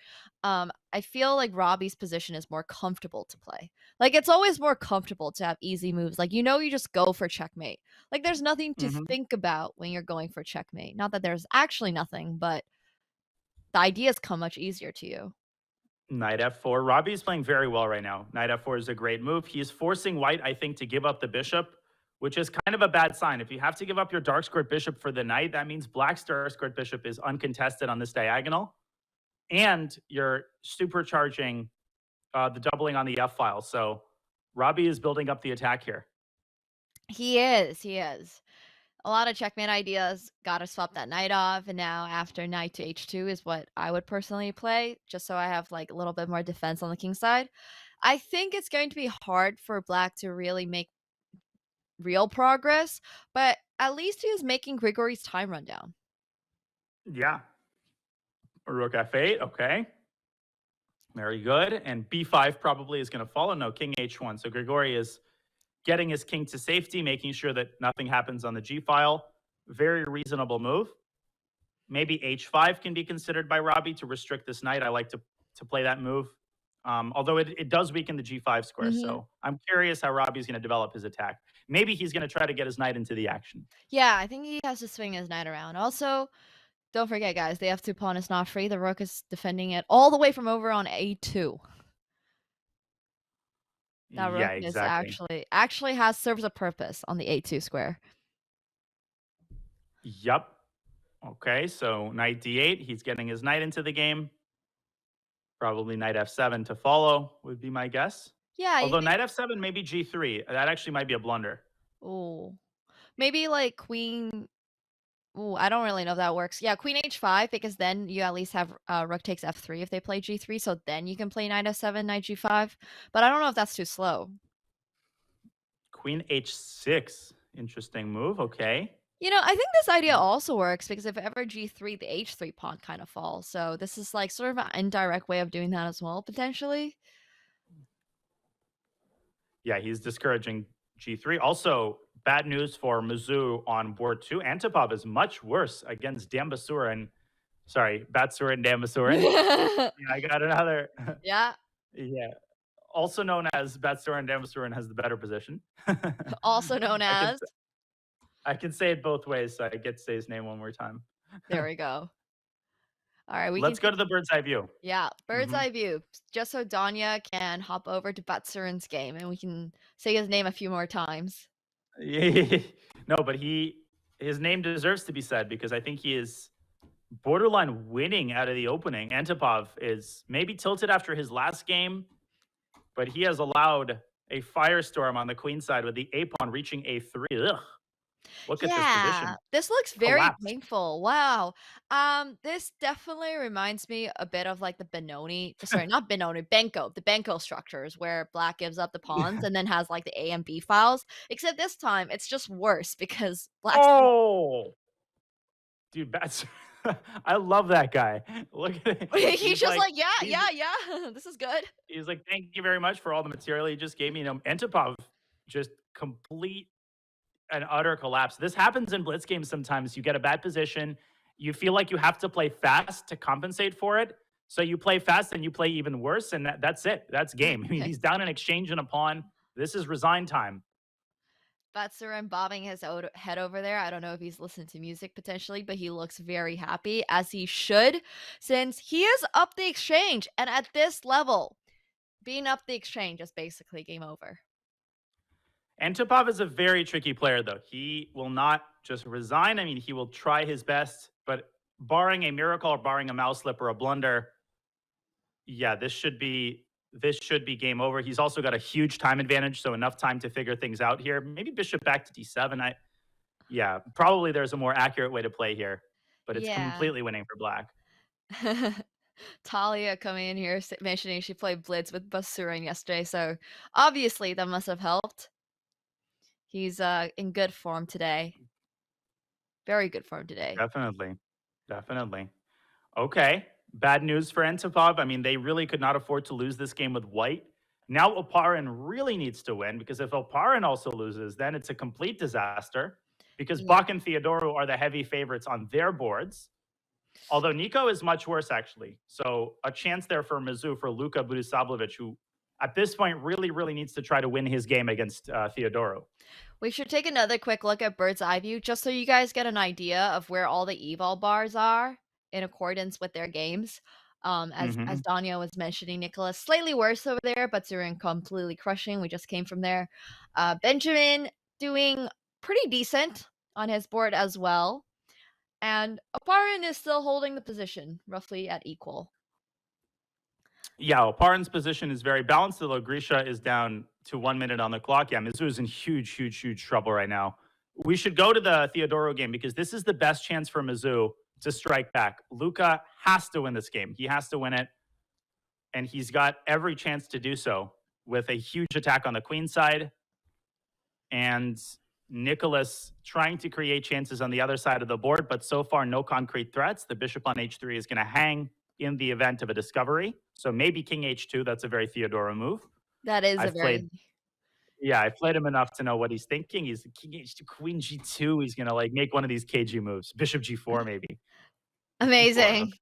I feel like Robbie's position is more comfortable to play. Like it's always more comfortable to have easy moves. Like you just go for checkmate. Like there's nothing to think about when you're going for checkmate. Not that there's actually nothing, but the ideas come much easier to you. Knight f4. Robbie's playing very well right now. Knight f4 is a great move. He's forcing white, I think, to give up the bishop, which is kind of a bad sign. If you have to give up your dark squared bishop for the knight, that means black's dark squared bishop is uncontested on this diagonal. And you're supercharging the doubling on the f file. So Robbie is building up the attack here. He is. A lot of checkmate ideas. Gotta swap that knight off, and now after knight to h2 is what I would personally play, just so I have like a little bit more defense on the king side. I think it's going to be hard for black to really make real progress, but at least he is making Grigory's time run down. Yeah. Rook f8. Okay. Very good. And b5 probably is going to follow. No, king h1. So Grigoriy is getting his king to safety, making sure that nothing happens on the g file. Very reasonable move. Maybe h5 can be considered by Robbie to restrict this knight. I like to play that move. Although it does weaken the g5 square. So I'm curious how Robbie's going to develop his attack. Maybe he's going to try to get his knight into the action. Yeah, I think he has to swing his knight around. Also, don't forget, guys, the f2 pawn is not free. The rook is defending it all the way from over on a2. That rook is actually serves a purpose on the a2 square. Yep. Okay, so knight d8. He's getting his knight into the game. Probably knight f7 to follow would be my guess. Yeah. Although knight f7, maybe g3. That actually might be a blunder. Oh, maybe like queen. Oh, I don't really know if that works. Yeah, queen h5, because then you at least have rook takes f3 if they play g3. So then you can play knight f7, knight g5. But I don't know if that's too slow. Queen h6. Interesting move. Okay. I think this idea also works because if ever g3, the h3 pawn kind of falls. So this is like sort of an indirect way of doing that as well, potentially. Yeah, he's discouraging g3. Also, bad news for Mizzou on board 2. Antipov is much worse against Dambasurin. Sorry, Batsurin, Dambasurin. Yeah, I got another. Yeah. Yeah. Also known as Batsurin, Dambasurin has the better position. Also known as? I can say it both ways, so I get to say his name one more time. There we go. All right, Let's go to the bird's eye view. Yeah, bird's eye view. Just so Danya can hop over to Batsurin's game and we can say his name a few more times. No, but his name deserves to be said because I think he is borderline winning out of the opening. Antipov is maybe tilted after his last game, but he has allowed a firestorm on the queen side with the a pawn reaching a3. Ugh. Look at this position. This looks very painful. Wow. This definitely reminds me a bit of like the Benoni, sorry, not Benoni, Benko, the Benko structures where black gives up the pawns and then has like the A and B files. Except this time it's just worse because black. Oh, dude, I love that guy. Look at it. He's just like, yeah. This is good. He's like, thank you very much for all the material you just gave me. Antipov just complete an utter collapse. This happens in blitz games sometimes. You get a bad position. You feel like you have to play fast to compensate for it. So you play fast and you play even worse. And that's it. That's game. I mean, he's down an exchange and a pawn. This is resign time. Batsurin bobbing his head over there. I don't know if he's listening to music potentially, but he looks very happy, as he should, since he is up the exchange. And at this level, being up the exchange is basically game over. Antipov is a very tricky player, though. He will not just resign. I mean, he will try his best, but barring a miracle or barring a mouse slip or a blunder, yeah, this should be this should be game over. He's also got a huge time advantage, so enough time to figure things out here. Maybe bishop back to d7. Yeah, probably there's a more accurate way to play here, but it's Yeah. completely winning for black. Talia coming in here mentioning she played Blitz with Basurin yesterday, so obviously that must have helped. He's in good form today. Very good form today. Definitely. Definitely. Okay. Bad news for Antipov. I mean, they really could not afford to lose this game with white. Now Oparin really needs to win, because if Oparin also loses, then it's a complete disaster, because Yeah. Bok and Theodoro are the heavy favorites on their boards. Although Nico is much worse, actually. So a chance there for Mizzou for Luka Budisavljevic, who at this point really needs to try to win his game against Theodoro. We should take another quick look at bird's eye view, just so you guys get an idea of where all the eval bars are in accordance with their games. As Danya was mentioning, Nicolas slightly worse over there, but Zurin completely crushing. We just came from there. Benjamin doing pretty decent on his board as well. And Oparin is still holding the position, roughly at equal. Yeah, Oparin's position is very balanced, although Grisha is down to 1 minute on the clock. Yeah, Mizzou is in huge trouble right now. We should go to the Theodoro game, because this is the best chance for Mizzou to strike back. Luka has to win this game. He has to win it, and he's got every chance to do so with a huge attack on the queen side. And Nicolas trying to create chances on the other side of the board, but so far no concrete threats. The bishop on h3 is going to hang in the event of a discovery. So maybe king h2. That's a very Theodoro move. That is I've played him enough to know what he's thinking. He's king h2, queen g2. He's going to like make one of these KG moves. Bishop g4 maybe. Amazing.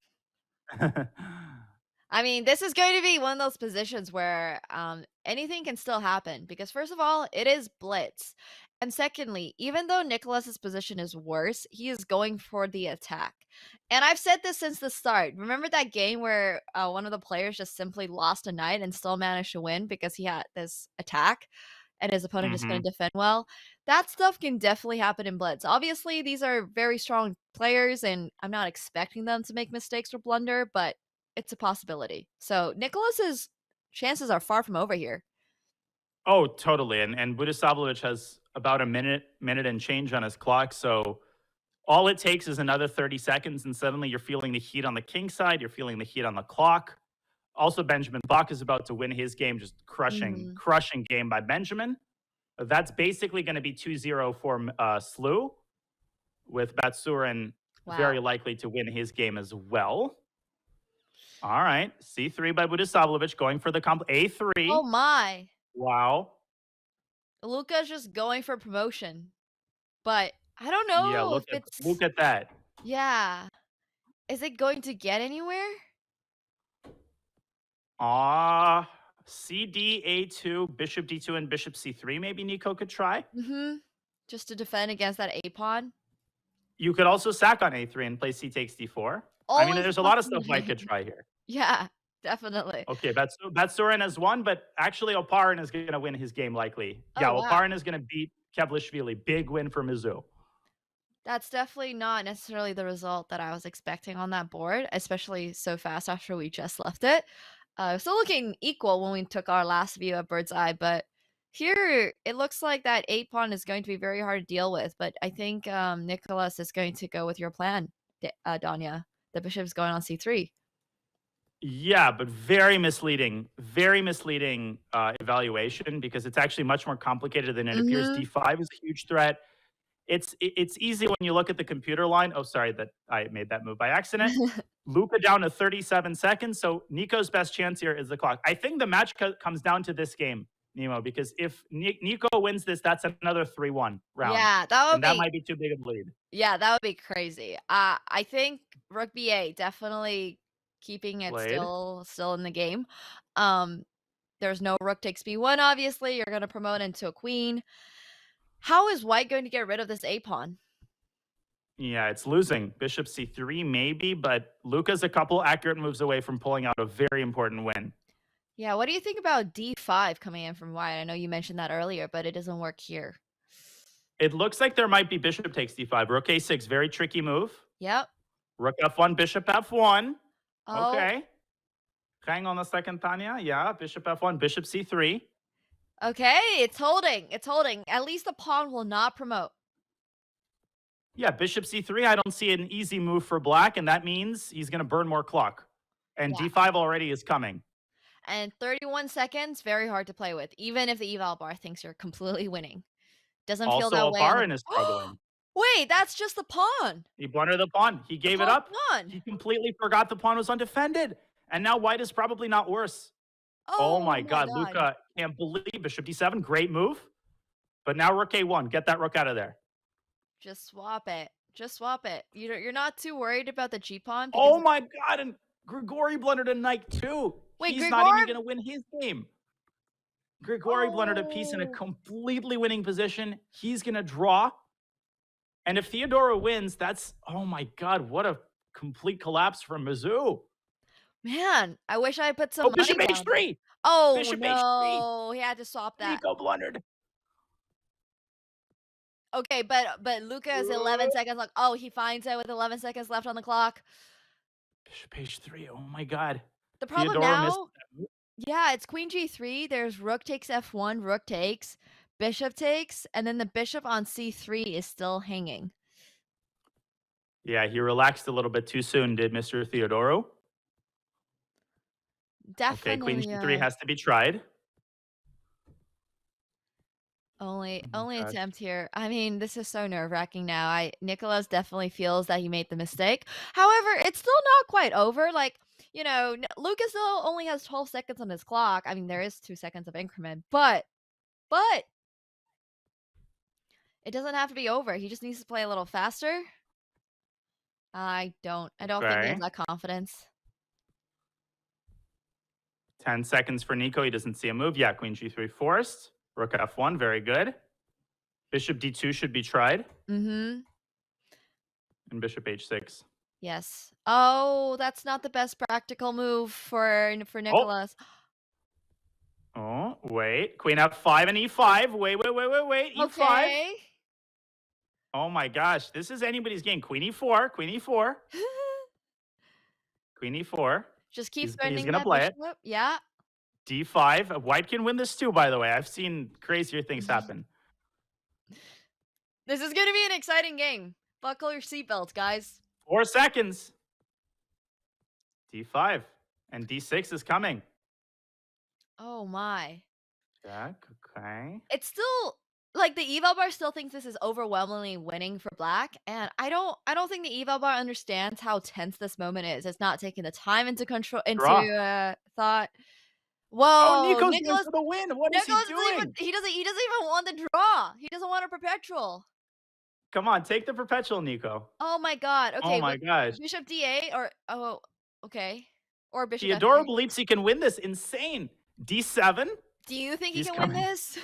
I mean, this is going to be one of those positions where anything can still happen, because first of all, it is blitz. And secondly, even though Nicolas's position is worse, he is going for the attack. And I've said this since the start. Remember that game where one of the players just simply lost a knight and still managed to win because he had this attack and his opponent just couldn't defend well? That stuff can definitely happen in blitz. Obviously, these are very strong players, and I'm not expecting them to make mistakes or blunder, but it's a possibility. So Nicolas's chances are far from over here. Oh, totally. And Budisavljevic has about a minute and change on his clock. So all it takes is another 30 seconds, and suddenly you're feeling the heat on the king side. You're feeling the heat on the clock. Also, Benjamin Bok is about to win his game, just crushing game by Benjamin. That's basically going to be 2-0 for Slew, with Batsurin very likely to win his game as well. All right, c3 by Budisavljevic, going for the a3. Oh my. Wow. Luka's just going for promotion. But I don't know if it's... Look at that. Yeah. Is it going to get anywhere? CD, a2, bishop d2, and bishop c3 maybe Nico could try. Just to defend against that a-pawn. You could also sack on a3 and play c takes d4. I mean, there's a lot of stuff White could try here. Yeah, definitely. Okay, Batsurin has won, but actually Oparin is going to win his game likely. Oparin is going to beat Kevlishvili. Big win for Mizzou. That's definitely not necessarily the result that I was expecting on that board, especially so fast after we just left it. Still looking equal when we took our last view at bird's eye, but here it looks like that 8-pawn is going to be very hard to deal with. But I think Nicolas is going to go with your plan, Danya. The bishop's going on c3. Yeah, but very misleading evaluation, because it's actually much more complicated than it appears. d5 is a huge threat. It's easy when you look at the computer line. Oh, sorry that I made that move by accident. Luka down to 37 seconds. So Nico's best chance here is the clock. I think the match comes down to this game, Nemo, because if Nico wins this, that's another 3-1 round. Yeah, that might be too big of a lead. Yeah, that would be crazy. I think Rook B8 definitely keeping it still in the game. There's no Rook takes B1, obviously. You're going to promote into a queen. How is White going to get rid of this a-pawn? Yeah, it's losing. Bishop c3 maybe, but Luka's a couple accurate moves away from pulling out a very important win. Yeah, what do you think about d5 coming in from White? I know you mentioned that earlier, but it doesn't work here. It looks like there might be bishop takes d5. Rook a6, very tricky move. Yep. Rook f1, bishop f1. Oh. Okay. Hang on a second, Tanya. Yeah, bishop f1, bishop c3. Okay, it's holding. It's holding. At least the pawn will not promote. Yeah, bishop c3. I don't see an easy move for black, and that means he's going to burn more clock. And Yeah. d5 already is coming. And 31 seconds, very hard to play with, even if the eval bar thinks you're completely winning. Doesn't feel Also, that way. on Oparin the- is struggling. Wait, that's just the pawn. He blundered the pawn. He gave it up. Pawn. He completely forgot the pawn was undefended. And now white is probably not worse. Oh my God. Luca can't believe bishop d7. Great move. But now rook a1. Get that rook out of there. Just swap it. Just swap it. You're not too worried about the g-pawn? Oh my God. And Grigoriy blundered a knight too. Wait, He's not even going to win his game. Grigoriy blundered a piece in a completely winning position. He's going to draw. And if Theodora wins, that's, oh my God, what a complete collapse from Mizzou. Man, I wish I put some Oh, bishop money down. h3. Oh, Bishop no. He had to swap that. Nico blundered. Okay, but Luca is 11 seconds left. Oh, he finds it with 11 seconds left on the clock. Bishop h3. Oh my God. The problem Theodora now, yeah, it's queen g3. There's rook takes f1, rook takes, bishop takes, and then the bishop on c3 is still hanging. Yeah, he relaxed a little bit too soon, did Mr. Theodoro? Definitely. Okay, queen g3 has to be tried. Only attempt here. I mean, this is so nerve-wracking now. Nicolas definitely feels that he made the mistake. However, it's still not quite over. Like, you know, Lucas still only has 12 seconds on his clock. I mean, there is 2 seconds of increment, but it doesn't have to be over. He just needs to play a little faster. I don't think he has that confidence. 10 seconds for Nico. He doesn't see a move. Yeah, queen g3 forced. Rook f1, very good. Bishop d2 should be tried. Mm-hmm. And bishop h6. Yes. Oh, that's not the best practical move for Nicolas. Oh, wait. Queen f5 and e5. Wait. E5. Okay. Oh my gosh. This is anybody's game. Queen e4. Queen e4. Queen e4. Just keep He's spending gonna that play it. bishop. Yeah. d5. White can win this too, by the way. I've seen crazier things happen. This is going to be an exciting game. Buckle your seatbelts, guys. 4 seconds. d5. And d6 is coming. Oh my. Jack, okay. It's still like the eval bar still thinks this is overwhelmingly winning for black, and I don't think the eval bar understands how tense this moment is. It's not taking the time into thought. Whoa, Oh, Nico's going for the win. What is he doing? He doesn't even want the draw. He doesn't want a perpetual. Come on, take the perpetual, Nico. Oh my God. Okay. Oh my gosh. Bishop d8 or okay. Or bishop Theodoro f3. believes he can win this. Insane. d7. Do you think He's he can coming. win this?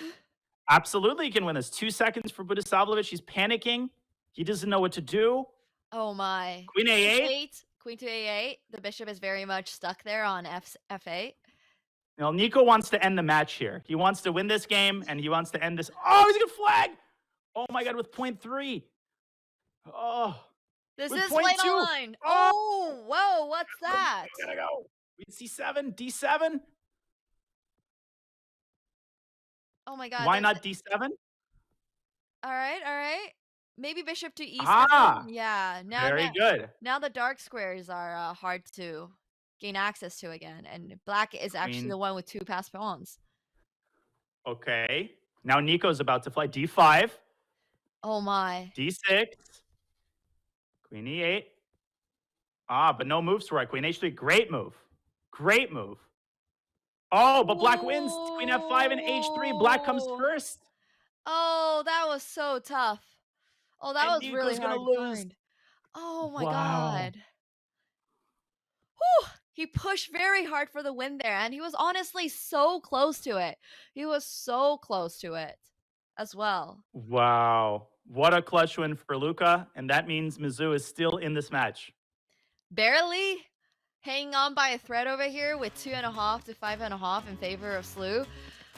Absolutely, he can win this. 2 seconds for Budisavljevic. He's panicking. He doesn't know what to do. Oh my. Queen a8. Queen to a8. The bishop is very much stuck there on f8. Now, Nico wants to end the match here. He wants to win this game, and he wants to end this. Oh, he's going to flag. Oh, my God, with point 3. Oh. This with is point late 2. online. Oh, whoa, what's that? We gotta go. Queen c7, d7. Oh my God. Why not d7? All right. Maybe bishop to e7. Ah, Yeah. very good. Now the dark squares are hard to gain access to again, and black is actually Queen. the one with 2 passed pawns. Okay. Now Nico's about to fly d5, Oh my. d6, queen e8. Ah, but no moves for white. Queen h3. Great move. Great move. Oh, but black wins. Queen f5 and h3. Black comes first. Oh, that was so tough. Oh, that And was really Nico's gonna hard to lose. find. Oh my Wow. God. Whew. He pushed very hard for the win there, and he was honestly so close to it. He was so close to it as well. Wow. What a clutch win for Luca. And that means Mizzou is still in this match. Barely hanging on by a thread over here with 2.5 to 5.5 in favor of Slew.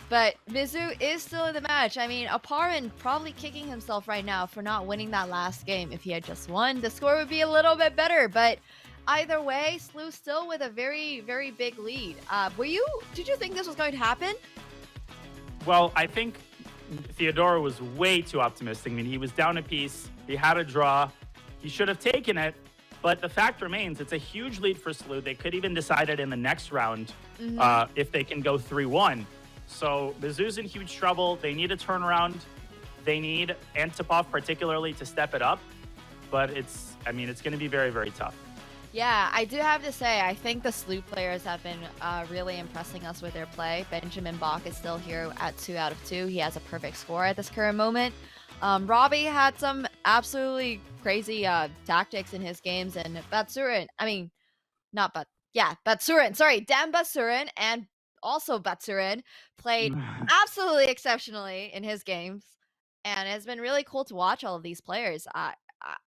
But Mizzou is still in the match. I mean, Oparin probably kicking himself right now for not winning that last game. If he had just won, the score would be a little bit better. But either way, Slew still with a very, very big lead. Did you think this was going to happen? Well, I think Theodora was way too optimistic. I mean, he was down a piece. He had a draw. He should have taken it. But the fact remains, it's a huge lead for Slew. They could even decide it in the next round if they can go 3-1. So Mizzou's in huge trouble. They need a turnaround. They need Antipov particularly to step it up. But it's going to be very, very tough. Yeah, I do have to say, I think the Slew players have been really impressing us with their play. Benjamin Bok is still here at 2 out of 2. He has a perfect score at this current moment. Robbie had some absolutely crazy tactics in his games, and Batsurin, Dan Batsurin and also Batsurin played absolutely exceptionally in his games, and it's been really cool to watch all of these players.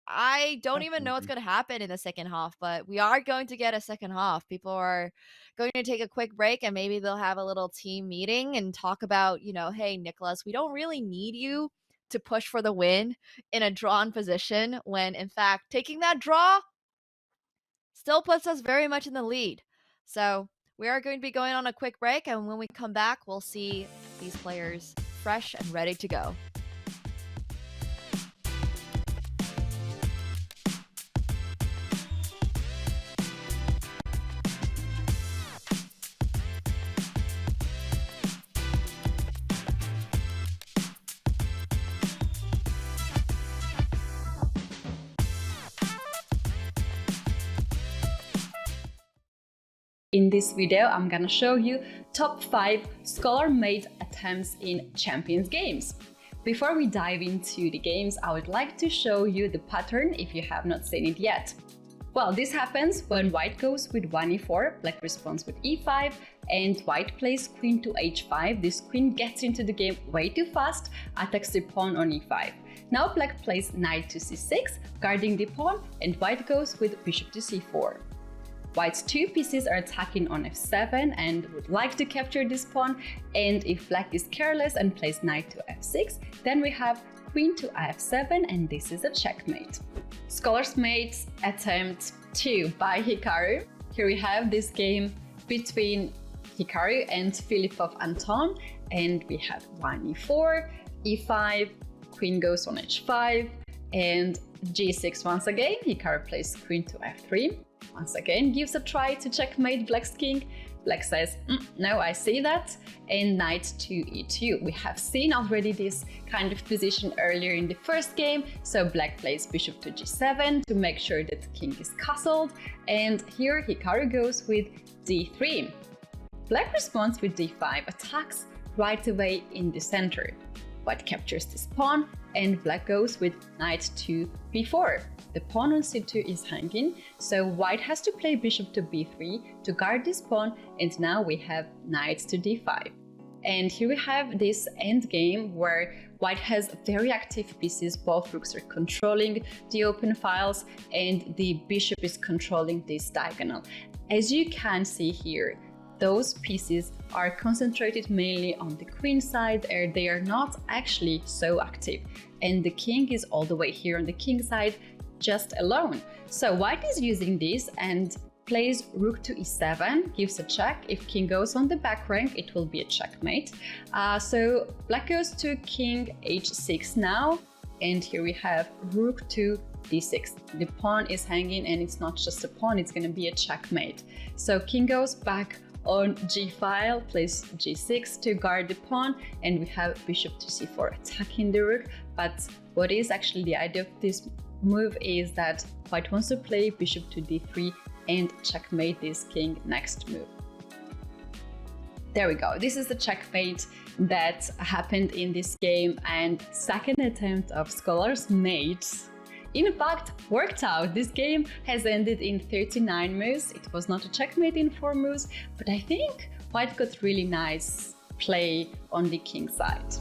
I don't even know what's going to happen in the second half, but we are going to get a second half. People are going to take a quick break, and maybe they'll have a little team meeting and talk about, hey, Nicolas, we don't really need you to push for the win in a drawn position when, in fact, taking that draw still puts us very much in the lead. So we are going to be going on a quick break, and when we come back, we'll see these players fresh and ready to go. In this video, I'm gonna show you top 5 scholar-made attempts in Champions games. Before we dive into the games, I would like to show you the pattern if you have not seen it yet. Well, this happens when white goes with 1e4, black responds with e5, and white plays queen to h5. This queen gets into the game way too fast, attacks the pawn on e5. Now black plays knight to c6, guarding the pawn, and white goes with bishop to c4. White's 2 pieces are attacking on f7 and would like to capture this pawn, and if black is careless and plays knight to f6, then we have queen to f7, and this is a checkmate. Scholars Made attempt 2 by Hikaru. Here we have this game between Hikaru and Filipov Anton, and we have 1e4, e5, queen goes on h5, and g6 once again. Hikaru plays queen to f3. Once again, gives a try to checkmate black's king. Black says, no, I see that, and knight to e2. We have seen already this kind of position earlier in the first game, so black plays bishop to g7 to make sure that the king is castled, and here Hikaru goes with d3. Black responds with d5, attacks right away in the center. White captures this pawn, and black goes with knight to b4. The pawn on c2 is hanging, so white has to play bishop to b3 to guard this pawn, and now we have knight to d5. And here we have this endgame where white has very active pieces. Both rooks are controlling the open files, and the bishop is controlling this diagonal. As you can see here, those pieces are concentrated mainly on the queen side, and they are not actually so active. And the king is all the way here on the king side, just alone. So white is using this and plays rook to e7, gives a check. If king goes on the back rank, it will be a checkmate. So black goes to king h6 now, and here we have rook to d6. The pawn is hanging, and it's not just a pawn, it's going to be a checkmate. So king goes back on g-file, plays g6 to guard the pawn, and we have bishop to c4 attacking the rook. But what is actually the idea of this move is that white wants to play bishop to d3 and checkmate this king next move. There we go. This is the checkmate that happened in this game, and second attempt of Scholars Made in fact worked out. This game has ended in 39 moves. It was not a checkmate in 4 moves, but I think white got really nice play on the king side.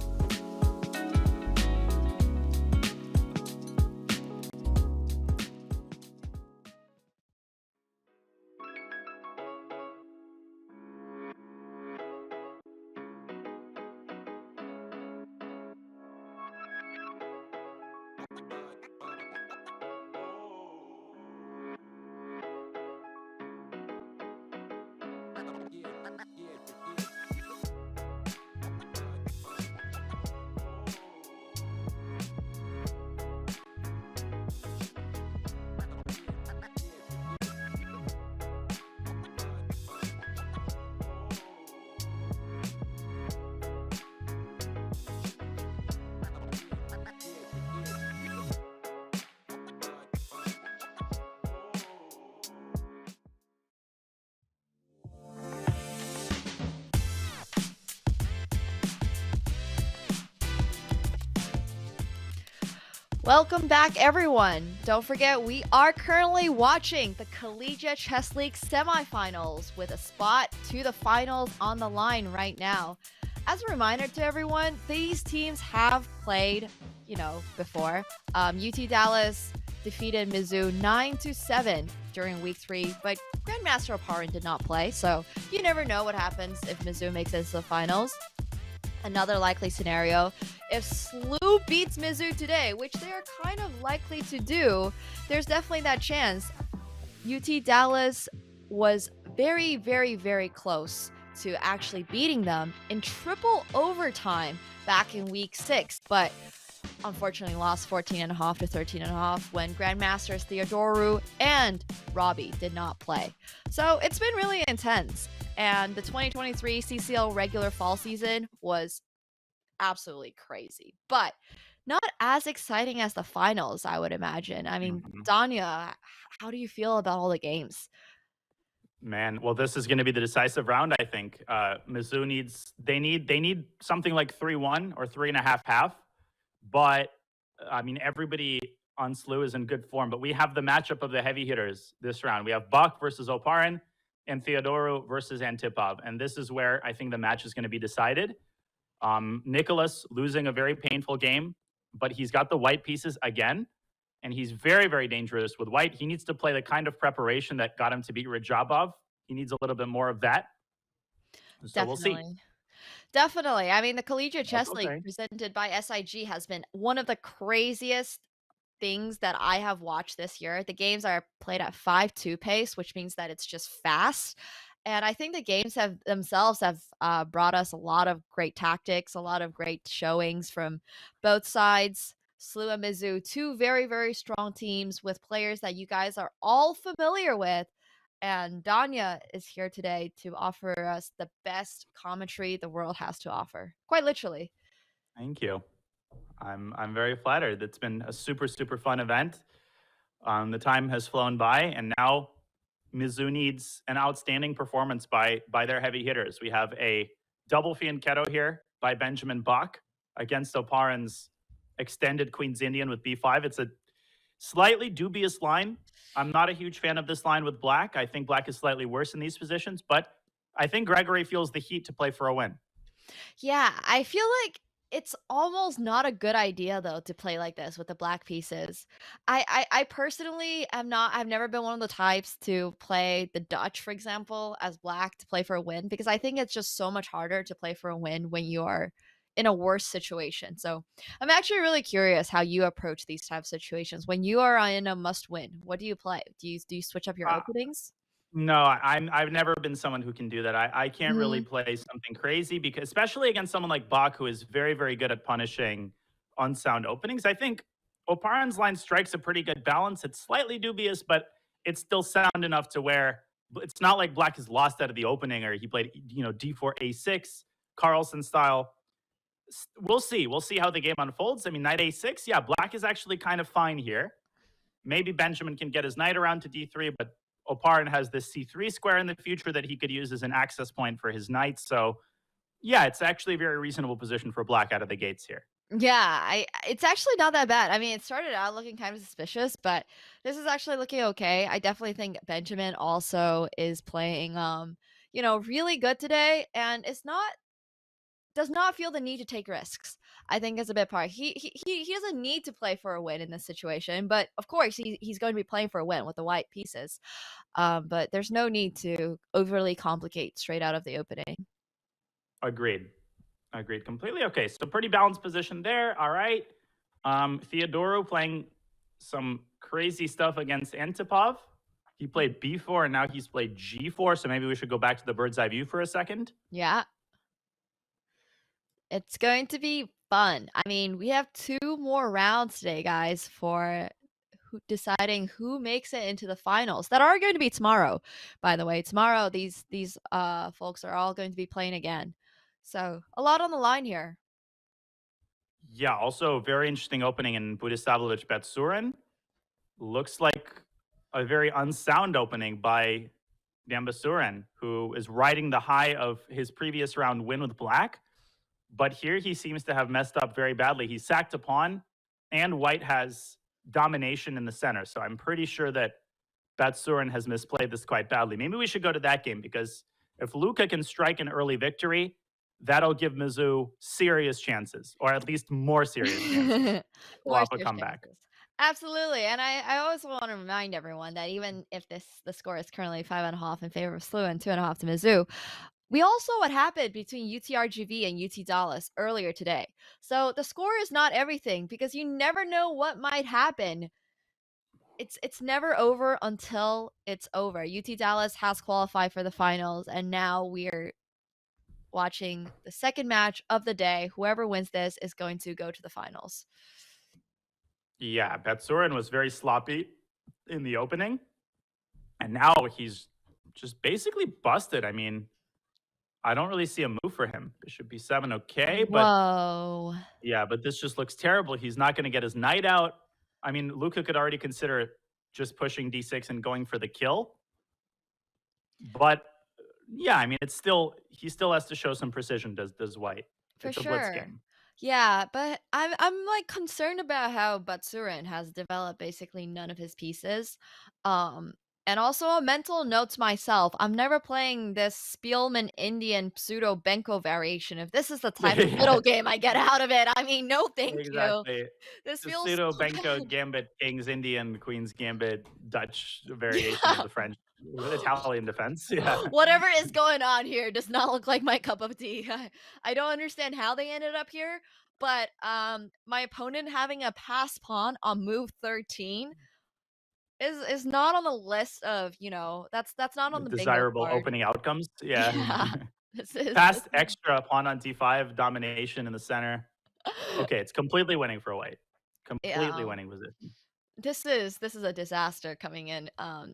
Welcome back, everyone. Don't forget, we are currently watching the Collegiate Chess League semifinals with a spot to the finals on the line right now. As a reminder to everyone, these teams have played, before. UT Dallas defeated Mizzou 9-7 during week 3, but Grandmaster Oparin did not play, so you never know what happens if Mizzou makes it to the finals. Another likely scenario, if SLU beats Mizzou today, which they're kind of likely to do, there's definitely that chance. UT Dallas was very, very, very close to actually beating them in triple overtime back in week 6, but unfortunately lost 14.5 to 13.5 when Grandmasters Theodoru and Robbie did not play. So it's been really intense. And the 2023 CCL regular fall season was absolutely crazy, but not as exciting as the finals, I would imagine. I mean, Danya, how do you feel about all the games? Man, well, this is going to be the decisive round, I think. Mizzou need something like 3-1 or 3.5, but I mean, everybody on SLU is in good form, but we have the matchup of the heavy hitters this round. We have Bok versus Oparin and Theodoru versus Antipov, and this is where I think the match is going to be decided. Nicolas losing a very painful game, but he's got the white pieces again, and he's very, very dangerous with white. He needs to play the kind of preparation that got him to beat Rajabov. He needs a little bit more of that. So we'll see. Definitely. I mean, the Collegiate Chess League presented by SIG has been one of the craziest things that I have watched this year. The games are played at 5-2 pace, which means that it's just fast. And I think the games themselves have brought us a lot of great tactics, a lot of great showings from both sides. SLU and Mizzou, two very, very strong teams with players that you guys are all familiar with. And Danya is here today to offer us the best commentary the world has to offer. Quite literally. Thank you. I'm very flattered. It's been a super, super fun event. The time has flown by, and now Mizzou needs an outstanding performance by their heavy hitters. We have a double fianchetto here by Benjamin Bok against Oparin's extended Queen's Indian with b5. It's a slightly dubious line. I'm not a huge fan of this line with Black. I think Black is slightly worse in these positions, but I think Grigoriy feels the heat to play for a win. Yeah, I feel like it's almost not a good idea though to play like this with the black pieces. I personally am not. I've never been one of the types to play the Dutch, for example, as black to play for a win, because I think it's just so much harder to play for a win when you are in a worse situation. So I'm actually really curious how you approach these type of situations when you are in a must win. What do you play? Do you switch up your openings? No, I've never been someone who can do that. I can't really play something crazy, because especially against someone like Bok, who is very, very good at punishing unsound openings. I think Oparin's line strikes a pretty good balance. It's slightly dubious, but it's still sound enough to where it's not like Black is lost out of the opening or he played, D4, A6, Carlsen style. We'll see. We'll see how the game unfolds. I mean, knight A6, yeah, Black is actually kind of fine here. Maybe Benjamin can get his knight around to D3, but Oparin has this C3 square in the future that he could use as an access point for his knight. So, yeah, it's actually a very reasonable position for Black out of the gates here. Yeah, it's actually not that bad. I mean, it started out looking kind of suspicious, but this is actually looking okay. I definitely think Benjamin also is playing, really good today, and does not feel the need to take risks. I think is a bit part. He doesn't need to play for a win in this situation, but of course he's going to be playing for a win with the white pieces. But there's no need to overly complicate straight out of the opening. Agreed completely. Okay, so pretty balanced position there. All right. Theodoru playing some crazy stuff against Antipov. He played b4 and now he's played g4, so maybe we should go back to the bird's eye view for a second. Yeah. It's going to be fun. I mean, we have 2 more rounds today, guys, for deciding who makes it into the finals that are going to be tomorrow. By the way, tomorrow these folks are all going to be playing again. So a lot on the line here. Yeah, also very interesting opening in Budisavljevic Betsurin. Looks like a very unsound opening by Dambasurin, who is riding the high of his previous round win with Black. But here he seems to have messed up very badly. He sacked a pawn and white has domination in the center. So I'm pretty sure that Batsurin has misplayed this quite badly. Maybe we should go to that game, because if Luca can strike an early victory, that'll give Mizzou serious chances, or at least more serious chances to pull More off a serious comeback. chances. Absolutely. And I always want to remind everyone that even if the score is currently 5.5 in favor of SLU and 2.5 to Mizzou, we all saw what happened between UTRGV and UT Dallas earlier today. So the score is not everything, because you never know what might happen. It's never over until it's over. UT Dallas has qualified for the finals, and now we're watching the second match of the day. Whoever wins this is going to go to the finals. Yeah, Batsurin was very sloppy in the opening, and now he's just basically busted. I mean, I don't really see a move for him. Bishop B7, okay, but Whoa. yeah, but this just looks terrible. He's not going to get his knight out. I mean, Luca could already consider just pushing D6 and going for the kill. But yeah, I mean, he still has to show some precision, does white. For It's a blitz sure. game. Yeah, but I'm like concerned about how Batsurin has developed basically none of his pieces. And also a mental note to myself, I'm never playing this Spielman Indian pseudo Benko variation. If this is the type of middle game I get out of it, I mean, no thank you. Exactly. This The feels pseudo so Benko bad. Gambit, King's Indian, Queen's Gambit, Dutch variation Yeah. of the French Italian defense. Yeah. Whatever is going on here does not look like my cup of tea. I don't understand how they ended up here, but my opponent having a pass pawn on move 13 is not on the list of, that's not on the bingo Desirable card. opening outcomes. Yeah. Yeah. This Past is extra pawn on D5, domination in the center. Okay, it's completely winning for white. Completely Yeah. winning position. This is a disaster coming in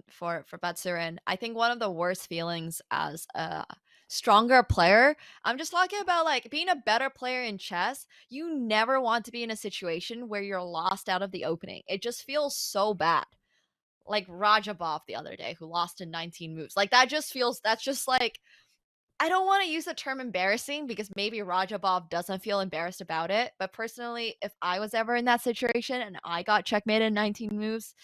for Batsurin. I think one of the worst feelings as a stronger player, I'm just talking about like being a better player in chess. You never want to be in a situation where you're lost out of the opening. It just feels so bad. Like Rajabov the other day, who lost in 19 moves. Like that's just like, I don't want to use the term embarrassing, because maybe Rajabov doesn't feel embarrassed about it. But personally, if I was ever in that situation and I got checkmated in 19 moves,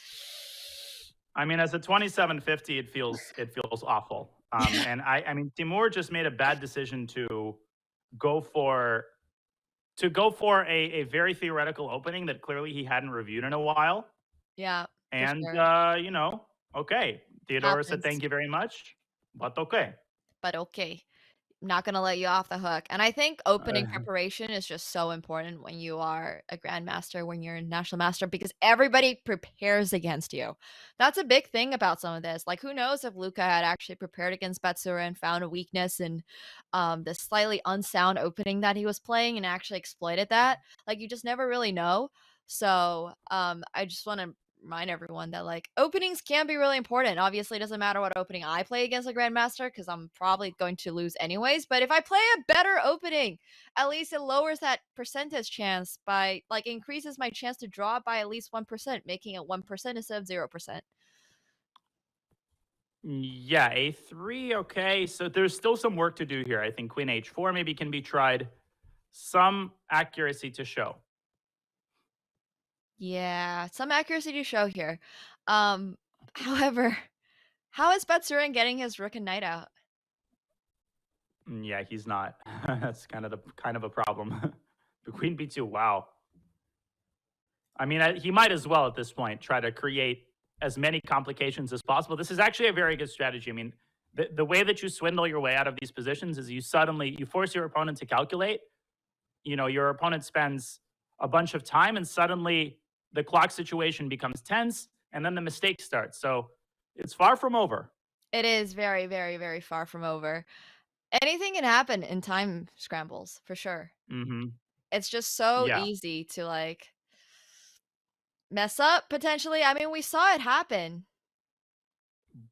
I mean, as a 2750, it feels awful. And I mean, Timur just made a bad decision to go for a very theoretical opening that clearly he hadn't reviewed in a while. yeah. And sure. okay, Theodora said Happens. thank you very much, but okay. But okay. Not going to let you off the hook. And I think opening preparation is just so important when you are a grandmaster, when you're a national master, because everybody prepares against you. That's a big thing about some of this. Like, who knows if Luca had actually prepared against Batsura and found a weakness in the slightly unsound opening that he was playing and actually exploited that. Like, you just never really know. So I just want to remind everyone that like openings can be really important. Obviously, it doesn't matter what opening I play against a grandmaster, because I'm probably going to lose anyways. But if I play a better opening, at least it lowers that percentage chance by like increases my chance to draw by at least 1%, making it 1% instead of 0%. Yeah, A3, okay. So there's still some work to do here. I think Queen H4 maybe can be tried. Some accuracy to show. Yeah, some accuracy to show here. However, how is Batsurin getting his rook and knight out? Yeah, he's not. That's kind of a problem. The Queen B2, wow. I mean, he might as well at this point try to create as many complications as possible. This is actually a very good strategy. I mean, the way that you swindle your way out of these positions is you force your opponent to calculate. Your opponent spends a bunch of time, and suddenly the clock situation becomes tense, and then the mistake starts. So it's far from over. It is very, very, very far from over. Anything can happen in time scrambles, for sure. Mm-hmm. It's just so easy to like mess up potentially. I mean, we saw it happen.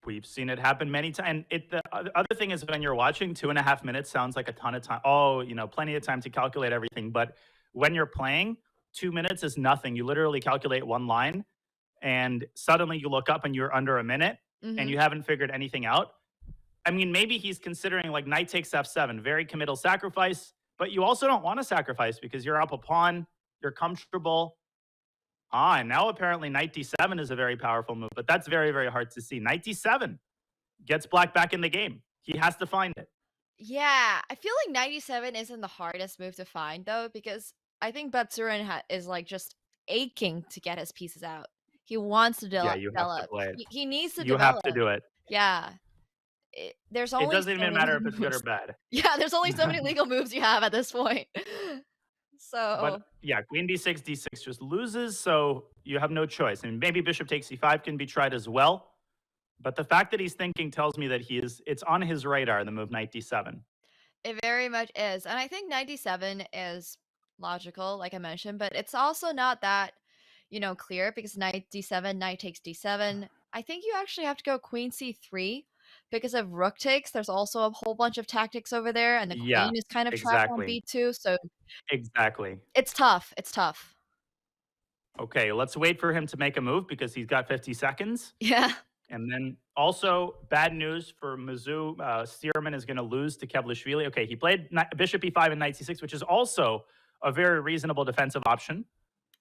We've seen it happen many times. And the other thing is, when you're watching, 2.5 minutes sounds like a ton of time. Oh, plenty of time to calculate everything. But when you're playing, 2 minutes is nothing. You literally calculate one line, and suddenly you look up and you're under a minute, and you haven't figured anything out. I mean, maybe he's considering like knight takes F7, very committal sacrifice, but you also don't want to sacrifice because you're up a pawn, you're comfortable. And now apparently knight d7 is a very powerful move, but that's very, very hard to see. Knight d7 gets black back in the game. He has to find it. Yeah, I feel like 97 isn't the hardest move to find though, because I think Batsurin is like just aching to get his pieces out. He wants to Yeah, you have to develop. play it. He needs to You develop. have to do it. Yeah. There's only It doesn't so even many matter if legal it's good or moves. bad. Yeah, there's only so many legal moves you have at this point. So But yeah, queen d6, d6 just loses, so you have no choice. And maybe bishop takes e5 can be tried as well. But the fact that he's thinking tells me that it's on his radar, the move knight d7. it very much is. And I think 97 is logical, like I mentioned, but it's also not that, clear because knight d7, knight takes d7. I think you actually have to go queen c3 because of rook takes. There's also a whole bunch of tactics over there, and the Yeah, queen is kind of trapped on exactly. b2. So Exactly. it's tough. It's tough. Okay, let's wait for him to make a move because he's got 50 seconds. Yeah. And then also bad news for Mizzou. Stearman is going to lose to Kevlishvili. Okay, he played bishop e5 and knight c6, which is also a very reasonable defensive option.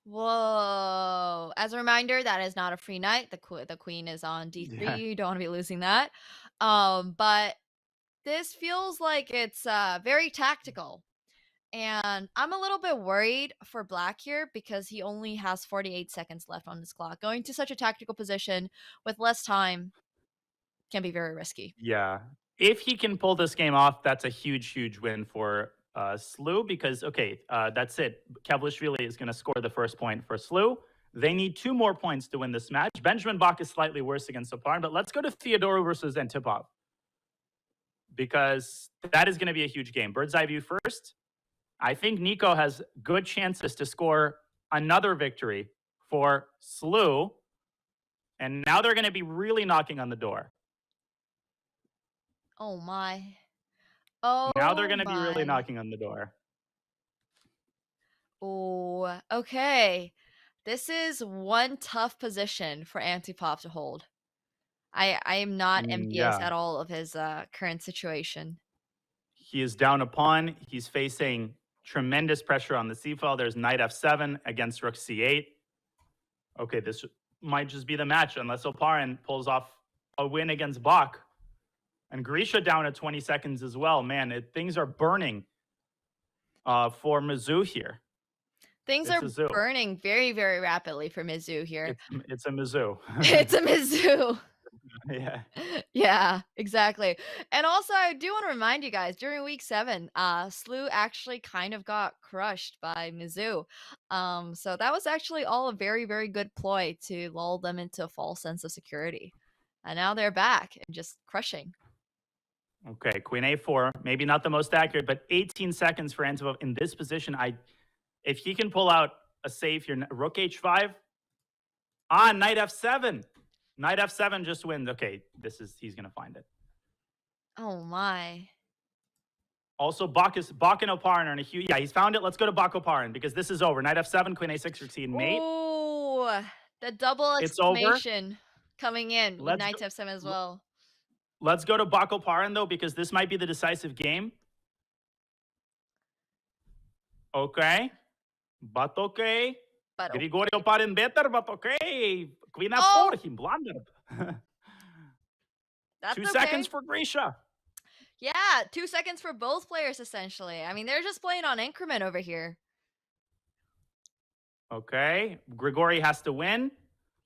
Whoa. As a reminder, that is not a free knight. The queen is on d3. Yeah. You don't want to be losing that. But this feels like it's very tactical. And I'm a little bit worried for black here because he only has 48 seconds left on this clock. Going to such a tactical position with less time can be very risky. Yeah. If he can pull this game off, that's a huge, huge win for Slew because, okay, that's it. Kevlishvili is going to score the first point for Slew. They need 2 more points to win this match. Benjamin Bok is slightly worse against Oparin, but let's go to Theodorou versus Antipov because that is going to be a huge game. Bird's eye view first. I think Nico has good chances to score another victory for Slew. And now they're going to be really knocking on the door. Oh my. Oh, now they're going to be really knocking on the door. Oh, okay. This is one tough position for Antipov to hold. I am not envious at all of his current situation. He is down a pawn. He's facing tremendous pressure on the c-file. There's knight f7 against rook c8. Okay, this might just be the match unless Oparin pulls off a win against Bok. And Grisha down at 20 seconds as well. Man, things are burning for Mizzou here. Things are burning very, very rapidly for Mizzou here. It's a Mizzou. It's a Mizzou. Yeah. Yeah, exactly. And also, I do want to remind you guys, during week 7, Slew actually kind of got crushed by Mizzou. So that was actually all a very, very good ploy to lull them into a false sense of security. And now they're back and just crushing. Okay, queen a4, maybe not the most accurate, but 18 seconds for Antipov in this position. If he can pull out a save here, rook h5, knight f7. Knight f7 just wins. Okay, he's going to find it. Oh my. Also, Bok and Oparin are in a huge, he's found it. Let's go to Bok Oparin because this is over. Knight f7, queen a6, succeed mate. Oh, the double exclamation coming in with knight f7 as well. Let's go to Bok Oparin though, because this might be the decisive game. Okay. But okay. Grigoriy Oparin better, but okay. Queen f4, he blundered. That's 2 seconds for Grisha. Yeah, 2 seconds for both players, essentially. I mean, they're just playing on increment over here. Okay. Grigoriy has to win.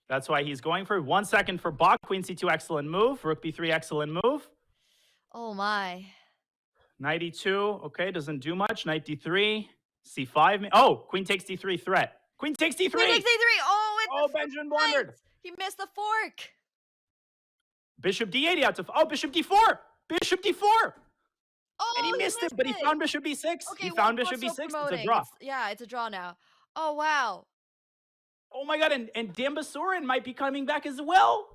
That's why he's going for 1 second for Bok. Queen c2, excellent move. Rook b3, excellent move. Oh, my. Knight e2, okay, doesn't do much. Knight d3, c5. Oh, queen takes d3 threat. Queen takes d3. Queen takes d3. Oh, Benjamin blundered. He missed the fork. Bishop d8, he had to... Oh, bishop d4. Bishop d4. Oh, and he missed it, but he found bishop b6. Okay, he found bishop b6. It's a draw. It's a draw now. Oh, wow. Oh, my God. And Dambasurin might be coming back as well.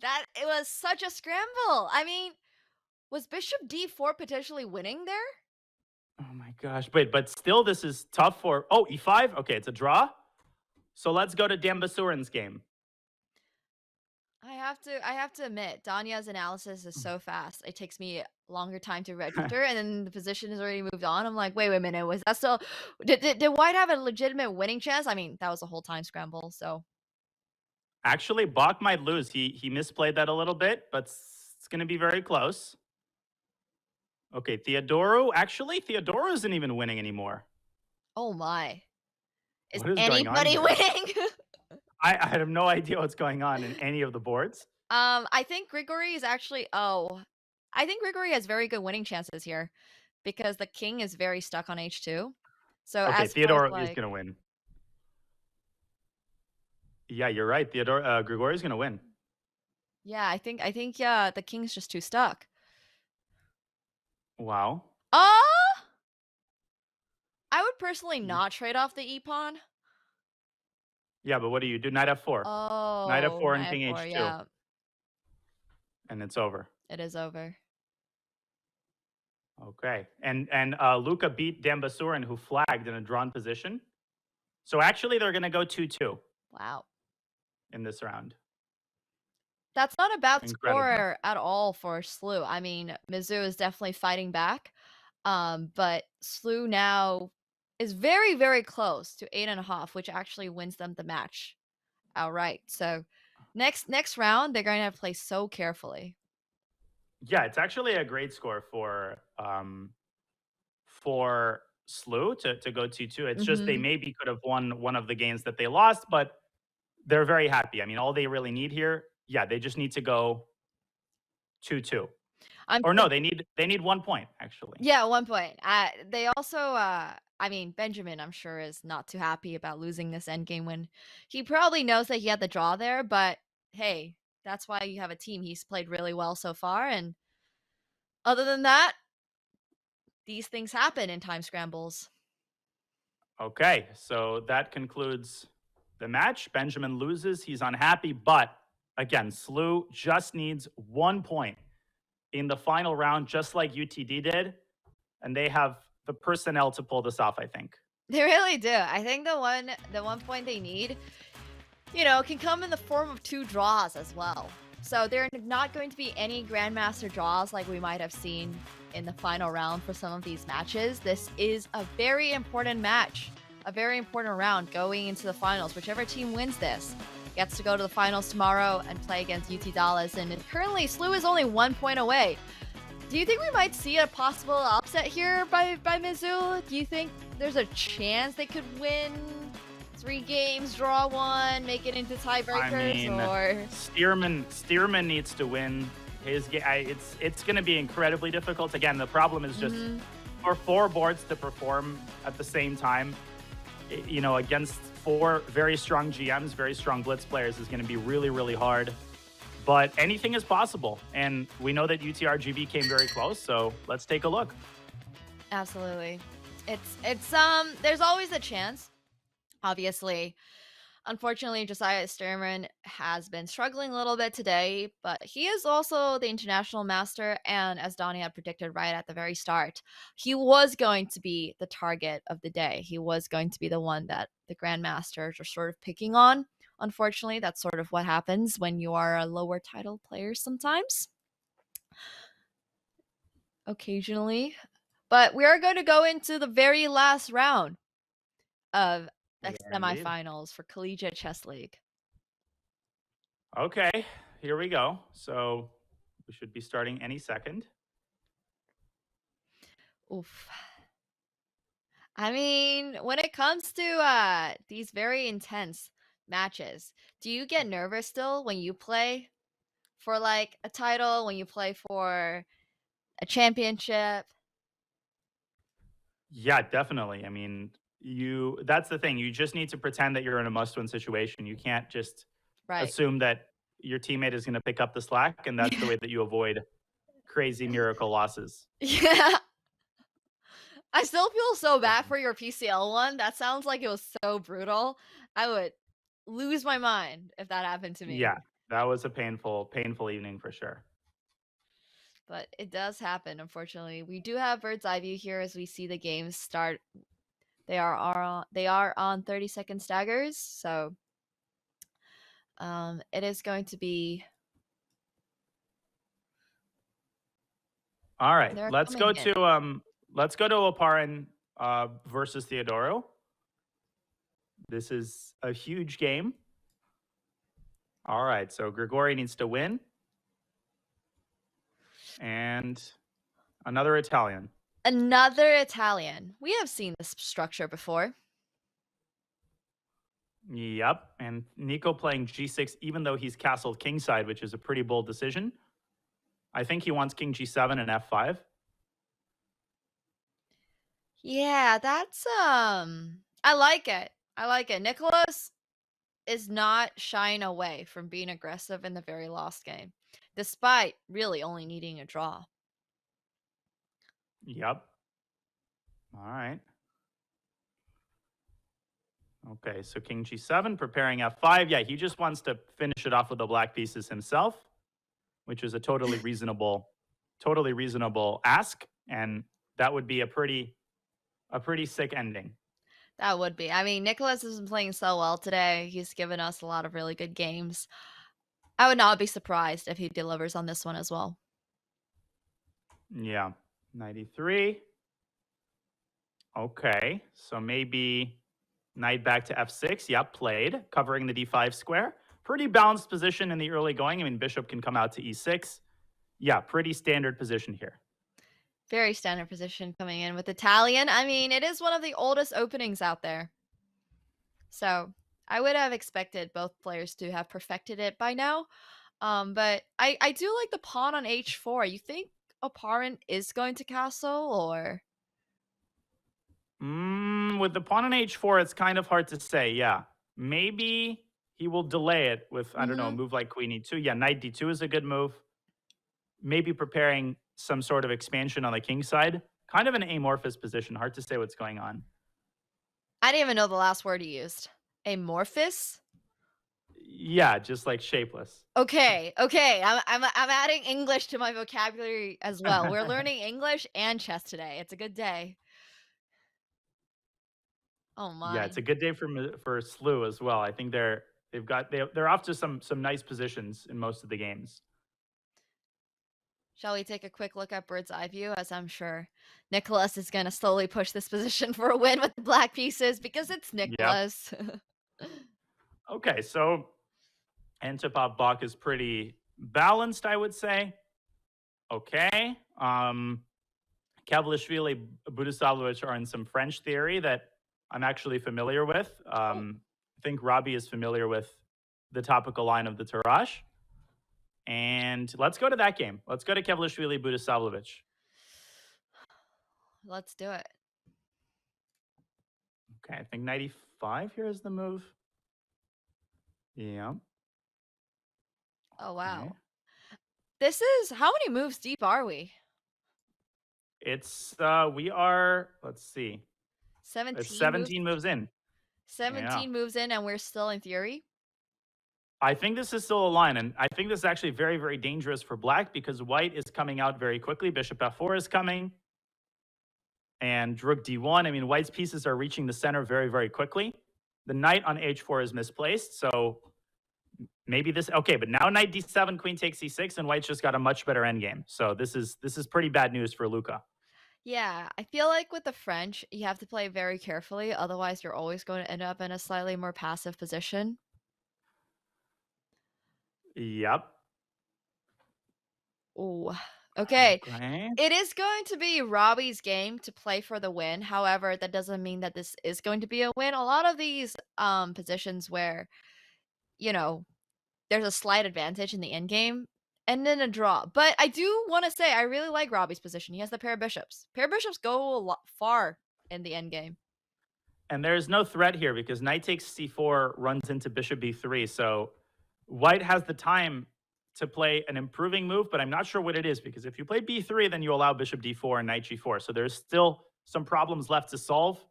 It was such a scramble. I mean, was bishop d4 potentially winning there? Oh, my gosh. Wait, but still, this is tough for... Oh, e5? Okay, it's a draw. So let's go to Dambasurin's game. I have have to admit, Danya's analysis is so fast. It takes me longer time to register, and then the position has already moved on. I'm like, wait a minute, was that still? Did White have a legitimate winning chance? I mean, that was a whole time scramble. So Actually, Bok might lose. He misplayed that a little bit, but it's going to be very close. Okay, Theodoro isn't even winning anymore. oh my, is What is going on anybody here? winning? I have no idea what's going on in any of the boards. I think Grigoriy is actually. Oh, I think Grigoriy has very good winning chances here, because the king is very stuck on h2. So Okay, as far as, Theodoro is like, going to win. Yeah, you're right. Grigoriy is going to win. yeah, I think yeah, the king's just too stuck. Wow. I would personally not trade off the e-pawn. Yeah, but what do you do? Knight f4. Oh, Knight f4 and knight king f4, h2. yeah. And it's over. It is over. Okay. And Luca beat Dambasurin, who flagged in a drawn position. So actually, they're going to go 2-2 Wow. in this round. That's not a bad Incredible. score at all for Slew. I mean, Mizzou is definitely fighting back. But Slew now is very, very close to 8.5, which actually wins them the match outright. So next round, they're going to have to play so carefully. Yeah, it's actually a great score for Slew to go 2-2. It's just they maybe could have won one of the games that they lost, but they're very happy. I mean, all they really need here, they just need to go 2-2. Or no, they need 1 point actually. Yeah, 1 point. They also, I mean, Benjamin, I'm sure, is not too happy about losing this endgame when he probably knows that he had the draw there. But hey, that's why you have a team. He's played really well so far, and other than that, these things happen in time scrambles. Okay, so that concludes the match. Benjamin loses. He's unhappy, but again, Slew just needs 1 point in the final round, just like UTD did, and they have the personnel to pull this off, I think. They really do. I think the 1 point they need, can come in the form of 2 draws as well. So there are not going to be any Grandmaster draws like we might have seen in the final round for some of these matches. This is a very important match, a very important round going into the finals. Whichever team wins this gets to go to the finals tomorrow and play against UT Dallas. And currently, Slew is only 1 point away. Do you think we might see a possible upset here by Mizzou? Do you think there's a chance they could win 3 games, draw 1, make it into tiebreakers? Stearman needs to win his game. It's going to be incredibly difficult. Again, the problem is just for 4 boards to perform at the same time, against 4 very strong GMs, very strong blitz players, is going to be really, really hard. But anything is possible, and we know that UTRGV came very close. So let's take a look. Absolutely, it's there's always a chance. Obviously, unfortunately, Josiah Stearman has been struggling a little bit today, but he is also the international master. And as Donnie had predicted right at the very start, he was going to be the target of the day. He was going to be the one that the grandmasters are sort of picking on. Unfortunately, that's sort of what happens when you are a lower title player sometimes. Occasionally. But we are going to go into the very last round of semifinals for Collegiate Chess League. Okay, here we go. So we should be starting any second. Oof. I mean, when it comes to these very intense matches, do you get nervous still when you play for like a title, when you play for a championship? Yeah, definitely. I mean, that's the thing. You just need to pretend that you're in a must-win situation. You can't just assume that your teammate is going to pick up the slack, and that's the way that you avoid crazy miracle losses. Yeah. I still feel so bad for your PCL one. That sounds like it was so brutal. I would lose my mind if that happened to me. Yeah, that was a painful evening for sure. But it does happen, unfortunately. We do have bird's eye view here as we see the games start. They are on 30-second staggers, so it is going to be All right, They're let's go coming in. to Oparin versus Theodoro. This is a huge game. All right, so Grigoriy needs to win. And another Italian. Another Italian. We have seen this structure before. Yep, and Nico playing g6, even though he's castled kingside, which is a pretty bold decision. I think he wants king g7 and f5. Yeah, that's I like it. I like it. Nicolas is not shying away from being aggressive in the very last game, despite really only needing a draw. Yep. All right. Okay, so king g7, preparing f5. Yeah, he just wants to finish it off with the black pieces himself, which is a totally reasonable ask, and that would be a pretty sick ending. That would be. I mean, Nicolas has been playing so well today. He's given us a lot of really good games. I would not be surprised if he delivers on this one as well. Yeah, 93. Okay, so maybe knight back to f6. Yep, played, covering the d5 square. Pretty balanced position in the early going. I mean, bishop can come out to e6. Yeah, pretty standard position here. Very standard position coming in with Italian. I mean, it is one of the oldest openings out there. So I would have expected both players to have perfected it by now. But I do like the pawn on h4. You think Oparin is going to castle, or? With the pawn on h4, it's kind of hard to say. Yeah, maybe he will delay it with, I don't know, a move like queen e2. Yeah, knight d2 is a good move. Maybe preparing some sort of expansion on the king side. Kind of an amorphous position. Hard to say what's going on. I didn't even know the last word he used. Amorphous? Yeah, just like shapeless. Okay. I'm adding English to my vocabulary as well. We're learning English and chess today. It's a good day. Oh my. Yeah, it's a good day for SLU as well. I think they're off to some nice positions in most of the games. Shall we take a quick look at bird's eye view, as I'm sure Nicolas is going to slowly push this position for a win with the black pieces because it's Nicolas. Yep. Okay, so Antipop Bok is pretty balanced, I would say. Okay. Kavalishvili, Budisavljevic are in some French theory that I'm actually familiar with. I think Robbie is familiar with the topical line of the Tarrasch. And let's go to that game. Let's go to Kavalishvili, Budisavljevic. Let's do it. Okay, I think 95 here is the move. Yeah. Oh, wow. Okay. This is, how many moves deep are we? It's, we are, let's see. 17, it's 17 moves in. 17 moves in, and we're still in theory? I think this is still a line, and I think this is actually very, very dangerous for black because white is coming out very quickly. Bishop f4 is coming. And rook d1. I mean, white's pieces are reaching the center very, very quickly. The knight on h4 is misplaced, so maybe this... Okay, but now knight d7, queen takes e6, and white's just got a much better endgame. So this is pretty bad news for Luca. Yeah, I feel like with the French, you have to play very carefully. Otherwise, you're always going to end up in a slightly more passive position. Yep. Oh, okay. Okay. It is going to be Robbie's game to play for the win. However, that doesn't mean that this is going to be a win. A lot of these positions where, you know, there's a slight advantage in the end game and then a draw. But I do want to say I really like Robbie's position. He has the pair of bishops. Pair of bishops go a lot far in the end game. And there's no threat here because knight takes c4 runs into bishop b3. So white has the time to play an improving move, but I'm not sure what it is because if you play b3, then you allow bishop d4 and knight g4. So there's still some problems left to solve.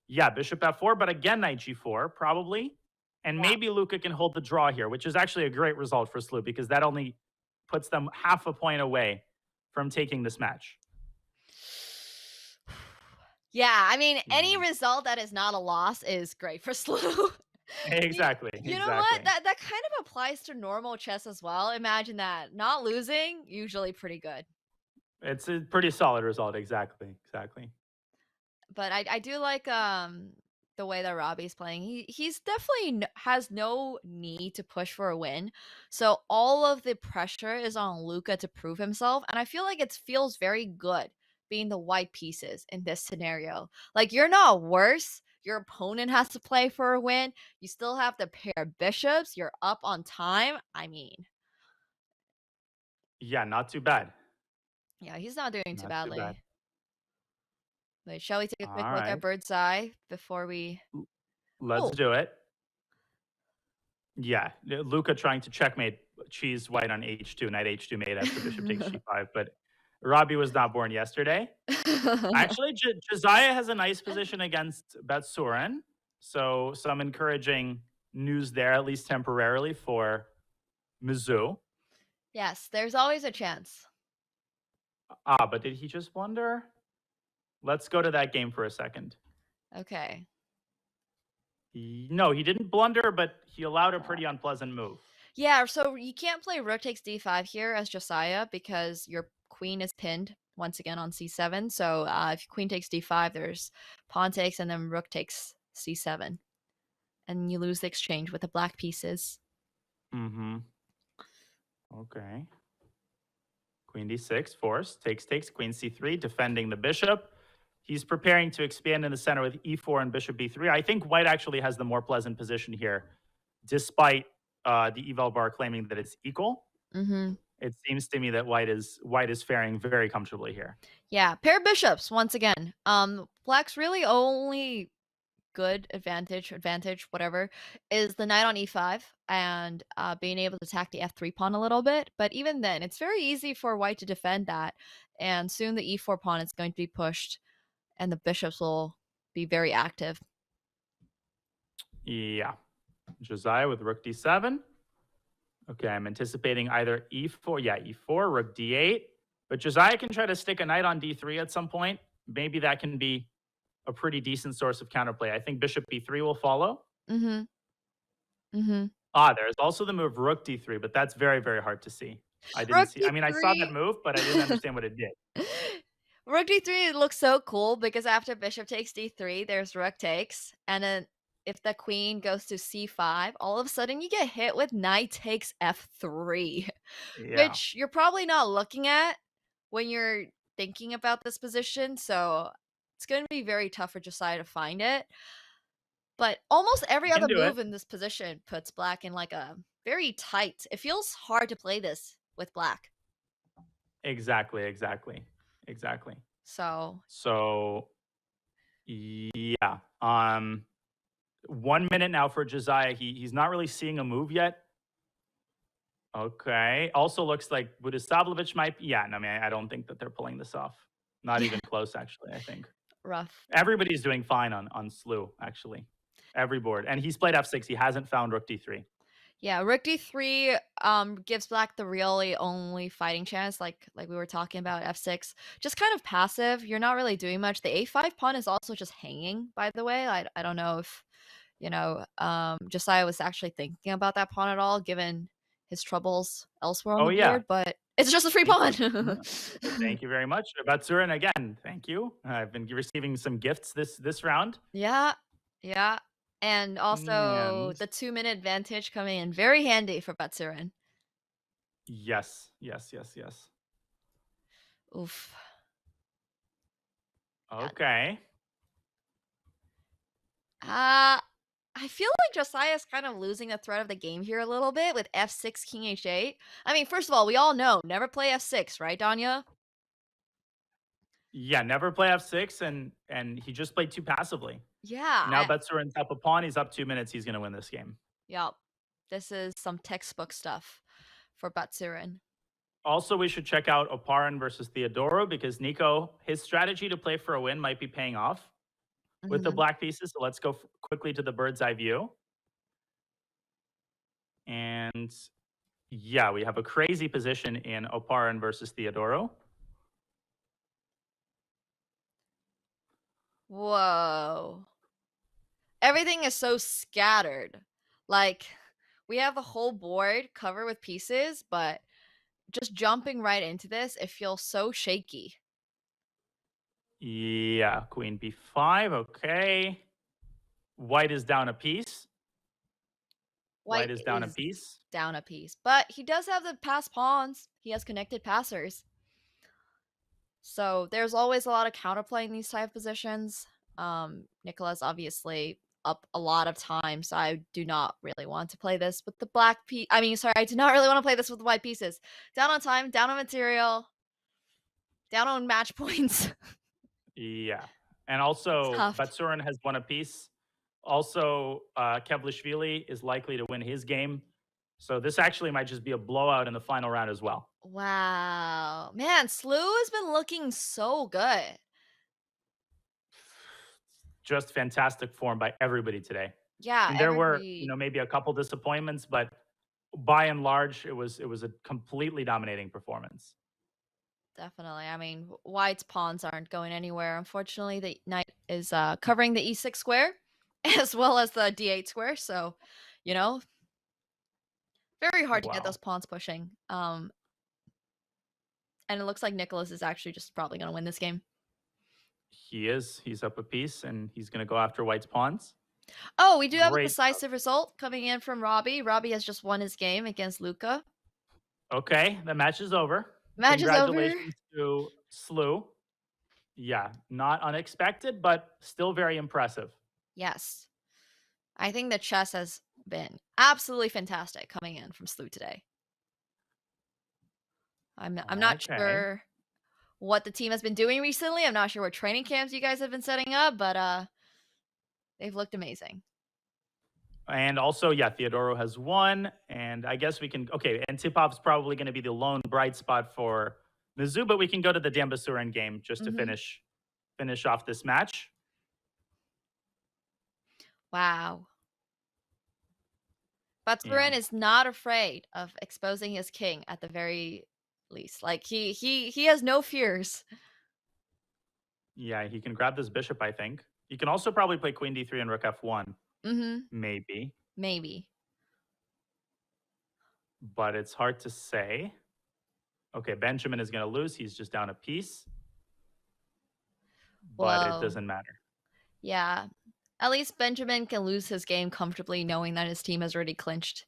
Yeah, bishop f4, but again, knight g4, probably. And maybe Luca can hold the draw here, which is actually a great result for SLU because that only puts them half a point away from taking this match. Yeah, I mean, any result that is not a loss is great for SLU. Exactly. You know what? That kind of applies to normal chess as well. Imagine that. Not losing, usually pretty good. It's a pretty solid result. Exactly. But I do like the way that Robbie's playing. He's definitely has no need to push for a win. So all of the pressure is on Luca to prove himself, and I feel like it feels very good being the white pieces in this scenario. Like, you're not worse. Your opponent has to play for a win. You still have to pair bishops. You're up on time. I mean, Yeah, not too bad. yeah, he's not doing too Not too badly. bad. Wait, shall we take a quick All look right. at Bird's Eye before we... Let's Oh. do it. Yeah, Luca trying to checkmate cheese white on h2, knight h2 mate after bishop takes g5, but Robbie was not born yesterday. Actually, Josiah has a nice position against Betsurin, so some encouraging news there, at least temporarily, for Mizzou. Yes, there's always a chance. But did he just blunder? Let's go to that game for a second. Okay. No, he didn't blunder, but he allowed a pretty unpleasant move. Yeah, so you can't play rook takes d5 here as Josiah because your queen is pinned once again on c7. So if queen takes d5, there's pawn takes and then rook takes c7. And you lose the exchange with the black pieces. Mm-hmm. Okay. Queen d6, force, takes, queen c3, defending the bishop. He's preparing to expand in the center with e4 and bishop b3. I think white actually has the more pleasant position here, despite the eval bar claiming that it's equal. Mm-hmm. It seems to me that white is faring very comfortably here. Yeah, pair bishops once again. Black's really only good advantage, whatever, is the knight on e5 and being able to attack the f3 pawn a little bit. But even then, it's very easy for white to defend that. And soon the e4 pawn is going to be pushed and the bishops will be very active. Yeah. Josiah with rook d7. Okay, I'm anticipating either e4. Yeah, e4, rook d8. But Josiah can try to stick a knight on d3 at some point. Maybe that can be a pretty decent source of counterplay. I think bishop b3 will follow. Mm-hmm. Mm-hmm. There's also the move rook d3, but that's very, very hard to see. I didn't Rook see. I mean, I saw D3. that move, but I didn't understand what it did. Rook d3 looks so cool because after bishop takes d3, there's rook takes. And then if the queen goes to c5, all of a sudden you get hit with knight takes f3, Yeah. which you're probably not looking at when you're thinking about this position. So it's going to be very tough for Josiah to find it. But almost every You can other do move it. in this position puts black in like a very tight. It feels hard to play this with black. Exactly. So Yeah. 1 minute now for Josiah. He's not really seeing a move yet. Okay. Also looks like Budisavljevic might. Yeah. No, I mean, I don't think that they're pulling this off. Not even close, actually. I think rough. everybody's doing fine on SLU, actually. Every board, and he's played f6. He hasn't found rook d3. Yeah, rook d3 gives black the really only fighting chance, like we were talking about f6. Just kind of passive. You're not really doing much. The a5 pawn is also just hanging, by the way. I don't know if, Josiah was actually thinking about that pawn at all, given his troubles elsewhere on the board, but it's just a free pawn. Thank you very much. Betsurin again. Thank you. I've been receiving some gifts this round. Yeah. And also the 2-minute advantage coming in very handy for Betsurin. Yes. Oof. Okay. I feel like Josiah's kind of losing the thread of the game here a little bit with f6, king h8. I mean, first of all, we all know, never play f6, right, Danya? Yeah, never play f6, and he just played too passively. Yeah. Now Betsurin's up a pawn. He's up 2 minutes. He's going to win this game. Yep. This is some textbook stuff for Betsurin. Also, we should check out Oparin versus Theodoro because Nico, his strategy to play for a win might be paying off with the black pieces. So let's go quickly to the bird's eye view. And yeah, we have a crazy position in Oparin versus Theodoro. Whoa. Everything is so scattered. Like, we have the whole board covered with pieces, but just jumping right into this, it feels so shaky. Yeah, queen b5. Okay. White is down a piece. White is down a piece. Down a piece. But he does have the passed pawns. He has connected passers. So there's always a lot of counterplay in these type of positions. Nicolas obviously up a lot of times. So I do not really want to play this with the black piece. I do not really want to play this with the white pieces. Down on time, down on material, down on match points. Yeah. And also, Tough. Batsurin has won a piece. Also, Kevlishvili is likely to win his game. So this actually might just be a blowout in the final round as well. Wow. Man, Slew has been looking so good. Just fantastic form by everybody today. Yeah, And there were, maybe a couple disappointments, but by and large, it was a completely dominating performance. Definitely. I mean, White's pawns aren't going anywhere. Unfortunately, the knight is covering the e6 square as well as the d8 square. So, very hard to get those pawns pushing. And it looks like Nicolas is actually just probably going to win this game. He is. He's up a piece, and he's going to go after White's pawns. Oh, we do have a decisive result coming in from Robbie. Robbie has just won his game against Luca. Okay, the match is over. Match is over. Congratulations to Slew. Yeah, not unexpected, but still very impressive. Yes. I think the chess has been absolutely fantastic coming in from Slew today. I'm not sure what the team has been doing recently. I'm not sure what training camps you guys have been setting up, but they've looked amazing. And also, yeah, Theodoro has won, and I guess we can, and Tipov's probably going to be the lone bright spot for Mizzou, but we can go to the Dambasurin game just to finish off this match. Wow. Batsurin is not afraid of exposing his king at the very least. Like, he has no fears. Yeah, he can grab this bishop, I think. He can also probably play queen d3 and rook f1. Maybe. But it's hard to say. Okay, Benjamin is going to lose. He's just down a piece. But it doesn't matter. Yeah. At least Benjamin can lose his game comfortably knowing that his team has already clinched.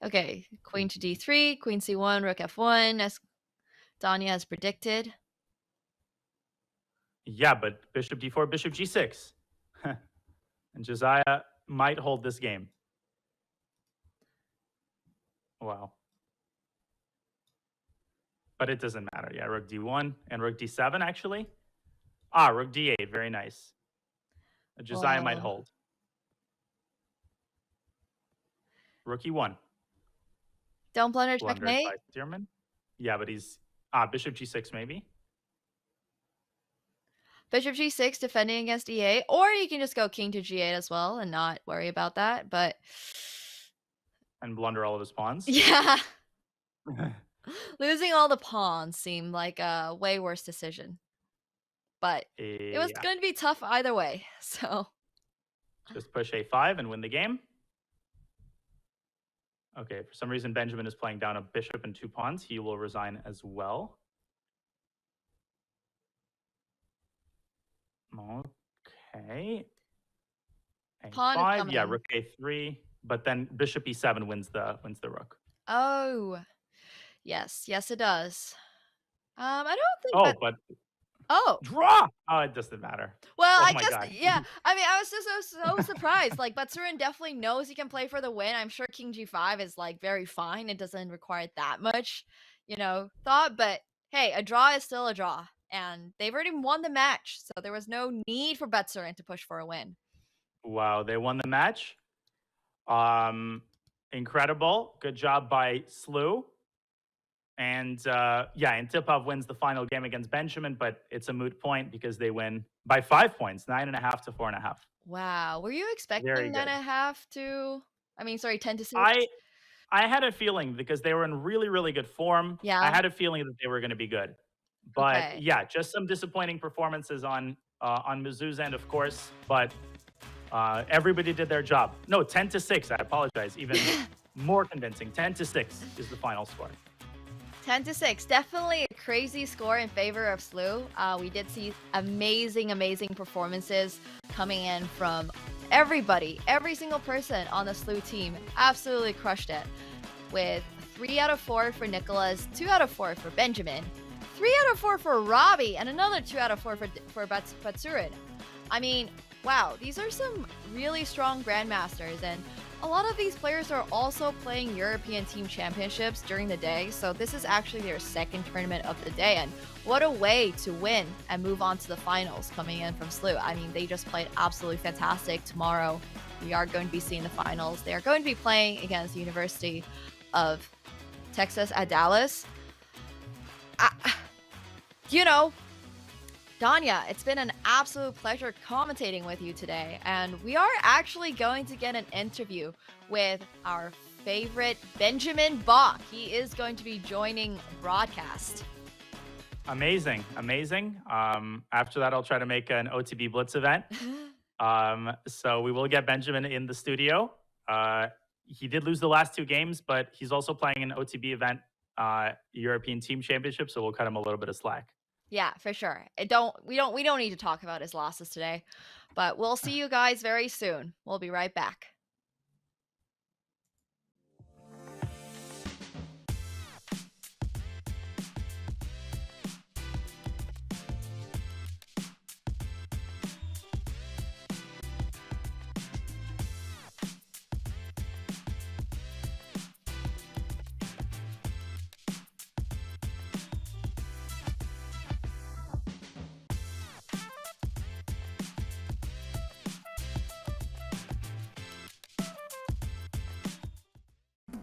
Okay, queen to d3, queen c1, rook f1, as Danya has predicted. Yeah, but bishop d4, bishop g6. And Josiah might hold this game. Wow. But it doesn't matter. Yeah, rook d1 and rook d7, actually. Rook d8. Very nice. Josiah might hold. Rook e1. Don't blunder checkmate. Yeah, but he's... bishop g6, maybe. Bishop g6 defending against e8. Or you can just go king to g8 as well and not worry about that. But... And blunder all of his pawns. Yeah. Losing all the pawns seemed like a way worse decision. But it was going to be tough either way. So just push a5 and win the game. Okay, for some reason Benjamin is playing down a bishop and 2 pawns. He will resign as well. Okay. A5, yeah, rook a3, but then bishop e7 wins the rook. Oh. Yes, it does. I don't think draw. It doesn't matter. Well, I guess yeah. I mean, I was just so surprised. Like, Batsurin definitely knows he can play for the win. I'm sure king g5 is like very fine. It doesn't require that much, thought. But hey, a draw is still a draw, and they've already won the match, so there was no need for Batsurin to push for a win. Wow, they won the match. Incredible. Good job by Slew. And and Tipov wins the final game against Benjamin, but it's a moot point because they win by 5 points, 9.5 to 4.5. Wow. Were you expecting 9.5 to... 10 to 6? I had a feeling because they were in really, really good form. Yeah. I had a feeling that they were going to be good. But just some disappointing performances on Mizzou's end, of course. But everybody did their job. No, 10 to 6. I apologize. more convincing. 10-6 is the final score. 10-6, definitely a crazy score in favor of Slew. We did see amazing performances coming in from everybody. Every single person on the Slew team absolutely crushed it. With 3 out of 4 for Nicolas, 2 out of 4 for Benjamin, 3 out of 4 for Robbie, and another 2 out of 4 for Batsurin. I mean, wow, these are some really strong grandmasters, and a lot of these players are also playing European Team Championships during the day, so this is actually their second tournament of the day, and what a way to win and move on to the finals coming in from Slew. I mean, they just played absolutely fantastic. Tomorrow, we are going to be seeing the finals. They are going to be playing against the University of Texas at Dallas. Danya, it's been an absolute pleasure commentating with you today, and we are actually going to get an interview with our favorite Benjamin Bok. He is going to be joining broadcast. Amazing. After that, I'll try to make an OTB Blitz event. So we will get Benjamin in the studio. He did lose the last 2 games, but he's also playing an OTB event, European Team Championship, so we'll cut him a little bit of slack. Yeah, for sure. We don't need to talk about his losses today, but we'll see you guys very soon. We'll be right back.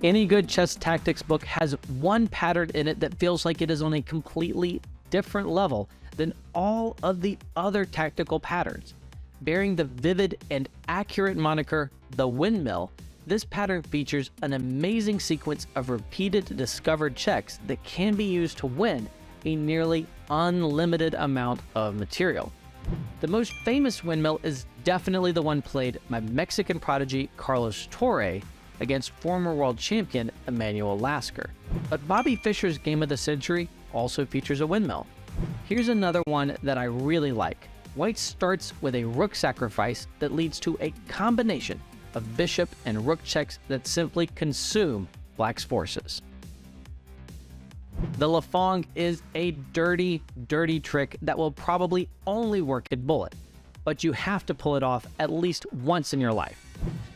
Any good chess tactics book has one pattern in it that feels like it is on a completely different level than all of the other tactical patterns. Bearing the vivid and accurate moniker, the windmill, this pattern features an amazing sequence of repeated discovered checks that can be used to win a nearly unlimited amount of material. The most famous windmill is definitely the one played by Mexican prodigy Carlos Torre against former world champion Emmanuel Lasker. But Bobby Fischer's game of the century also features a windmill. Here's another one that I really like. White starts with a rook sacrifice that leads to a combination of bishop and rook checks that simply consume Black's forces. The Lafong is a dirty trick that will probably only work at bullet, but you have to pull it off at least once in your life.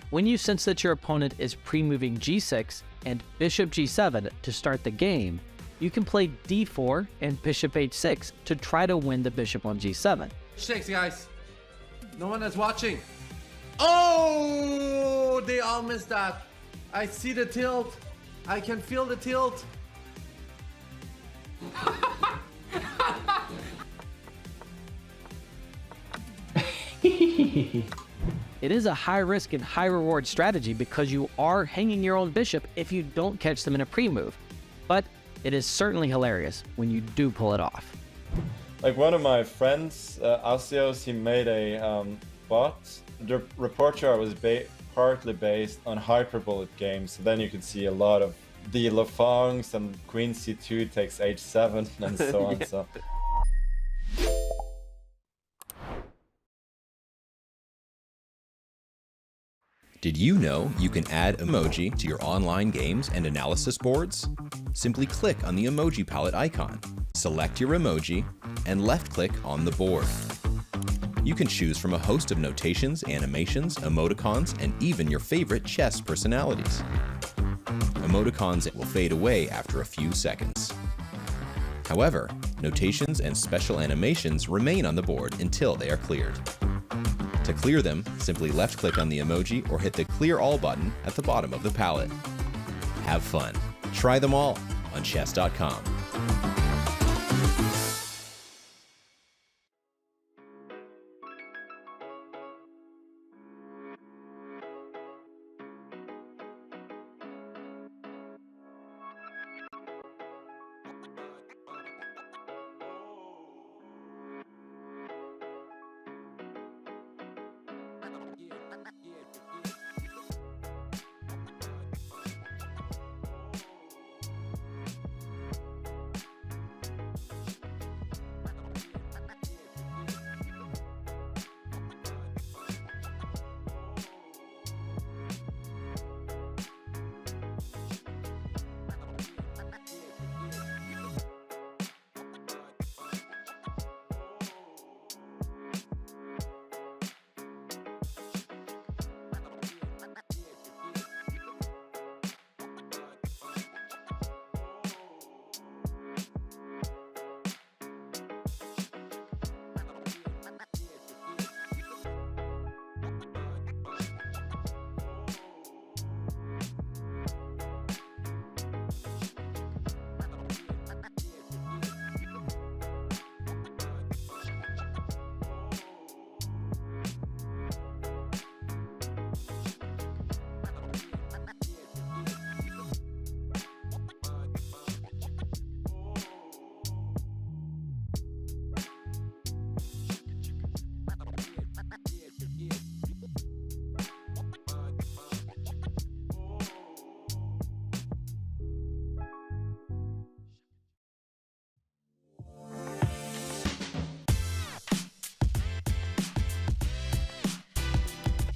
When you sense that your opponent is pre-moving g6 and bishop g7 to start the game, you can play d4 and bishop h6 to try to win the bishop on g7. Shakes, guys. No one is watching. Oh, they all missed that. I see the tilt. I can feel the tilt. It is a high risk and high reward strategy because you are hanging your own bishop if you don't catch them in a pre-move. But it is certainly hilarious when you do pull it off. Like one of my friends, Asios, he made a bot. The report chart was partly based on hyperbullet games, so then you could see a lot of the Lafongs and queen c2 takes h7 and so on. So. Did you know you can add emoji to your online games and analysis boards? Simply click on the emoji palette icon, select your emoji, and left-click on the board. You can choose from a host of notations, animations, emoticons, and even your favorite chess personalities. Emoticons will fade away after a few seconds. However, notations and special animations remain on the board until they are cleared. To clear them, simply left-click on the emoji or hit the Clear All button at the bottom of the palette. Have fun. Try them all on Chess.com.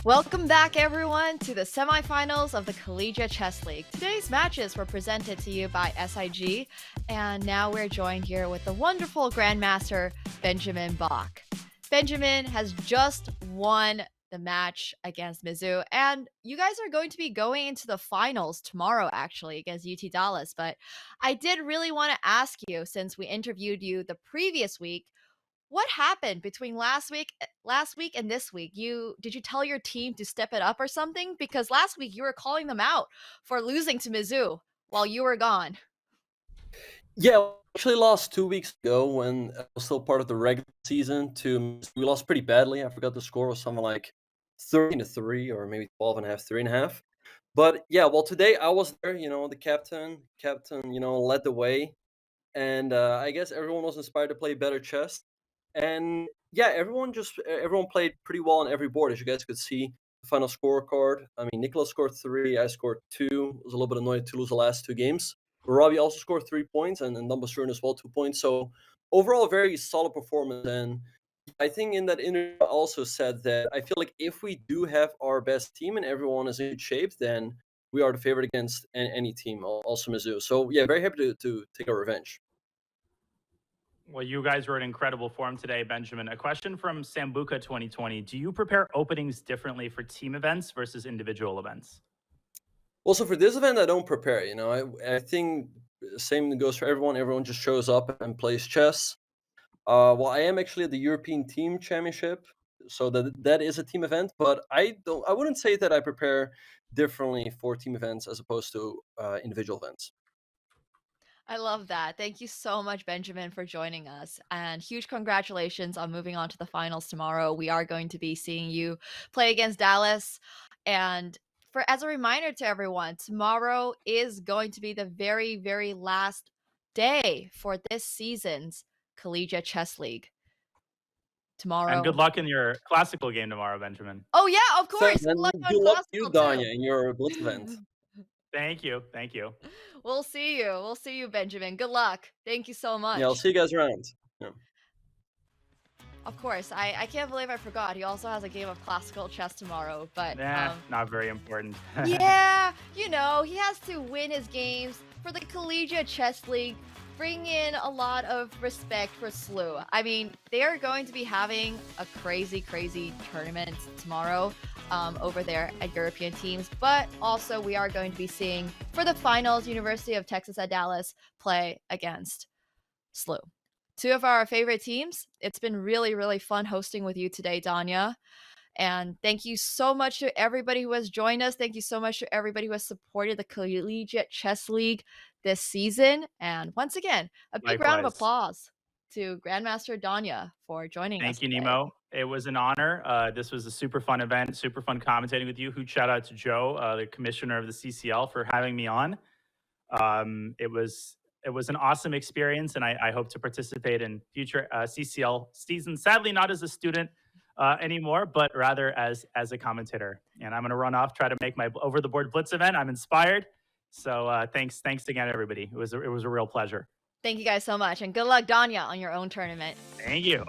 Welcome back, everyone, to the semifinals of the Collegiate Chess League. Today's matches were presented to you by SIG, and now we're joined here with the wonderful Grandmaster Benjamin Bok. Benjamin has just won the match against Mizzou, and you guys are going to be going into the finals tomorrow, actually, against UT Dallas. But I did really want to ask you, since we interviewed you the previous week, what happened between last week and this week? Did you tell your team to step it up or something? Because last week you were calling them out for losing to Mizzou while you were gone. Yeah, we actually lost 2 weeks ago when I was still part of the regular season. We lost pretty badly. I forgot the score was something like 13-3 or maybe 12.5, 3.5. But yeah, well, today I was there. The captain, led the way, and I guess everyone was inspired to play better chess. And yeah, everyone played pretty well on every board, as you guys could see. The final scorecard. I mean, Nicolas scored 3, I scored 2. Was a little bit annoyed to lose the last 2 games. Robbie also scored 3 points, and Dumbasruin as well 2 points. So overall, very solid performance. And I think in that interview, I also said that I feel like if we do have our best team and everyone is in good shape, then we are the favorite against any team, also Mizzou. So yeah, very happy to take our revenge. Well, you guys were in incredible form today, Benjamin. A question from Sambuca 2020. Do you prepare openings differently for team events versus individual events? Well, so for this event, I don't prepare. I think the same goes for everyone. Everyone just shows up and plays chess. Well, I am actually at the European Team Championship, so that is a team event. But I wouldn't say that I prepare differently for team events as opposed to individual events. I love that. Thank you so much, Benjamin, for joining us. And huge congratulations on moving on to the finals tomorrow. We are going to be seeing you play against Dallas. And as a reminder to everyone, tomorrow is going to be the very, very last day for this season's Collegiate Chess League. Tomorrow. And good luck in your classical game tomorrow, Benjamin. Oh, yeah, of course. Good luck to you, Danya, in your Blitz event. Thank you. Thank you. We'll see you. We'll see you, Benjamin. Good luck. Thank you so much. Yeah, I'll see you guys around. Yeah. Of course. I can't believe I forgot. He also has a game of classical chess tomorrow, but not very important. yeah, he has to win his games for the Collegiate Chess League, bring in a lot of respect for SLU. I mean, they are going to be having a crazy, crazy tournament tomorrow over there at European teams, but also we are going to be seeing, for the finals, University of Texas at Dallas play against SLU. 2 of our favorite teams. It's been really, really fun hosting with you today, Danya. And thank you so much to everybody who has joined us. Thank you so much to everybody who has supported the Collegiate Chess League this season. And once again, a big round of applause to Grandmaster Danya for joining us. Thank you, today. Nemo. It was an honor. This was a super fun event, super fun commentating with you. Huge shout out to Joe, the commissioner of the CCL, for having me on. It was an awesome experience, and I hope to participate in future CCL seasons. Sadly, not as a student anymore, but rather as a commentator. And I'm going to run off, try to make my over the board Blitz event. I'm inspired. So thanks again, everybody. It was a real pleasure. Thank you guys so much, and good luck, Danya, on your own tournament. Thank you.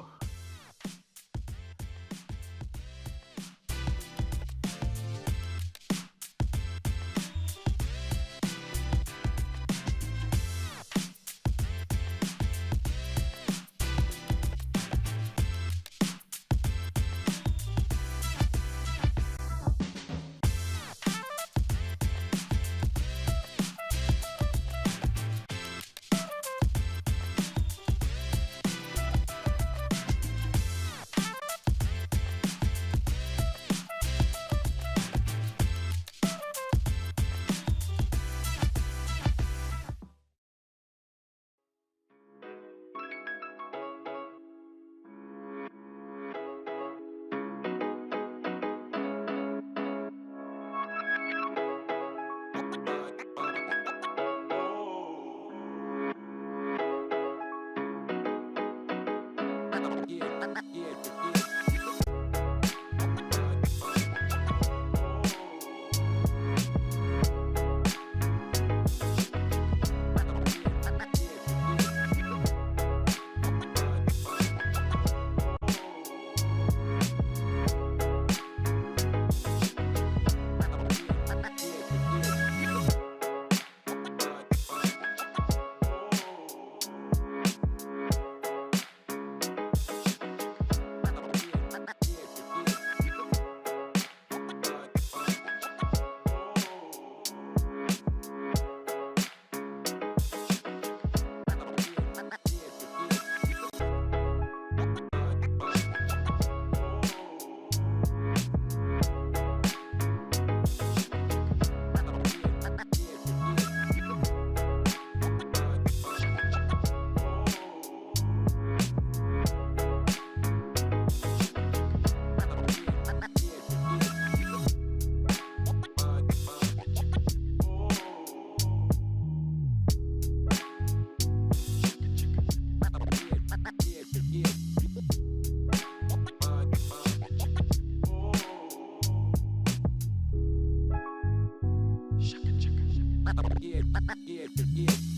Yeah, yeah, yeah.